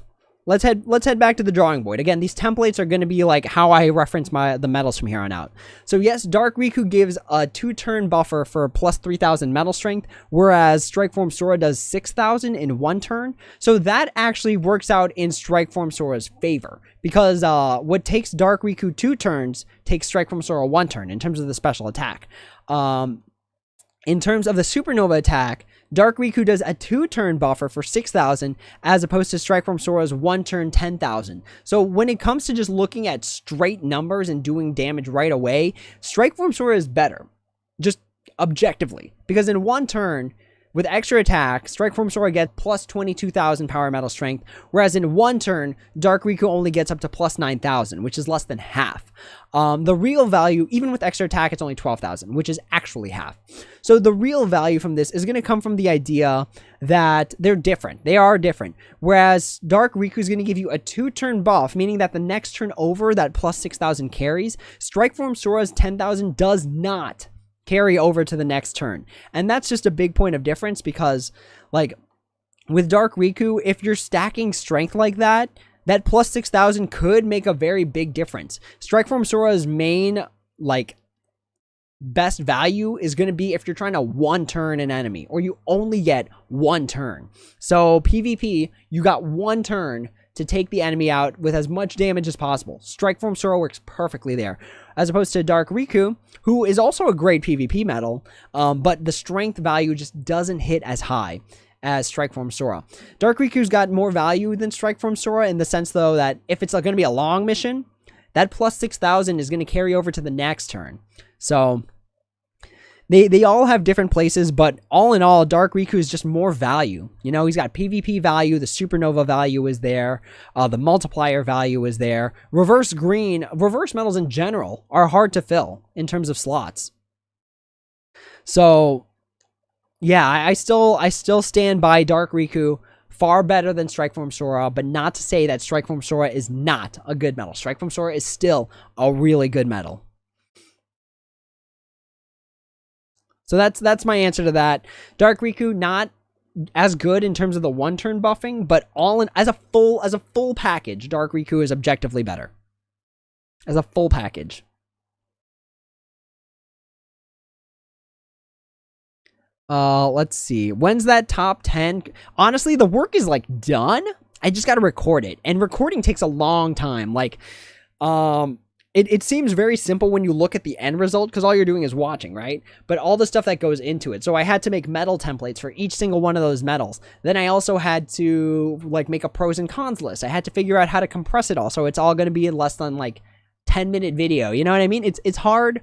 let's head back to the drawing board. Again, these templates are going to be like how I reference the medals from here on out. So yes, Dark Riku gives a 2-turn buffer for plus 3,000 metal strength, whereas Strikeform Sora does 6,000 in 1 turn. So that actually works out in Strikeform Sora's favor, because what takes Dark Riku 2 turns takes Strikeform Sora 1 turn in terms of the special attack. In terms of the Supernova attack, Dark Riku does a 2-turn buffer for 6,000 as opposed to Strikeform Sora's 1-turn 10,000. So when it comes to just looking at straight numbers and doing damage right away, Strikeform Sora is better, just objectively. Because in 1 turn, with extra attack, Strikeform Sora gets plus 22,000 power metal strength, whereas in 1 turn, Dark Riku only gets up to plus 9,000, which is less than half. The real value, even with extra attack, it's only 12,000, which is actually half. So the real value from this is going to come from the idea that they're different. They are different. Whereas Dark Riku is going to give you a 2-turn buff, meaning that the next turn over that plus 6,000 carries. Strikeform Sora's 10,000 does not carry over to the next turn. And that's just a big point of difference, because like with Dark Riku, if you're stacking strength like that, that plus 6,000 could make a very big difference. Strikeform Sora's main like best value is going to be if you're trying to 1-turn an enemy, or you only get 1 turn. So PvP, you got 1 turn to take the enemy out with as much damage as possible. Strikeform Sora works perfectly there, as opposed to Dark Riku, who is also a great PvP medal, but the strength value just doesn't hit as high as Strikeform Sora. Dark Riku's got more value than Strikeform Sora in the sense, though, that if it's going to be a long mission, that plus 6,000 is going to carry over to the next turn. So they all have different places, but all in all, Dark Riku is just more value. You know, he's got PvP value, the Supernova value is there, the multiplier value is there. Reverse medals in general are hard to fill in terms of slots. So yeah, I still stand by Dark Riku, far better than Strikeform Sora, but not to say that Strikeform Sora is not a good medal. Strikeform Sora is still a really good medal. So that's my answer to that. Dark Riku, not as good in terms of the 1-turn buffing, but all in as a full package, Dark Riku is objectively better. As a full package. Let's see. When's that top 10? Honestly, the work is like done. I just got to record it, and recording takes a long time. Like, It seems very simple when you look at the end result, because all you're doing is watching, right? But all the stuff that goes into it. So I had to make medal templates for each single one of those medals. Then I also had to like make a pros and cons list. I had to figure out how to compress it all, so it's all going to be in less than like 10-minute video. You know what I mean? It's hard.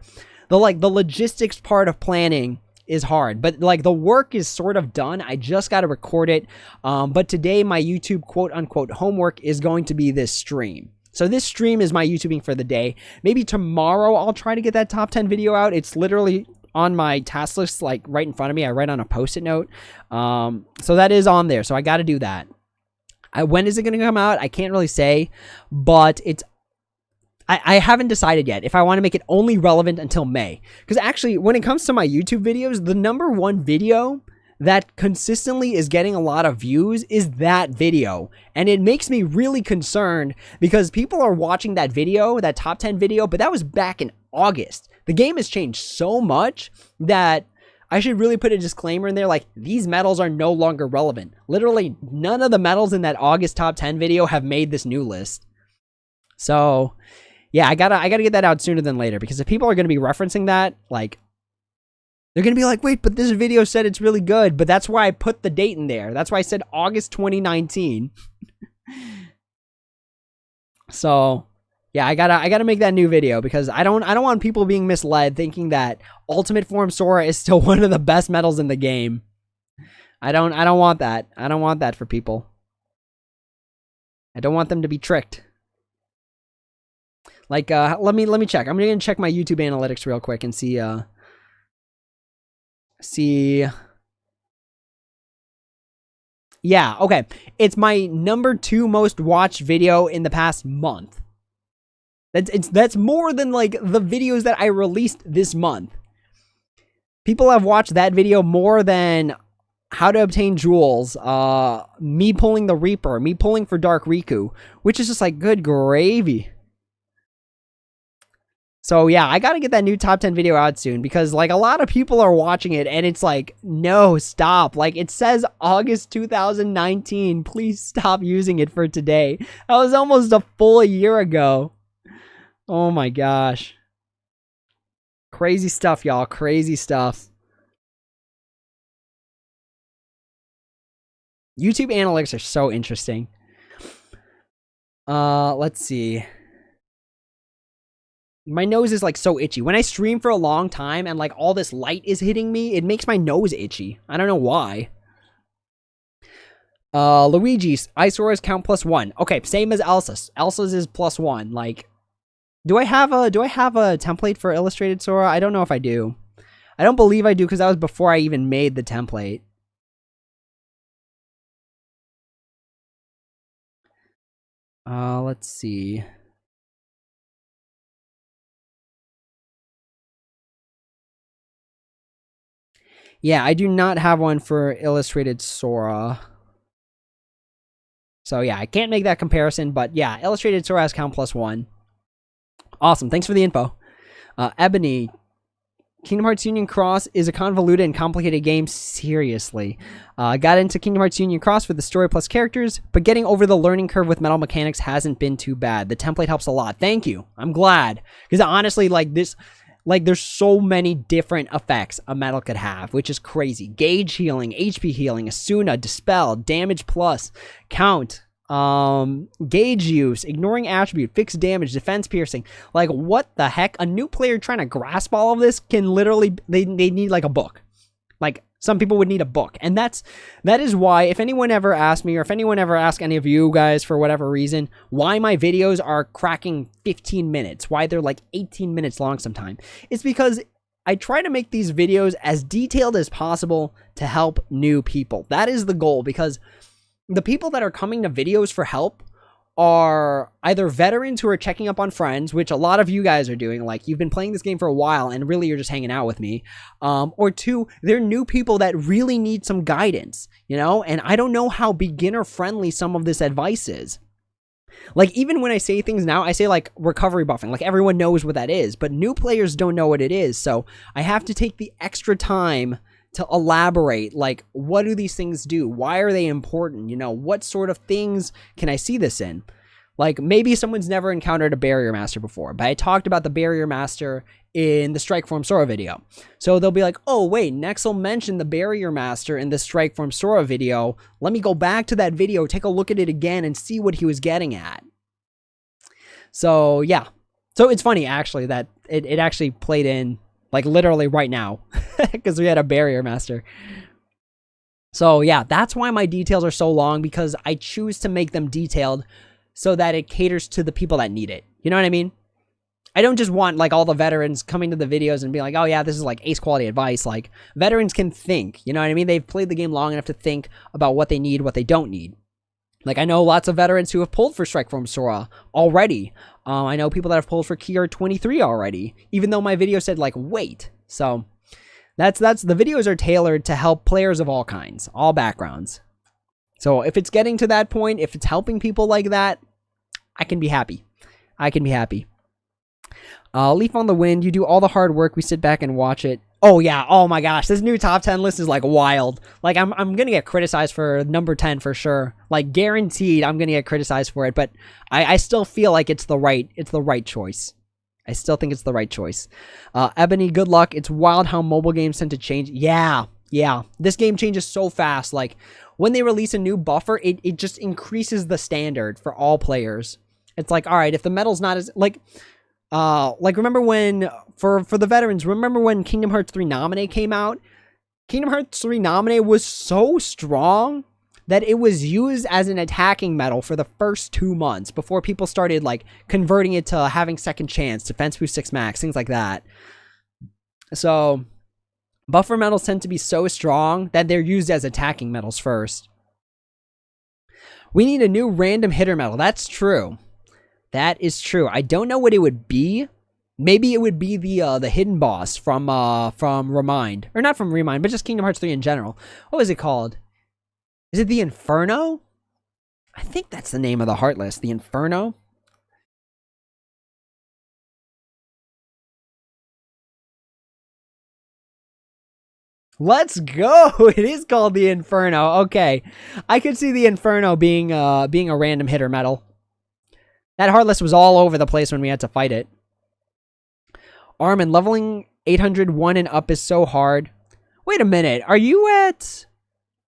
The logistics part of planning is hard, but like the work is sort of done. I just got to record it. But today my YouTube quote unquote homework is going to be this stream. So this stream is my YouTubing for the day. Maybe tomorrow I'll try to get that top 10 video out. It's literally on my task list, like right in front of me. I write on a Post-it note. So that is on there. So I got to do that. When is it going to come out? I can't really say, but I haven't decided yet if I want to make it only relevant until May. Because actually, when it comes to my YouTube videos, the #1 video that consistently is getting a lot of views is that video. And it makes me really concerned because people are watching that video, that top 10 video, but that was back in August. The game has changed so much that I should really put a disclaimer in there like, these medals are no longer relevant. Literally, none of the medals in that August top 10 video have made this new list. So, yeah, I gotta get that out sooner than later, because if people are gonna be referencing that, like, they're gonna be like, wait, but this video said it's really good, but that's why I put the date in there. That's why I said August 2019. So, yeah, I gotta make that new video, because I don't want people being misled thinking that Ultimate Form Sora is still one of the best medals in the game. I don't want that. I don't want that for people. I don't want them to be tricked. Like, let me check. I'm gonna check my YouTube analytics real quick and see. Yeah, okay. It's my #2 most watched video in the past month. That's more than like the videos that I released this month. People have watched that video more than how to obtain jewels, me pulling the Reaper, me pulling for Dark Riku, which is just like good gravy. So yeah, I gotta get that new top 10 video out soon, because like a lot of people are watching it and it's like, no, stop. Like, it says August 2019. Please stop using it for today. That was almost a full year ago. Oh my gosh. Crazy stuff, y'all. Crazy stuff. YouTube analytics are so interesting. Let's see. My nose is like so itchy. When I stream for a long time and like all this light is hitting me, it makes my nose itchy. I don't know why. Luigi's Isora's count +1. Okay, same as Elsa's. Elsa's is +1. Like, do I have a template for illustrated Sora? I don't know if I do. I don't believe I do, because that was before I even made the template. Let's see. Yeah, I do not have one for illustrated Sora. So yeah, I can't make that comparison, but yeah, illustrated Sora has count +1. Awesome, thanks for the info. Ebony, Kingdom Hearts Union Cross is a convoluted and complicated game. Seriously. Got into Kingdom Hearts Union Cross for the story plus characters, but getting over the learning curve with metal mechanics hasn't been too bad. The template helps a lot. Thank you. I'm glad. Because honestly, like this... Like, there's so many different effects a metal could have, which is crazy. Gauge healing, HP healing, Asuna, Dispel, Damage Plus, Count, Gauge use, Ignoring Attribute, Fixed Damage, Defense Piercing. Like, what the heck? A new player trying to grasp all of this can literally... They need, like, a book. Like, some people would need a book. And that is why, if anyone ever asks me, or if anyone ever asks any of you guys for whatever reason, why my videos are cracking 15 minutes, why they're like 18 minutes long sometimes, it's because I try to make these videos as detailed as possible to help new people. That is the goal, because the people that are coming to videos for help are either veterans who are checking up on friends, which a lot of you guys are doing, like you've been playing this game for a while and really you're just hanging out with me, or two, they're new people that really need some guidance, you know, and I don't know how beginner friendly some of this advice is. Like, even when I say things now, I say like recovery buffing, like everyone knows what that is, but new players don't know what it is, so I have to take the extra time to elaborate, like, what do these things do? Why are they important? You know, what sort of things can I see this in? Like, maybe someone's never encountered a Barrier Master before, but I talked about the Barrier Master in the Strike Form Sora video. So they'll be like, oh, wait, Nexel mentioned the Barrier Master in the Strike Form Sora video. Let me go back to that video, take a look at it again, and see what he was getting at. So, yeah. So it's funny, actually, that it actually played in... like literally right now, because we had a Barrier Master. So yeah, that's why my details are so long, because I choose to make them detailed so that it caters to the people that need it. You know what I mean? I don't just want like all the veterans coming to the videos and being like, oh yeah, this is like ace quality advice. Like veterans can think, you know what I mean? They've played the game long enough to think about what they need, what they don't need. Like I know lots of veterans who have pulled for Strike Form Sora already. I know people that have pulled for Kier 23 already, even though my video said like wait. So that's the videos are tailored to help players of all kinds, all backgrounds. So if it's getting to that point, if it's helping people like that, I can be happy. I can be happy. Leaf on the Wind, you do all the hard work, we sit back and watch it. Oh yeah, oh my gosh, this new top 10 list is like wild. Like I'm gonna get criticized for number 10 for sure. Like guaranteed I'm gonna get criticized for it, but I still feel like it's the right choice. I still think it's the right choice. Ebony, good luck. It's wild how mobile games tend to change. Yeah. This game changes so fast. Like when they release a new buffer, it just increases the standard for all players. It's like, all right, if the metal's not as like remember when for the veterans, remember when Kingdom Hearts 3 Nominate came out? Kingdom Hearts 3 Nominate was so strong that it was used as an attacking medal for the first 2 months before people started like converting it to having second chance, defense boost 6 max, things like that. So buffer medals tend to be so strong that they're used as attacking medals first. We need a new random hitter medal. That's true. That is true. I don't know what it would be. Maybe it would be the hidden boss from Remind. Or not from Remind, but just Kingdom Hearts 3 in general. What was it called? Is it the Inferno? I think that's the name of the Heartless. The Inferno? Let's go! It is called the Inferno. Okay. I could see the Inferno being a random hitter medal. That Heartless was all over the place when we had to fight it. Armin, leveling 801 and up is so hard. Wait a minute. Are you at...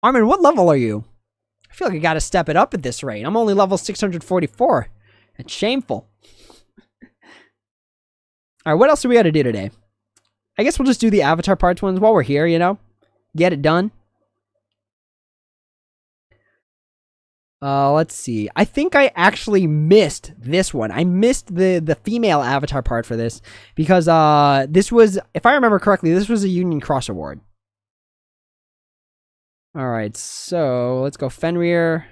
Armin, what level are you? I feel like I gotta step it up at this rate. I'm only level 644. That's shameful. Alright, what else do we gotta do today? I guess we'll just do the Avatar Parts ones while we're here, you know? Get it done. Let's see. I think I actually missed this one. I missed the female avatar part for this because this was, if I remember correctly, this was a Union Cross award. All right, so let's go Fenrir.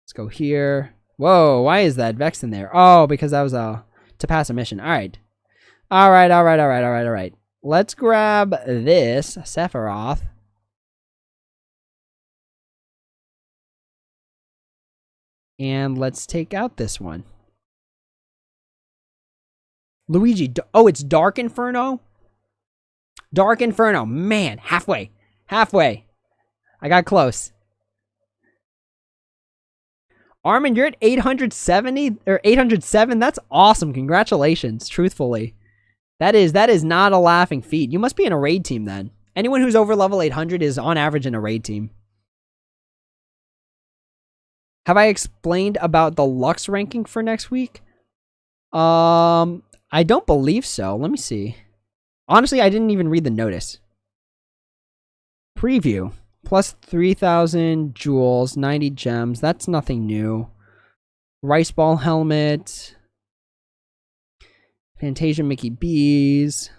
Let's go here. Whoa, why is that Vex in there? Oh, because that was to pass a mission. All right. All right. Let's grab this Sephiroth. And let's take out this one. Luigi. Oh, it's Dark Inferno? Dark Inferno. Man, halfway. I got close. Armin, you're at 870 or 807. That's awesome. Congratulations, truthfully. That is not a laughing feat. You must be in a raid team then. Anyone who's over level 800 is on average in a raid team. Have I explained about the Lux ranking for next week? I don't believe so. Let me see. Honestly, I didn't even read the notice. Preview. Plus 3,000 jewels, 90 gems. That's nothing new. Rice Ball helmet. Fantasia Mickey B's.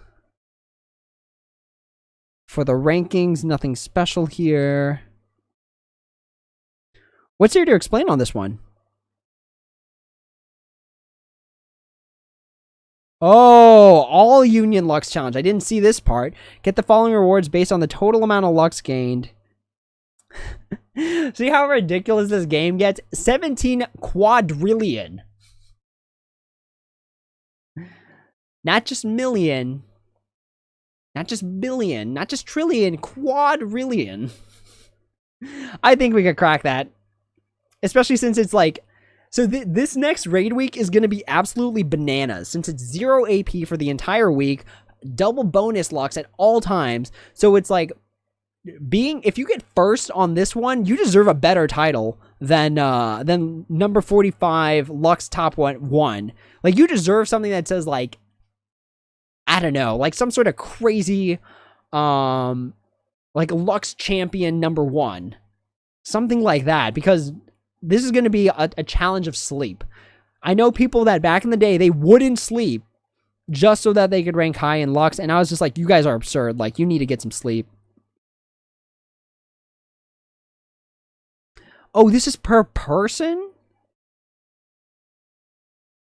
For the rankings, nothing special here. What's there to explain on this one? Oh, all Union Lux challenge. I didn't see this part. Get the following rewards based on the total amount of Lux gained. See how ridiculous this game gets? 17 quadrillion. Not just million. Not just billion. Not just trillion. Quadrillion. I think we could crack that. Especially since it's like... So this next raid week is going to be absolutely bananas. Since it's 0 AP for the entire week. Double bonus Lux at all times. So it's like... If you get first on this one, you deserve a better title than number 45 Lux top 1. Like, you deserve something that says, like, I don't know, like some sort of crazy, like Lux champion number 1. Something like that, because this is going to be a challenge of sleep. I know people that back in the day, they wouldn't sleep just so that they could rank high in Lux. And I was just like, you guys are absurd. Like, you need to get some sleep. Oh, this is per person?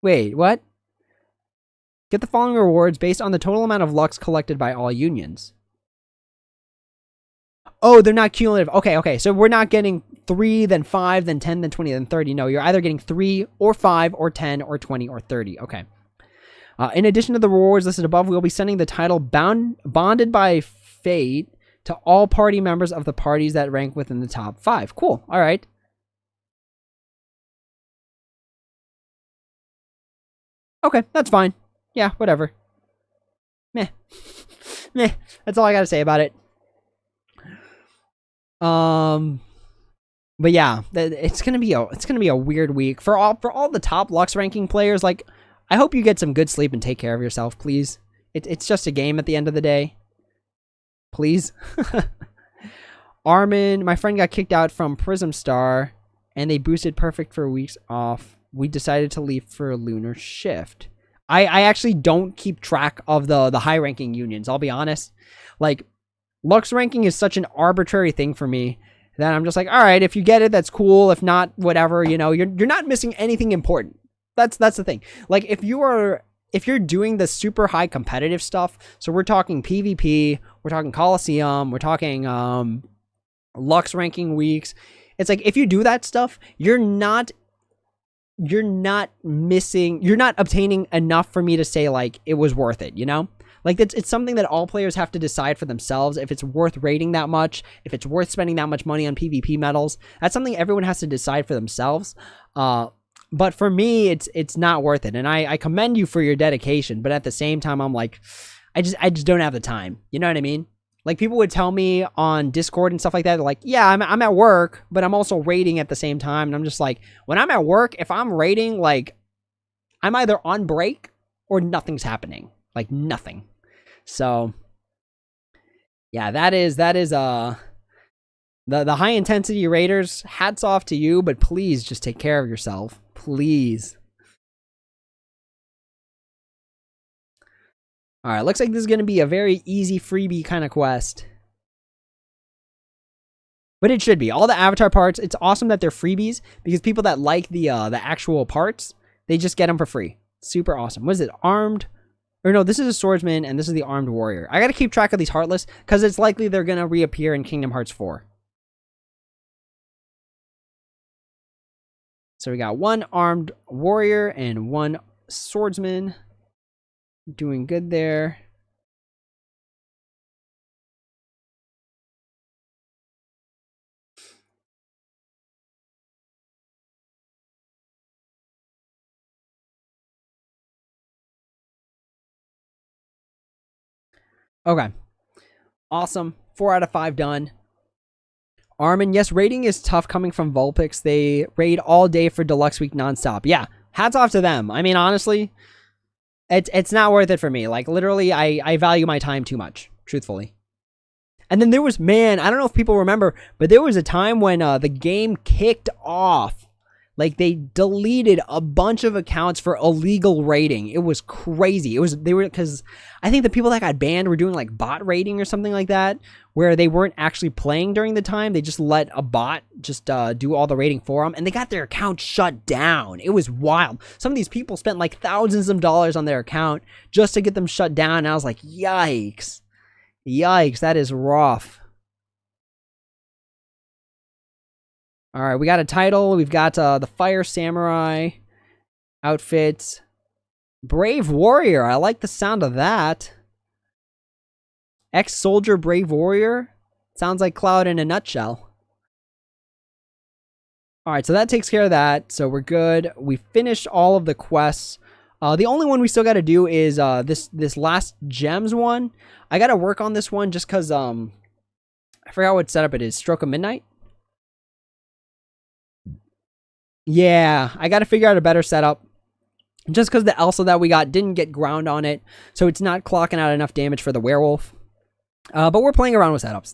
Wait, what? Get the following rewards based on the total amount of Lux collected by all unions. Oh, they're not cumulative. Okay. So we're not getting 3, then 5, then 10, then 20, then 30. No, you're either getting 3 or 5 or 10 or 20 or 30. Okay. In addition to the rewards listed above, we'll be sending the title Bonded by Fate to all party members of the parties that rank within the top 5. Cool. All right. Okay, that's fine. Yeah, whatever. Meh. Meh. That's all I gotta say about it. But yeah, it's gonna be a weird week for all the top Lux ranking players. Like, I hope you get some good sleep and take care of yourself, please. It's just a game at the end of the day. Please. Armin, my friend got kicked out from Prism Star, and they boosted Perfect for weeks off. We decided to leave for Lunar Shift. I actually don't keep track of the high ranking unions, I'll be honest. Like, Lux ranking is such an arbitrary thing for me that I'm just like, all right, if you get it, that's cool. If not, whatever, you know, you're not missing anything important. That's the thing. Like, if you're doing the super high competitive stuff, so we're talking PvP, we're talking Coliseum, we're talking Lux ranking weeks. It's like, if you do that stuff, you're not obtaining enough for me to say like it was worth it, you know? Like, it's something that all players have to decide for themselves, if it's worth rating that much, if it's worth spending that much money on PvP medals. That's something everyone has to decide for themselves. But for me, it's not worth it. And I commend you for your dedication, but at the same time, I'm like, I just don't have the time. You know what I mean? Like, people would tell me on Discord and stuff like that, they're like, yeah, I'm at work, but I'm also raiding at the same time. And I'm just like, when I'm at work, if I'm raiding, like, I'm either on break or nothing's happening. Like, nothing. So, yeah, that is the high intensity raiders. Hats off to you, but please just take care of yourself. Please. All right, looks like this is going to be a very easy freebie kind of quest. But it should be. All the avatar parts, it's awesome that they're freebies, because people that like the actual parts, they just get them for free. Super awesome. What is it? Armed? Or no, this is a swordsman, and this is the armed warrior. I got to keep track of these heartless, because it's likely they're going to reappear in Kingdom Hearts 4. So we got one armed warrior and one swordsman. Doing good there. Okay. Awesome. 4 out of 5 done. Armin, yes, raiding is tough coming from Vulpix. They raid all day for Deluxe Week nonstop. Yeah, hats off to them. I mean, honestly, it's not worth it for me. Like, literally, I value my time too much, truthfully. And then there was, man, I don't know if people remember, but there was a time when the game kicked off. Like, they deleted a bunch of accounts for illegal raiding. It was crazy. Because I think the people that got banned were doing like bot raiding or something like that, where they weren't actually playing during the time. They just let a bot just do all the raiding for them, and they got their account shut down. It was wild. Some of these people spent like thousands of dollars on their account just to get them shut down. And I was like, yikes. Yikes, that is rough. All right, we got a title. We've got the Fire Samurai outfits. Brave Warrior. I like the sound of that. Ex-Soldier Brave Warrior. Sounds like Cloud in a nutshell. All right, so that takes care of that. So we're good. We finished all of the quests. The only one we still got to do is this last gems one. I got to work on this one just because I forgot what setup it is. Stroke of Midnight? Yeah, I got to figure out a better setup. Just because the Elsa that we got didn't get ground on it, so it's not clocking out enough damage for the werewolf. But we're playing around with setups.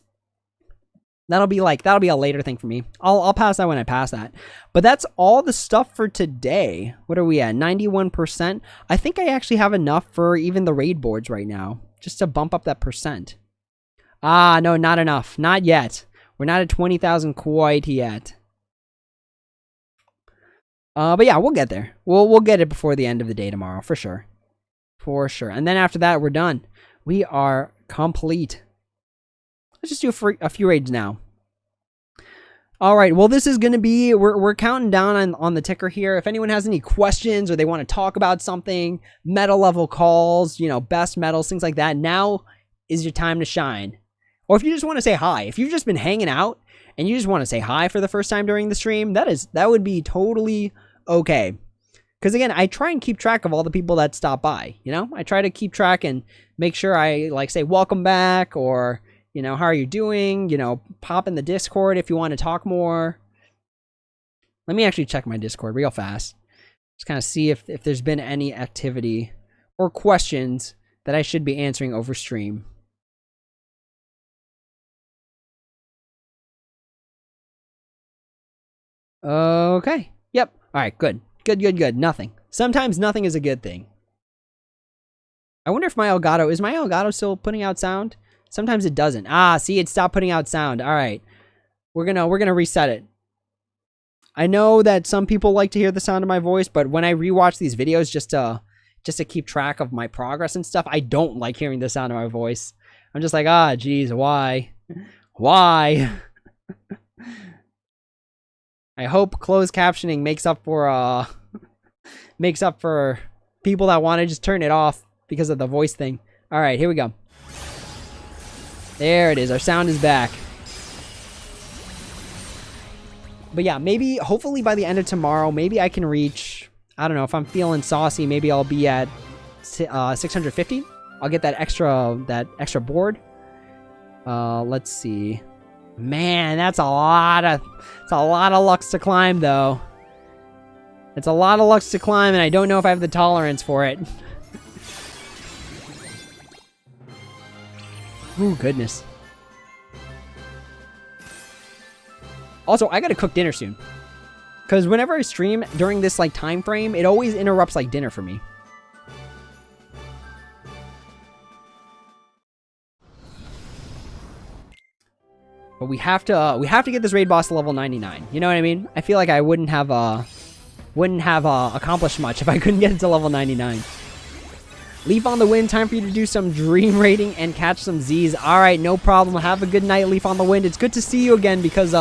That'll be a later thing for me. I'll pass that when I pass that. But that's all the stuff for today. What are we at? 91%. I think I actually have enough for even the raid boards right now, just to bump up that percent. Ah, no, not enough. Not yet. We're not at 20,000 quite yet. But yeah, we'll get there. We'll get it before the end of the day tomorrow, for sure. For sure. And then after that, we're done. We are complete. Let's just do a few raids now. All right. Well, this is going to be... We're counting down on the ticker here. If anyone has any questions or they want to talk about something, meta level calls, you know, best medals, things like that, now is your time to shine. Or if you just want to say hi. If you've just been hanging out and you just want to say hi for the first time during the stream, that would be totally okay. Because again, I try and keep track of all the people that stop by, you know? I try to keep track and make sure I, like, say welcome back, or, you know, how are you doing? You know, pop in the Discord if you want to talk more. Let me actually check my Discord real fast. Just kind of see if there's been any activity or questions that I should be answering over stream. Okay. Yep. All right, good. Good. Nothing. Sometimes nothing is a good thing. I wonder if my Elgato... Is my Elgato still putting out sound? Sometimes it doesn't. Ah, see, it stopped putting out sound. All right. We're gonna reset it. I know that some people like to hear the sound of my voice, but when I rewatch these videos just to keep track of my progress and stuff, I don't like hearing the sound of my voice. I'm just like, ah, geez, why? Why? I hope closed captioning makes up for people that want to just turn it off because of the voice thing. All right, here we go. There it is. Our sound is back. But yeah, maybe, hopefully by the end of tomorrow, maybe I can reach, I don't know, if I'm feeling saucy, maybe I'll be at 650. I'll get that extra board. Let's see. Man, that's a lot of Lux to climb, though. It's a lot of Lux to climb, and I don't know if I have the tolerance for it. Ooh, goodness. Also, I gotta cook dinner soon. Because whenever I stream during this, like, time frame, it always interrupts, like, dinner for me. But we have to get this raid boss to level 99. You know what I mean? I feel like I wouldn't have accomplished much if I couldn't get it to level 99. Leaf on the Wind, time for you to do some dream raiding and catch some Z's. All right, no problem. Have a good night, Leaf on the Wind. It's good to see you again because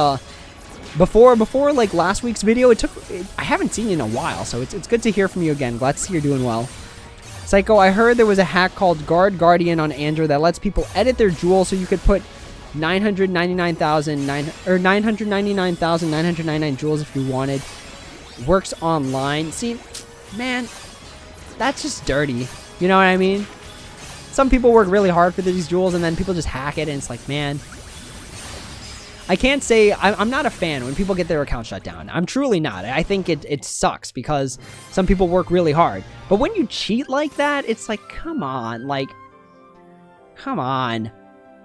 before like last week's video, I haven't seen you in a while, so it's good to hear from you again. Glad to see you're doing well. Psycho, I heard there was a hack called Guard Guardian on Android that lets people edit their jewel so you could put 999,999 jewels if you wanted. Works online. See, man, that's just dirty. You know what I mean? Some people work really hard for these jewels and then people just hack it and it's like, man. I can't say... I'm not a fan when people get their account shut down. I'm truly not. I think it sucks because some people work really hard. But when you cheat like that, it's like, come on. Like, come on.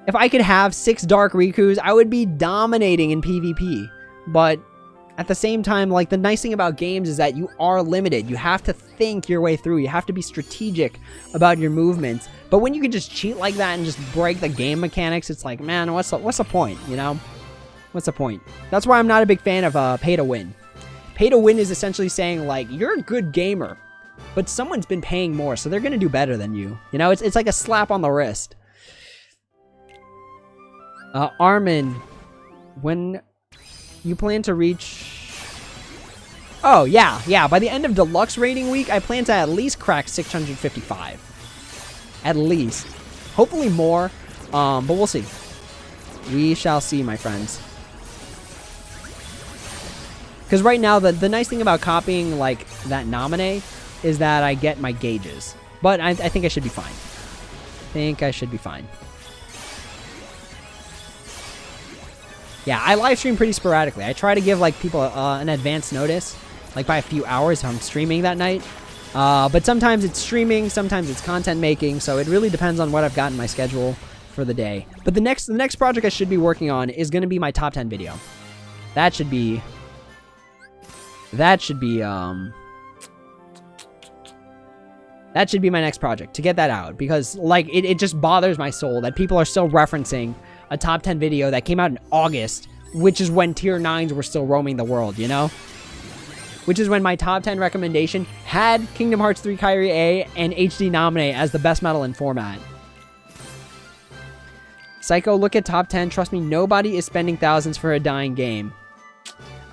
If I could have 6 Dark Rikus, I would be dominating in PvP. But at the same time, like, the nice thing about games is that you are limited. You have to think your way through. You have to be strategic about your movements. But when you can just cheat like that and just break the game mechanics, it's like, man, what's the point, you know? What's the point? That's why I'm not a big fan of pay to win. Pay to win is essentially saying, like, you're a good gamer, but someone's been paying more, so they're going to do better than you. You know, it's like a slap on the wrist. Armin, when you plan to reach... Oh, yeah. By the end of Deluxe Rating Week, I plan to at least crack 655. At least. Hopefully more, but we'll see. We shall see, my friends. Because right now, the nice thing about copying, like, that nominee is that I get my gauges. But I think I should be fine. Yeah, I live stream pretty sporadically. I try to give, like, people an advance notice, like by a few hours if I'm streaming that night. But sometimes it's streaming, sometimes it's content making, so it really depends on what I've got in my schedule for the day. But the next project I should be working on is going to be my top 10 video. That should be my next project, to get that out, because like it just bothers my soul that people are still referencing a top 10 video that came out in August, which is when tier 9s were still roaming the world, you know? Which is when my top 10 recommendation had Kingdom Hearts 3 Kyrie A and HD Nominate as the best medal in format. Psycho, look at top 10. Trust me, nobody is spending thousands for a dying game.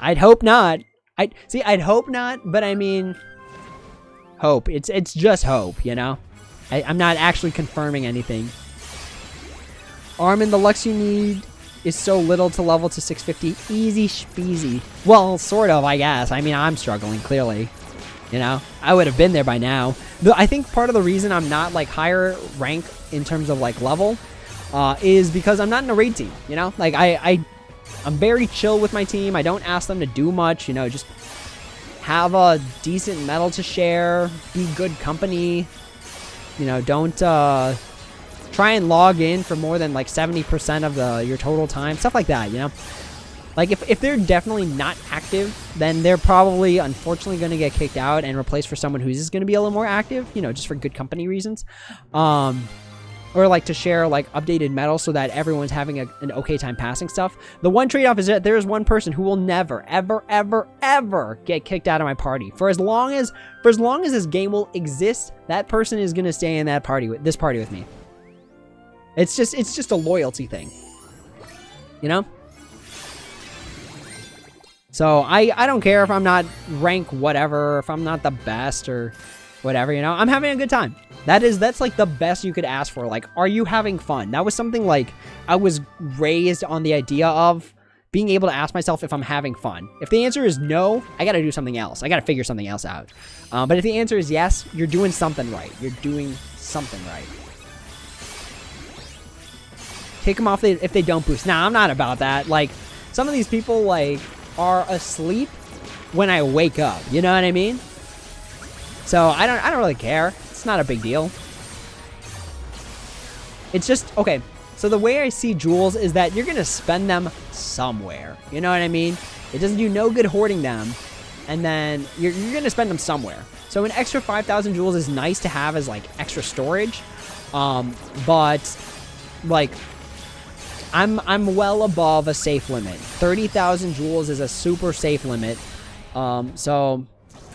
I'd hope not. I'd hope not, but I mean, hope. It's just hope, you know? I'm not actually confirming anything. Armin, the Lux you need is so little to level to 650. Easy speezy. Well, sort of, I guess. I mean, I'm struggling, clearly. You know? I would have been there by now. I think part of the reason I'm not, like, higher rank in terms of, like, level is because I'm not in a raid team, you know? Like, I'm very chill with my team. I don't ask them to do much, you know, just have a decent medal to share, be good company, you know, don't try and log in for more than like 70% of your total time, stuff like that, you know? Like, if they're definitely not active, then they're probably, unfortunately, going to get kicked out and replaced for someone who's just going to be a little more active, you know, just for good company reasons. Or, like, to share, like, updated medals so that everyone's having an okay time passing stuff. The one trade-off is that there is one person who will never, ever, ever, ever get kicked out of my party. For as long as this game will exist, that person is going to stay in that party with me. It's just a loyalty thing. You know? So, I don't care if I'm not rank whatever, if I'm not the best or whatever, you know? I'm having a good time. That's like the best you could ask for. Like, are you having fun? That was something like I was raised on the idea of being able to ask myself if I'm having fun. If the answer is no, I got to do something else. I got to figure something else out. But if the answer is yes, you're doing something right. You're doing something right. Take them off if they don't boost. Nah, I'm not about that. Like, some of these people, like, are asleep when I wake up. You know what I mean? So I don't really care. It's not a big deal. It's just, okay, so the way I see jewels is that you're gonna spend them somewhere. You know what I mean? It doesn't do no good hoarding them, and then you're gonna spend them somewhere. So an extra 5,000 jewels is nice to have as like extra storage, but like I'm well above a safe limit. 30,000 jewels is a super safe limit, so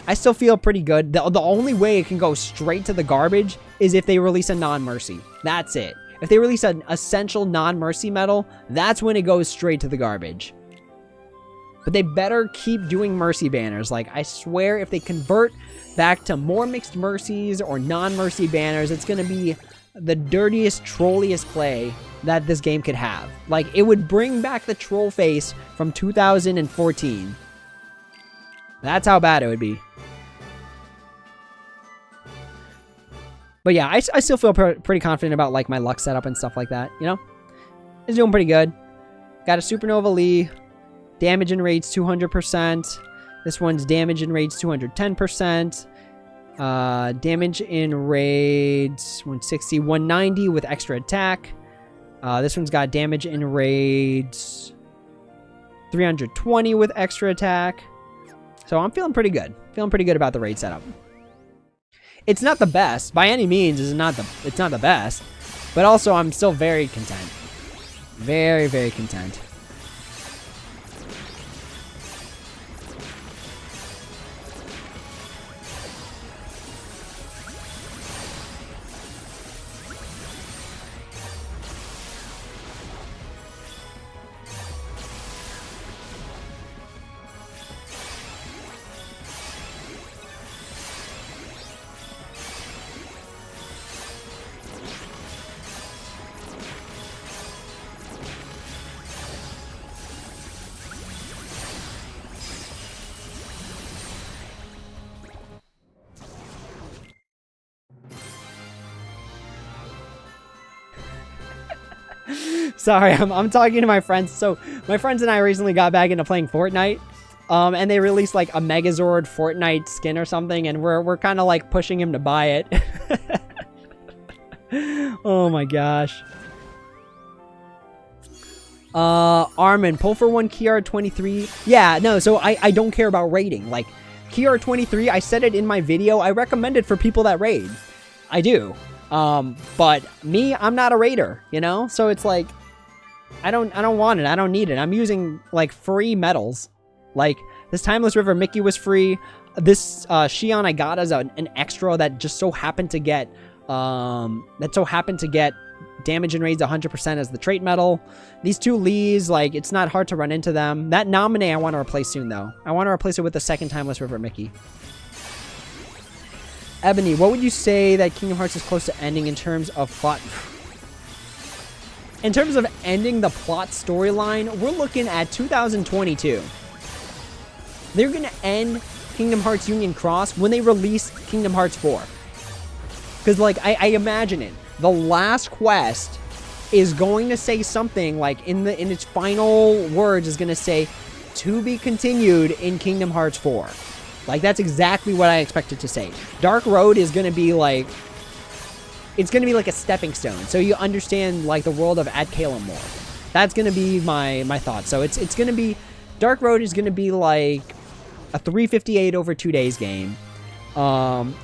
I still feel pretty good. The only way it can go straight to the garbage is if they release a non-mercy. That's it. If they release an essential non-mercy medal, that's when it goes straight to the garbage. But they better keep doing mercy banners. Like, I swear if they convert back to more mixed mercies or non-mercy banners, it's going to be the dirtiest, trolliest play that this game could have. Like, it would bring back the troll face from 2014. That's how bad it would be. But yeah, I still feel pretty confident about like my luck setup and stuff like that, you know? It's doing pretty good. Got a Supernova Lee. Damage and raids 200%. This one's damage and raids 210%. Damage in raids 160, 190 with extra attack. This one's got damage in raids 320 with extra attack. So I'm feeling pretty good. Feeling pretty good about the raid setup. It's not the best. By any means, it's not the best. But also, I'm still very content. Very, very content. Sorry, I'm talking to my friends. So my friends and I recently got back into playing Fortnite, and they released like a Megazord Fortnite skin or something, and we're kind of like pushing him to buy it. Oh my gosh. Armin, pull for 1 Kiar 23. Yeah, no, so I don't care about raiding. Like, Kiar 23, I said it in my video, I recommend it for people that raid. I do. But me, I'm not a raider, you know? So it's like, I don't want it, I don't need it. I'm using, like, free medals. Like, this Timeless River Mickey was free. This, Shion I got as an extra that just so happened to get, damage and raids 100% as the trait medal. These 2 Lees, like, it's not hard to run into them. That Nominee I want to replace soon, though. I want to replace it with the second Timeless River Mickey. Ebony, what would you say that Kingdom Hearts is close to ending in terms of plot? In terms of ending the plot storyline, we're looking at 2022. They're going to end Kingdom Hearts Union Cross when they release Kingdom Hearts 4. Because, like, I imagine it. The last quest is going to say something, like, in its final words is going to say, to be continued in Kingdom Hearts 4. Like, that's exactly what I expect it to say. Dark Road is going to be, like, it's going to be like a stepping stone. So you understand, like, the world of Ad Calum more. That's going to be my thought. So it's going to be, Dark Road is going to be, like, a 358 over 2 days game.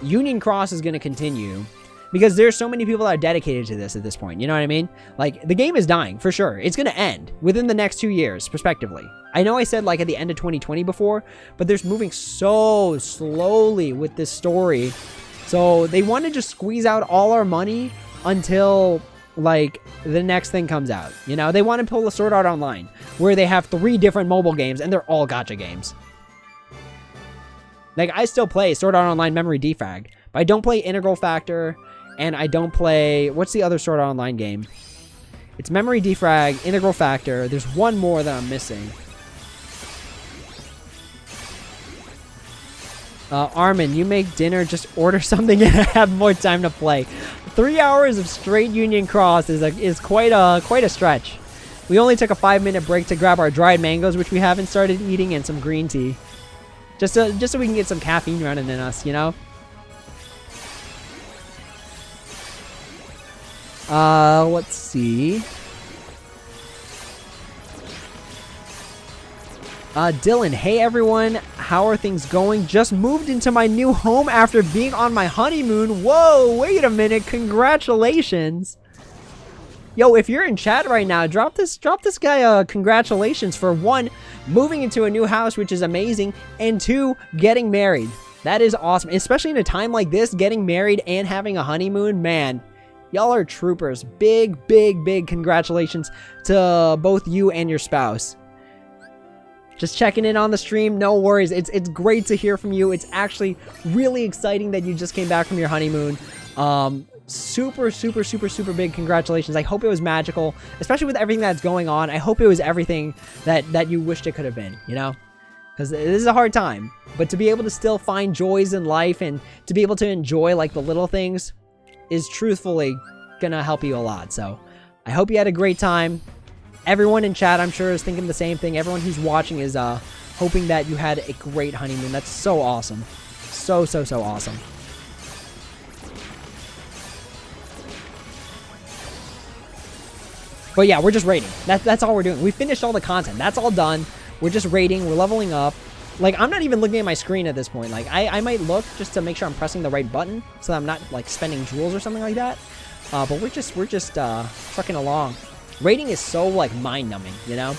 Union Cross is going to continue. Because there's so many people that are dedicated to this at this point. You know what I mean? Like, the game is dying, for sure. It's going to end within the next 2 years, prospectively. I know I said, like, at the end of 2020 before, but they're moving so slowly with this story. So they want to just squeeze out all our money until, like, the next thing comes out. You know? They want to pull a Sword Art Online, where they have 3 different mobile games, and they're all gacha games. Like, I still play Sword Art Online Memory Defrag, but I don't play Integral Factor. And I don't play... What's the other Sword Art Online game? It's Memory Defrag, Integral Factor. There's one more that I'm missing. Armin, you make dinner, just order something and have more time to play. 3 hours of straight Union Cross is quite a stretch. We only took a 5-minute break to grab our dried mangoes, which we haven't started eating, and some green tea. Just so we can get some caffeine running in us, you know? Let's see. Dylan, hey everyone, how are things going? Just moved into my new home after being on my honeymoon. Whoa, wait a minute, congratulations. Yo, if you're in chat right now, drop this guy congratulations for 1, moving into a new house, which is amazing, and 2, getting married. That is awesome, especially in a time like this, getting married and having a honeymoon, man. Y'all are troopers. Big congratulations to both you and your spouse. Just checking in on the stream. No worries. It's great to hear from you. It's actually really exciting that you just came back from your honeymoon. Super big congratulations. I hope it was magical, especially with everything that's going on. I hope it was everything that you wished it could have been, you know? Because this is a hard time. But to be able to still find joys in life and to be able to enjoy, like, the little things is truthfully gonna help you a lot. So I hope you had a great time. Everyone in chat, I'm sure, is thinking the same thing. Everyone who's watching is hoping that you had a great honeymoon. That's so awesome. So awesome. But yeah, we're just raiding. That's all we're doing. We finished all the content. That's all done. We're just raiding. We're leveling up. Like, I'm not even looking at my screen at this point. Like, I might look just to make sure I'm pressing the right button so that I'm not, like, spending jewels or something like that. But we're just trucking along. Raiding is so, like, mind-numbing, you know?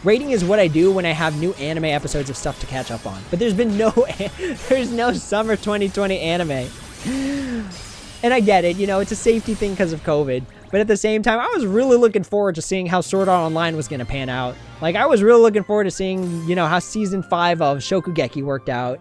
Raiding is what I do when I have new anime episodes of stuff to catch up on. But there's been there's no summer 2020 anime. And I get it, you know, it's a safety thing because of COVID. But at the same time, I was really looking forward to seeing how Sword Art Online was going to pan out. Like, I was really looking forward to seeing, you know, how Season 5 of Shokugeki worked out.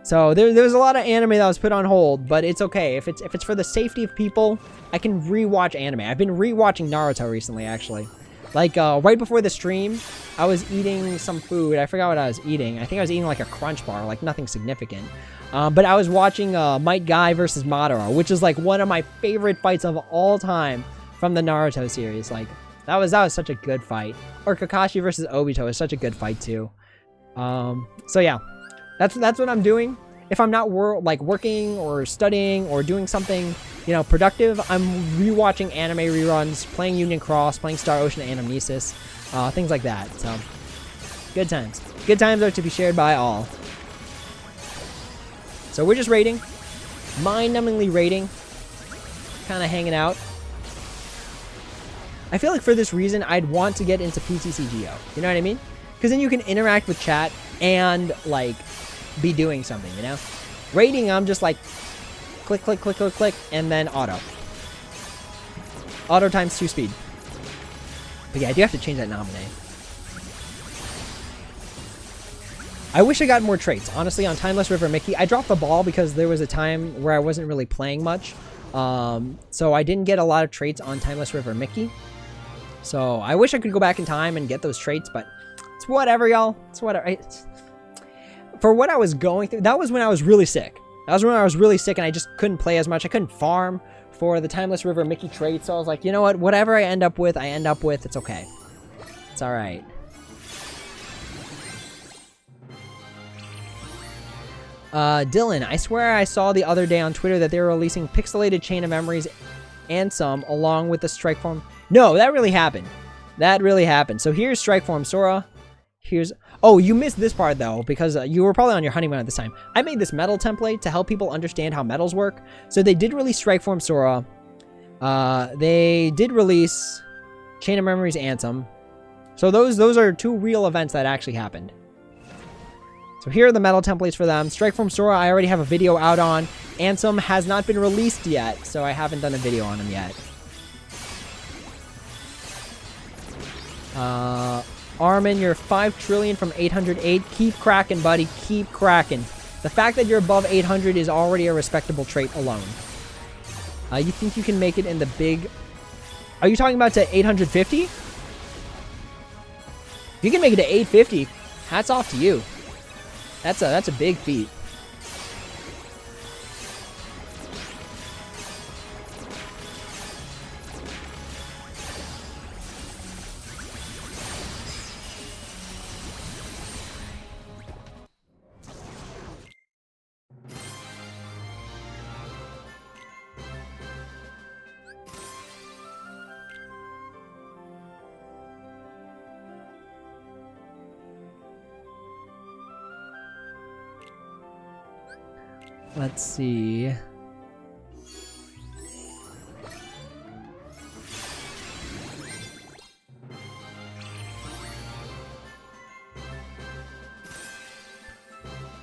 So, there was a lot of anime that was put on hold, but it's okay. If it's for the safety of people, I can rewatch anime. I've been rewatching Naruto recently, actually. Like, right before the stream, I was eating some food. I forgot what I was eating. I think I was eating, like, a Crunch Bar, like, nothing significant. But I was watching Might Guy versus Madara, which is, like, one of my favorite fights of all time from the Naruto series. Like, that was such a good fight. Or Kakashi versus Obito is such a good fight, too. So, yeah. That's what I'm doing. if I'm not like working or studying or doing something, you know, productive, I'm rewatching anime reruns, playing Union Cross, playing Star Ocean Anamnesis, things like that. So, good times. Good times are to be shared by all. So we're just raiding, mind-numbingly raiding, kind of hanging out. I feel like for this reason, I'd want to get into PTCGO. You know what I mean? Because then you can interact with chat and, like, be doing something, you know? Raiding, I'm just like, click, click, click, click, click, and then auto. Auto times 2 speed. But yeah, I do have to change that nominate. I wish I got more traits. Honestly, on Timeless River Mickey, I dropped the ball because there was a time where I wasn't really playing much. So I didn't get a lot of traits on Timeless River Mickey. So I wish I could go back in time and get those traits, but it's whatever, y'all. It's whatever. For what I was going through, that was when I was really sick. That was when I was really sick and I just couldn't play as much. I couldn't farm for the Timeless River Mickey trait. So I was like, you know what? Whatever I end up with, I end up with. It's okay. It's all right. Dylan, I swear I saw the other day on Twitter that they were releasing Pixelated Chain of Memories and some along with the Strike Form. No, that really happened. That really happened. So here's Strike Form Sora. Here's... Oh, you missed this part, though, because you were probably on your honeymoon at this time. I made this metal template to help people understand how metals work. So they did release Strike Form Sora. They did release Chain of Memories Anthem. So those are 2 real events that actually happened. So here are the metal templates for them. Strike Form Sora, I already have a video out on. Anthem has not been released yet, so I haven't done a video on them yet. Armin, you're 5 trillion from 808. Keep cracking, buddy. Keep cracking. The fact that you're above 800 is already a respectable trait alone. You think you can make it in the big... Are you talking about to 850? You can make it to 850. Hats off to you. That's a big feat. Let's see.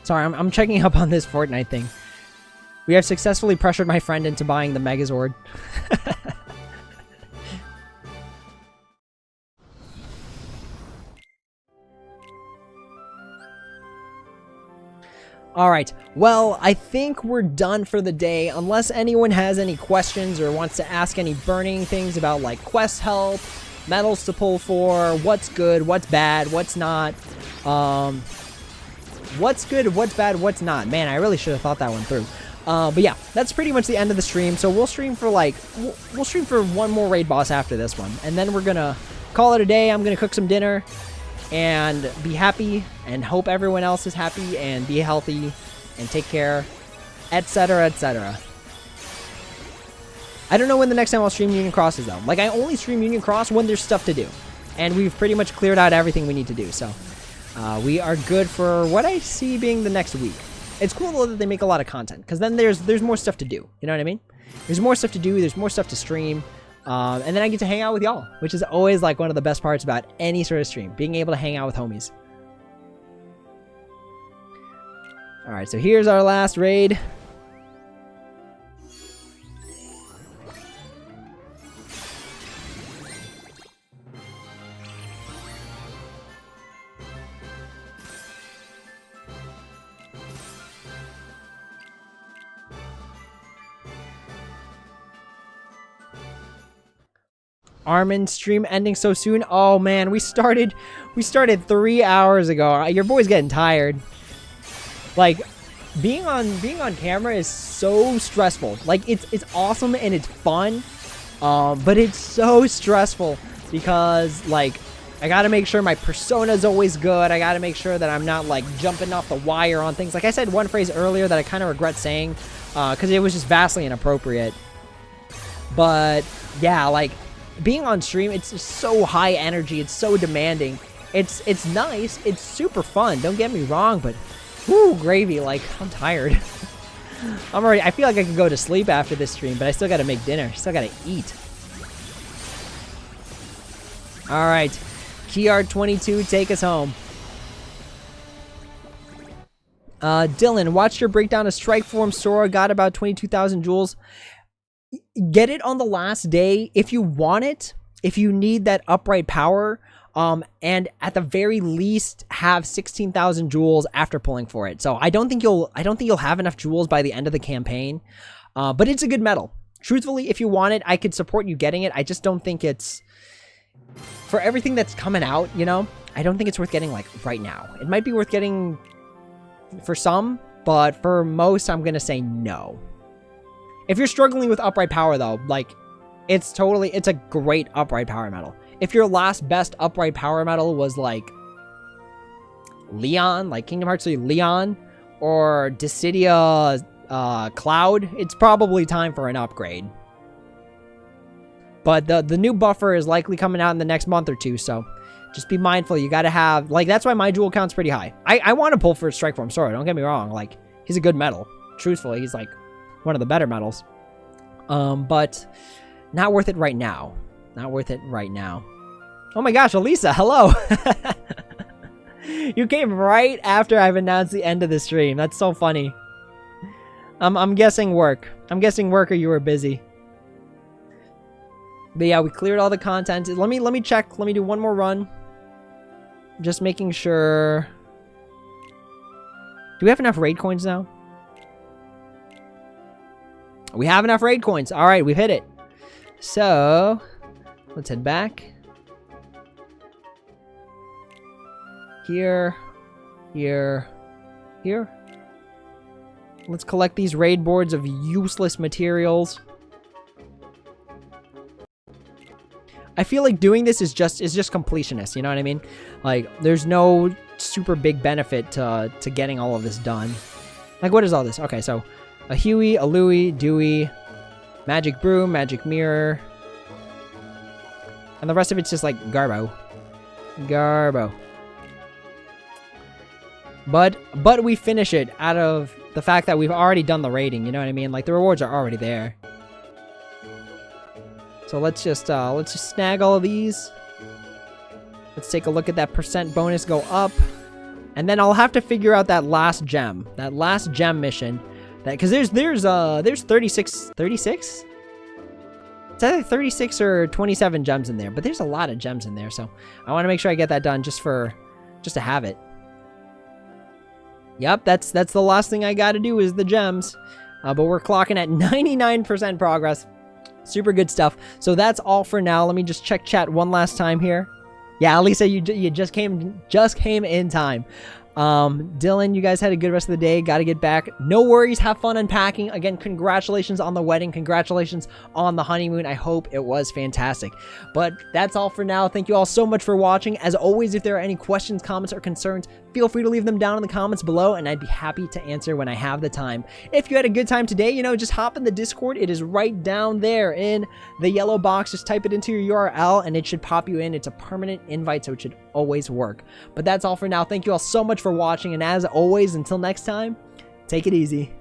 Sorry, I'm checking up on this Fortnite thing. We have successfully pressured my friend into buying the Megazord. Alright, well, I think we're done for the day, unless anyone has any questions or wants to ask any burning things about, like, quest help, medals to pull for, what's good, what's bad, what's not, what's good, what's bad, what's not. Man, I really should have thought that one through. But yeah, that's pretty much the end of the stream, so we'll stream for, like, we'll stream for one more raid boss after this one, and then we're gonna call it a day. I'm gonna cook some dinner and be happy, and hope everyone else is happy, and be healthy, and take care, etc., etc. I don't know when the next time I'll stream Union Cross is, though. Like, I only stream Union Cross when there's stuff to do, and we've pretty much cleared out everything we need to do, so we are good for what I see being the next week. It's cool, though, that they make a lot of content, because then there's more stuff to do, you know what I mean? There's more stuff to do, there's more stuff to stream, and then I get to hang out with y'all, which is always, like, one of the best parts about any sort of stream, being able to hang out with homies. Alright, so here's our last raid. Armin, stream ending so soon. Oh man, we started 3 hours ago. Your boy's getting tired. Like, being on camera is so stressful. Like, it's awesome and it's fun, but it's so stressful because, like, I gotta make sure my persona's always good. I gotta make sure that I'm not, like, jumping off the wire on things. Like I said one phrase earlier that I kind of regret saying, because it was just vastly inappropriate. But, yeah, like, being on stream, it's just so high energy. It's so demanding. It's nice. It's super fun. Don't get me wrong, but, whoo, gravy. Like, I'm tired. I feel like I could go to sleep after this stream, but I still gotta make dinner. Still gotta eat. Alright. KR22, take us home. Dylan, watched your breakdown of Strikeform Sora, got about 22,000 jewels. Get it on the last day if you want it, if you need that upright power, and at the very least have 16,000 jewels after pulling for it. So I don't think you'll have enough jewels by the end of the campaign, but it's a good medal. Truthfully, if you want it, I could support you getting it. I just don't think it's, for everything that's coming out, you know, I don't think it's worth getting, like, right now. It might be worth getting for some, but for most, I'm gonna say no. If you're struggling with upright power, though, like, it's a great upright power medal. If your last best upright power medal was, like, Leon, like Kingdom Hearts 3 Leon, or Dissidia Cloud, it's probably time for an upgrade. But the new buffer is likely coming out in the next month or two, so just be mindful. You gotta have, like, that's why my jewel count's pretty high. I want to pull for Strikeform Sora, don't get me wrong. Like, he's a good medal. Truthfully, he's, like, one of the better medals. But not worth it right now. Not worth it right now. Oh my gosh, Elisa, hello! You came right after I've announced the end of the stream. That's so funny. I'm guessing work. I'm guessing work or you were busy. But yeah, we cleared all the content. Let me check. Let me do one more run. Just making sure. Do we have enough raid coins now? We have enough raid coins. All right, we've hit it. So, let's head back. Here. Here. Here. Let's collect these raid boards of useless materials. I feel like doing this is just completionist, you know what I mean? Like, there's no super big benefit to getting all of this done. Like, what is all this? Okay, so a Huey, a Louie, Dewey, Magic Broom, Magic Mirror, and the rest of it's just like Garbo. Garbo. But we finish it out of the fact that we've already done the raiding, you know what I mean? Like, the rewards are already there. So let's just snag all of these. Let's take a look at that percent bonus go up. And then I'll have to figure out that last gem. That last gem mission. That, because there's 36? It's either 36 or 27 gems in there, but there's a lot of gems in there, so I want to make sure I get that done just to have it. Yep, that's the last thing I got to do is the gems. But we're clocking at 99% progress. Super good stuff. So that's all for now. Let me just check chat one last time here. Yeah, Lisa, you just came in time. Dylan, you guys had a good rest of the day. Got to get back. No worries. Have fun unpacking. Again, congratulations on the wedding. Congratulations on the honeymoon. I hope it was fantastic. But that's all for now. Thank you all so much for watching. As always, if there are any questions, comments, or concerns, feel free to leave them down in the comments below, and I'd be happy to answer when I have the time. If you had a good time today, you know, just hop in the Discord. It is right down there in the yellow box. Just type it into your URL, and it should pop you in. It's a permanent invite, so it should always work. But that's all for now. Thank you all so much for watching, and as always, until next time, take it easy.